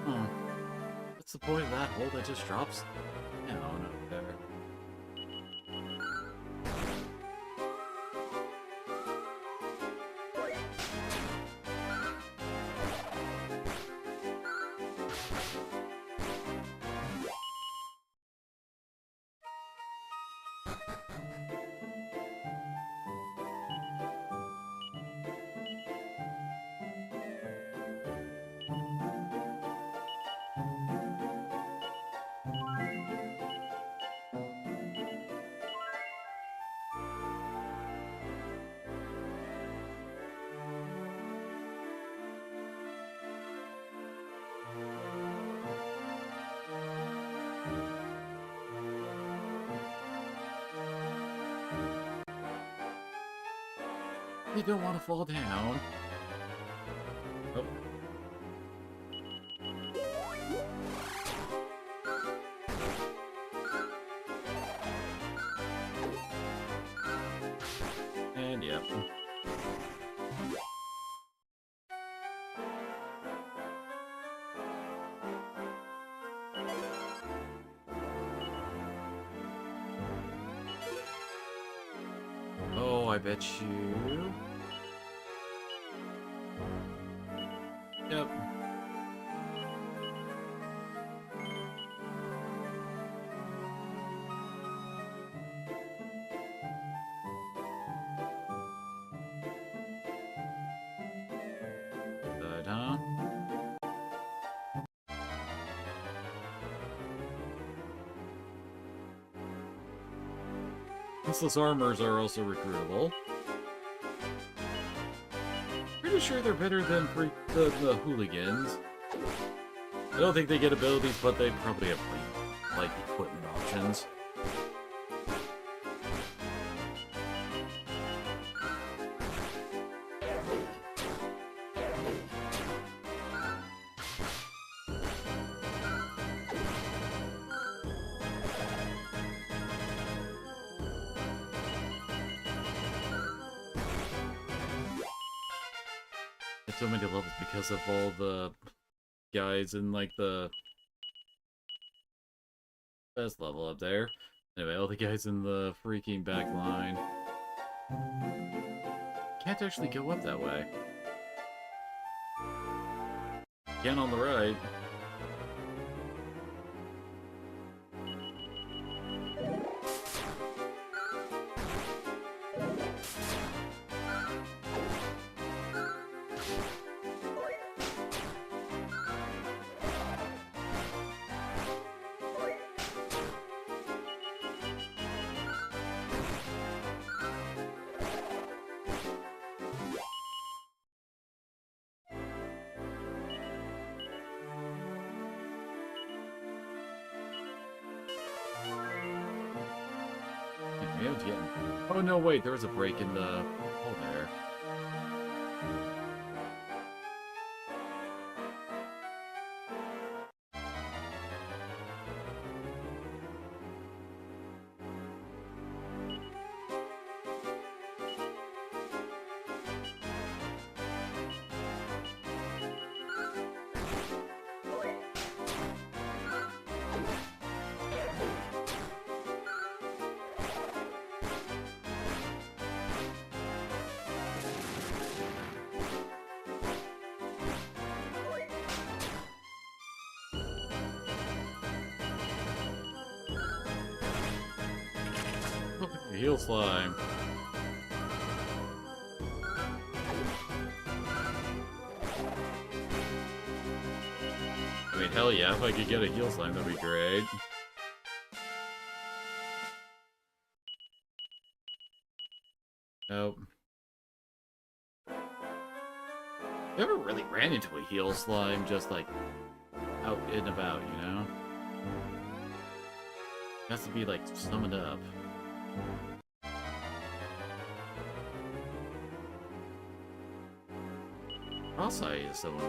Hmm. What's the point of that hole that just drops down up there? You don't want to fall down. Oh. And yep. Oh, I bet you. Yep. Good, huh? Useless armors are also recruitable. Pretty sure they're better than The hooligans. I don't think they get abilities, but they probably have like equipment options. It's so many levels because of all the guys in like the best level up there. Anyway, all the guys in the freaking back line. Can't actually go up that way. Again on the right. Oh no, wait, there was a break in the hole there. Heal slime. I mean, hell yeah, if I could get a heal slime, that'd be great. Nope. Never really ran into a heal slime just like out and about, you know? It has to be like summoned up. Cross-eye is someone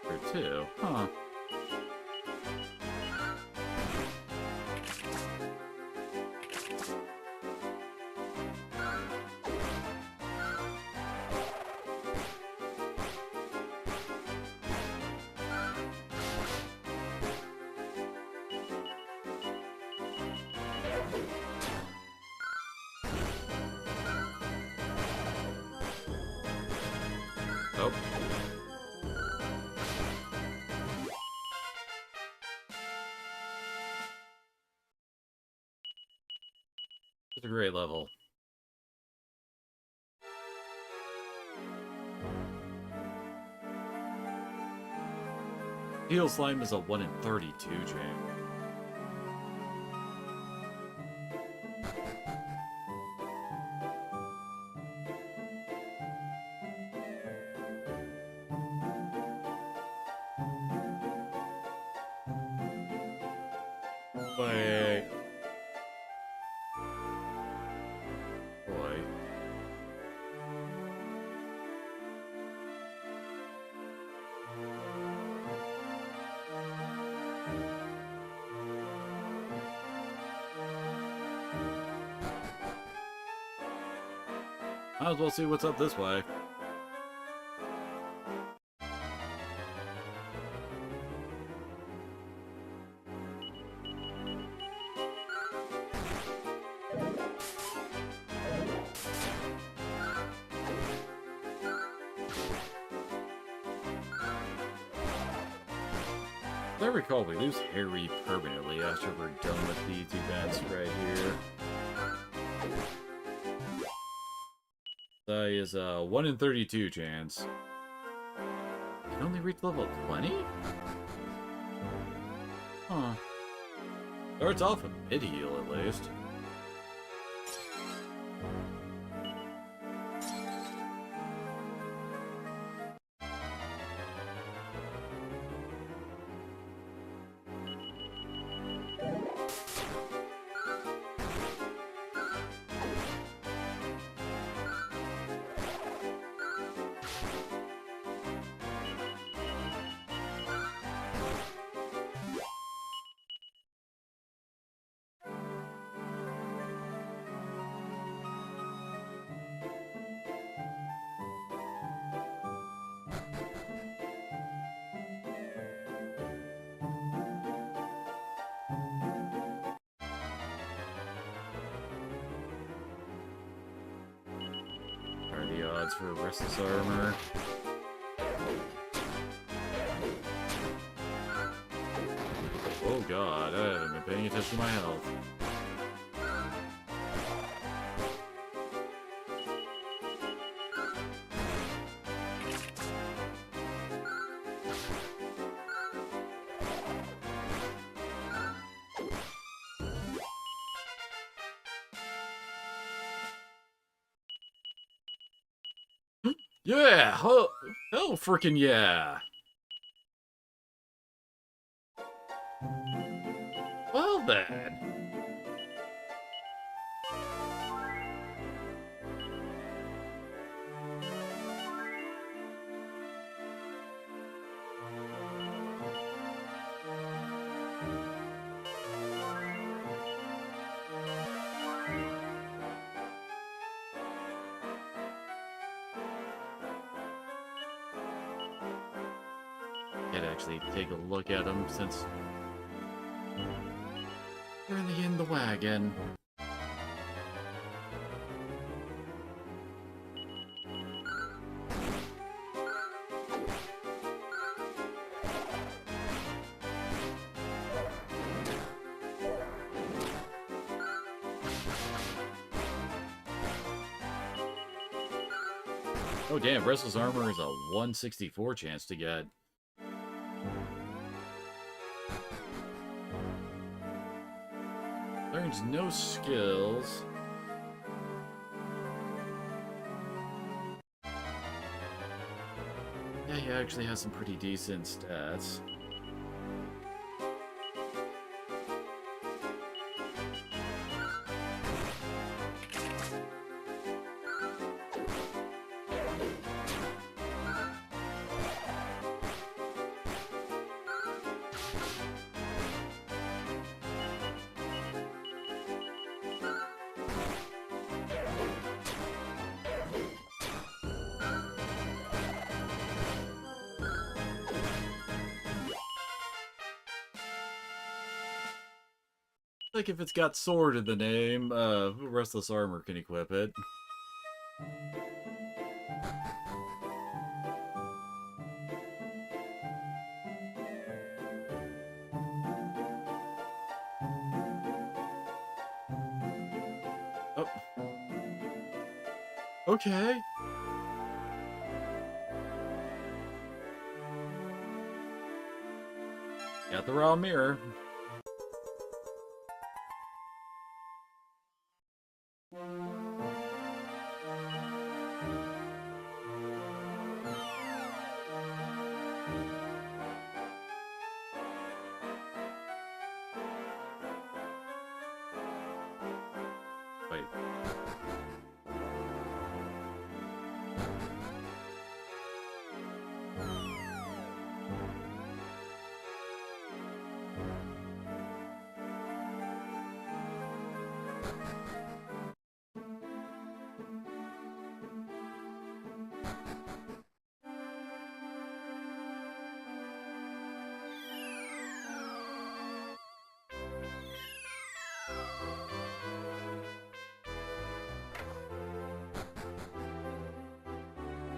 we heard too. Huh. Oh. It's a great level. Heal slime is a 1 in 32 chance. Wait. Boy. Might as well see what's up this way. As I recall, we lose Harry permanently after we're done with these events right here. That is a 1 in 32 chance. Can only reach level 20? Huh. Starts off a mid-heal at least. What are the odds for Restless Armor? Oh god, I haven't been paying attention to my health. Yeah! Hell freaking yeah! Well then. Can't actually take a look at them since currently in the wagon. Oh damn, Restless Armor is a 164 chance to get. Learns no skills. Yeah, he actually has some pretty decent stats. Like if it's got sword in the name, Restless Armor can equip it. Oh. Okay. Got the raw mirror. Wait.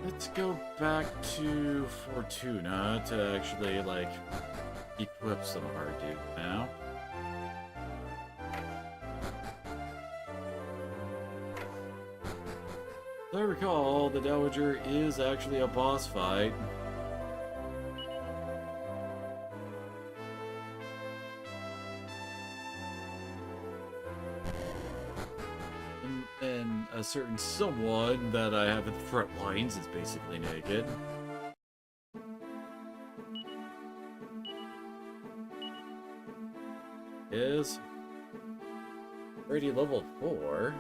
Let's go back to Fortuna to actually, like, equip some of our dude now. As I recall, the Dowager is actually a boss fight. And a certain someone that I have at the front lines is basically naked. Is already level 4.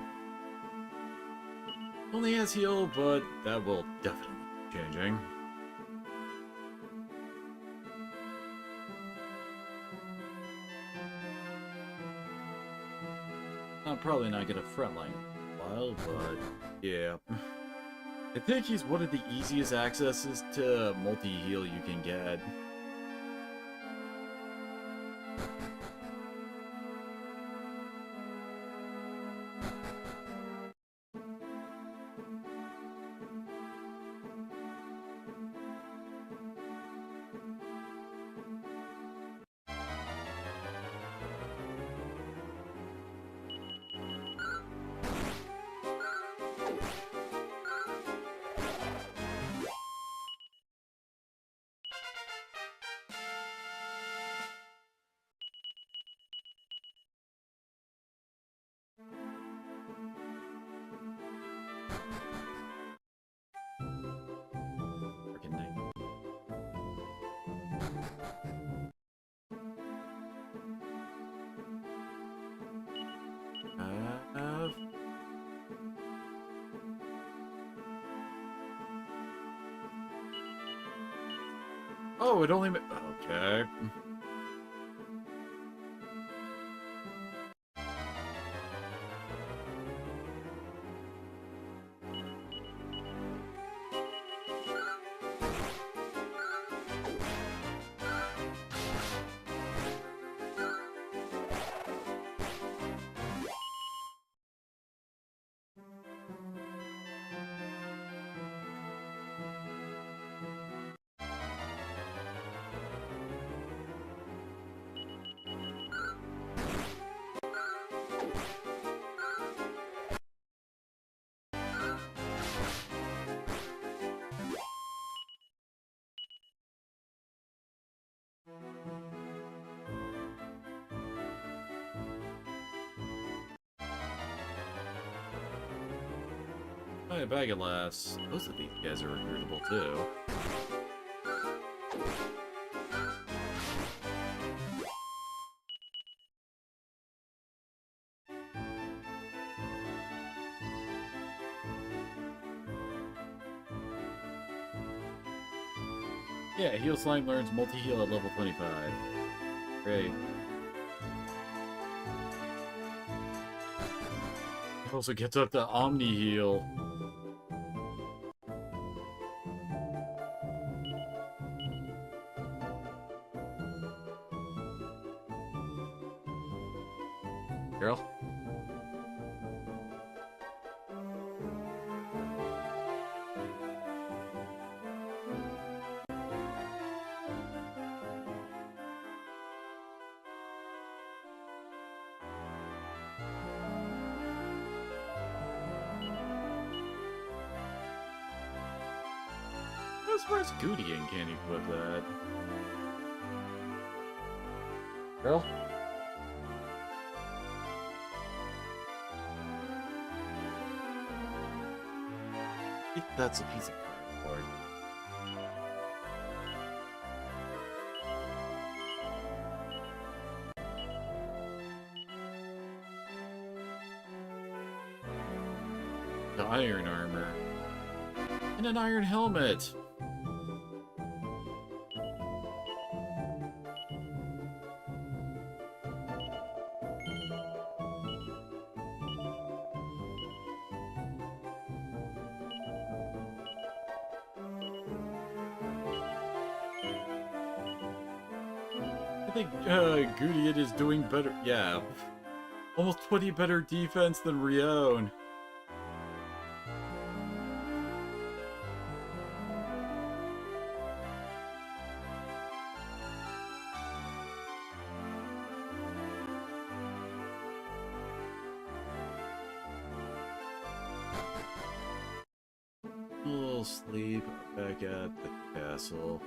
Only has heal, but that will definitely be changing. I'm probably not gonna frontline while, but yeah. I think he's one of the easiest accesses to multi-heal you can get. Freaking night. Oh, it only okay. a bag of laughs. Most of these guys are recruitable too. Yeah, Heal Slime learns multi-heal at level 25. Great. Also gets up to Omni Heal. Girl? As far as Goodian can't equip that. Girl? I think that's a piece of cardboard. The iron armor. And an iron helmet! I think Goodian is doing better. Yeah. Almost 20 better defense than Rione. We'll sleep back at the castle.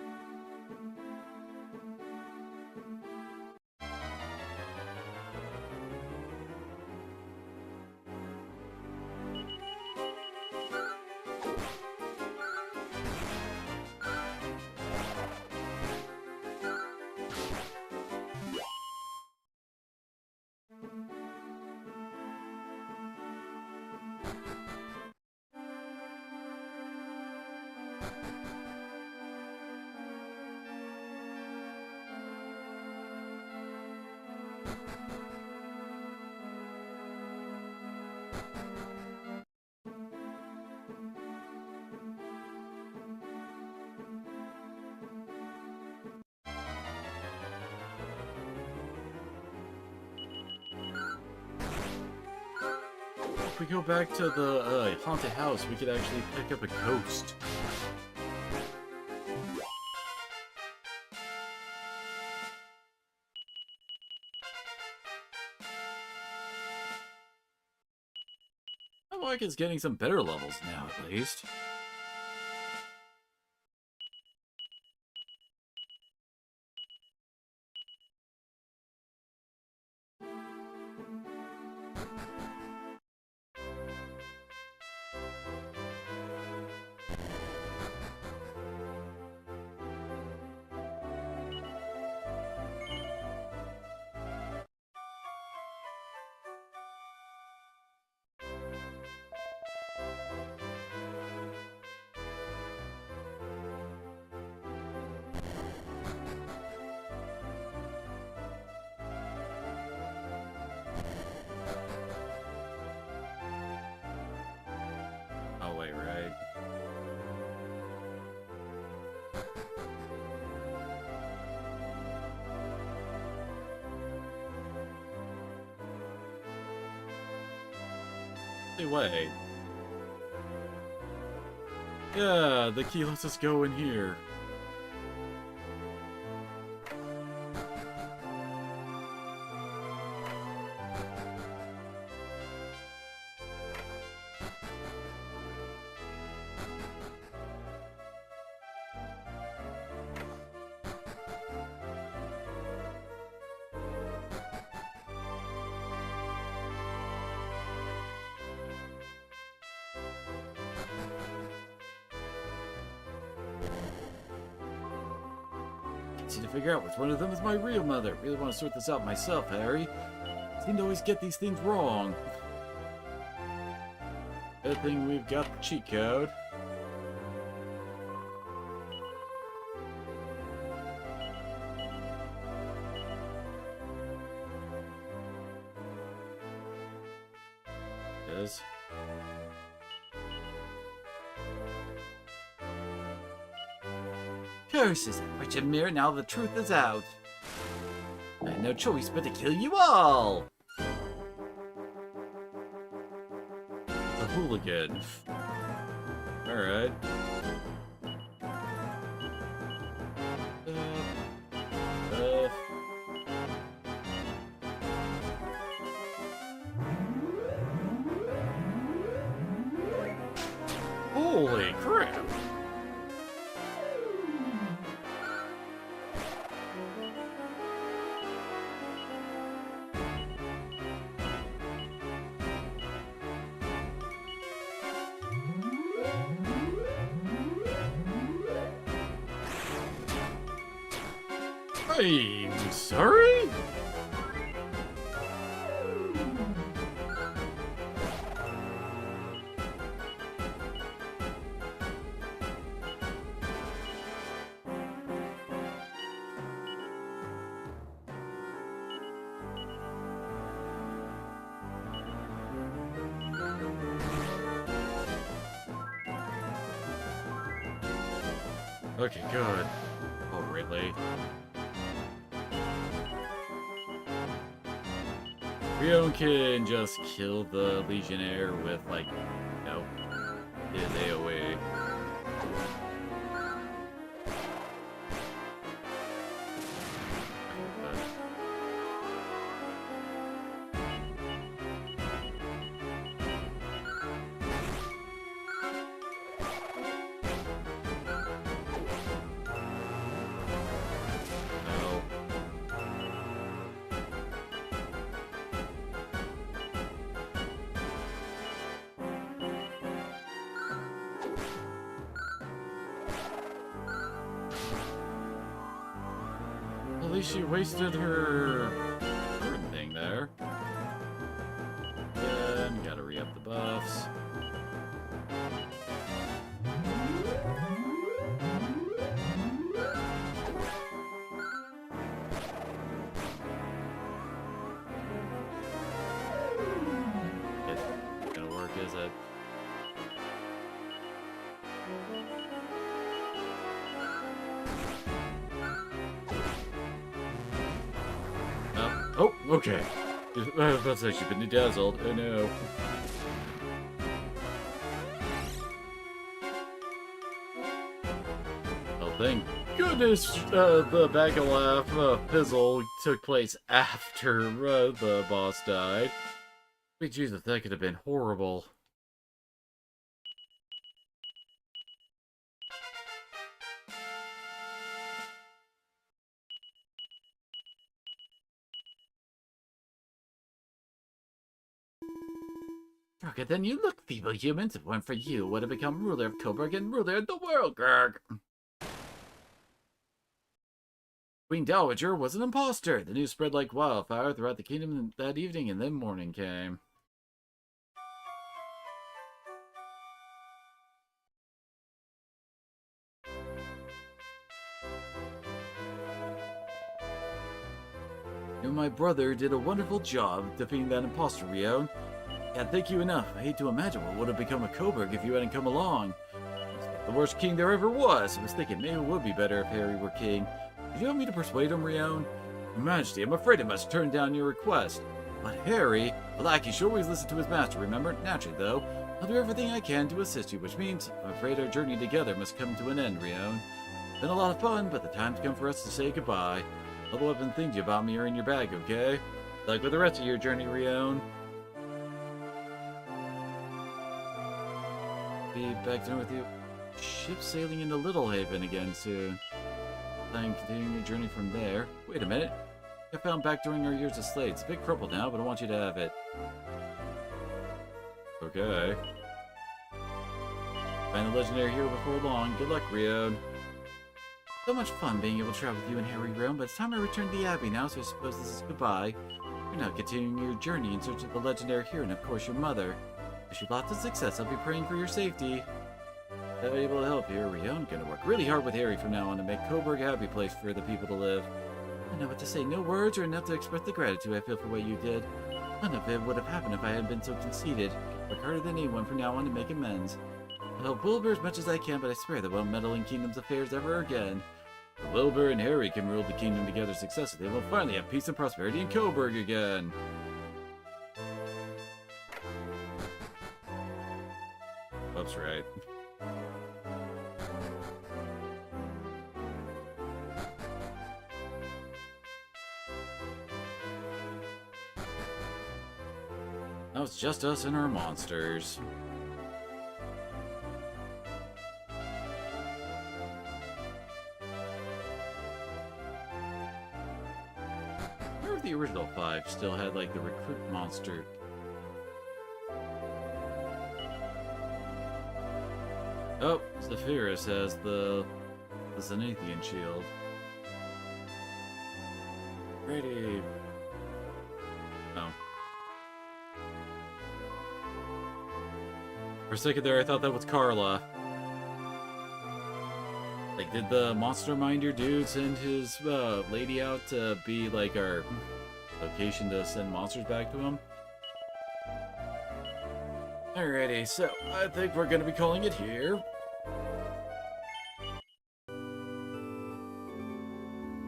If we go back to the haunted house, we could actually pick up a ghost. My Mike is getting some better levels now, at least. Oh, wait, right. Hey, wait. Yeah, the key lets us go in here. need to figure out which one of them is my real mother. Really want to sort this out myself, Harry. I seem to always get these things wrong. Good thing we've got the cheat code. Yes. Curses, Wretched Mirror, now the truth is out. I had no choice but to kill you all! A hooligan. Alright. Holy crap! I'm sorry? Okay, good. Oh, really? Rion can just kill the Legionnaire with, like, you know, his AoE. No. At least she wasted her current thing there. Then gotta re-up the buffs. It's gonna work, is it? Oh, okay. I was about to say she's been dazzled. Oh no. Oh, thank goodness the Bag of Laugh fizzle took place after the boss died. Sweet Jesus, that could have been horrible. Stronger than you look, feeble humans. If it weren't for you, would have become ruler of Coburg and ruler of the world, Grg. Queen Dowager was an imposter. The news spread like wildfire throughout the kingdom that evening, and then morning came. You and my brother did a wonderful job defeating that imposter, Rion. Can't thank you enough. I hate to imagine what would have become of Coburg if you hadn't come along. The worst king there ever was. I was thinking maybe it would be better if Harry were king. Did you want me to persuade him, Rion? Your Majesty, I'm afraid I must turn down your request. But Harry, a lackey should always listen to his master, remember? Naturally, though, I'll do everything I can to assist you, which means I'm afraid our journey together must come to an end, Rion. Been a lot of fun, but the time's come for us to say goodbye. All the weapon things about me are in your bag, okay? Like with the rest of your journey, Rion. Be back dinner with you. Ship sailing into Little Haven again soon. Plan continuing your journey from there. Wait a minute. I found back during our years of Slade. It's a bit crumpled now, but I want you to have it. Okay. Find the legendary hero before long. Good luck, Rion. So much fun being able to travel with you and Harry Roam, but it's time I return to the Abbey now, so I suppose this is goodbye. You're now continuing your journey in search of the legendary hero and of course your mother. Wish you lots of success. I'll be praying for your safety. If I'm able to help you, Rion gonna work really hard with Harry from now on to make Coburg a happy place for the people to live. I don't know what to say. No words are enough to express the gratitude I feel for what you did. None of it would have happened if I hadn't been so conceited. I work harder than anyone from now on to make amends. I'll help Wilbur as much as I can, but I swear that I won't meddle in Kingdom's affairs ever again. If Wilbur and Harry can rule the kingdom together successfully, we'll finally have peace and prosperity in Coburg again. That's right. Now it's just us and our monsters. I wonder if the original 5 still had like the recruit monster. Oh, Zephyrus has the Zenathian shield. Ready. Oh. For a second there, I thought that was Carla. Like, did the Monster Minder dude send his lady out to be like our location to send monsters back to him? Alrighty, so I think we're gonna be calling it here.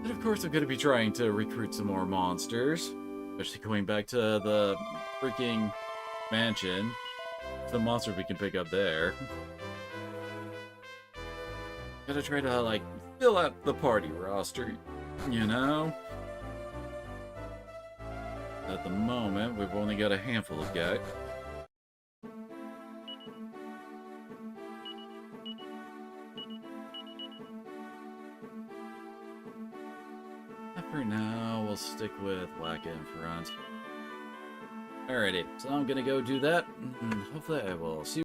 And of course I'm gonna be trying to recruit some more monsters. Especially going back to the freaking mansion. The monsters we can pick up there. Gotta try to, like, fill out the party roster, you know? At the moment, we've only got a handful of guys. For now, we'll stick with Waka in front. Alrighty, so I'm gonna go do that, and hopefully I will see you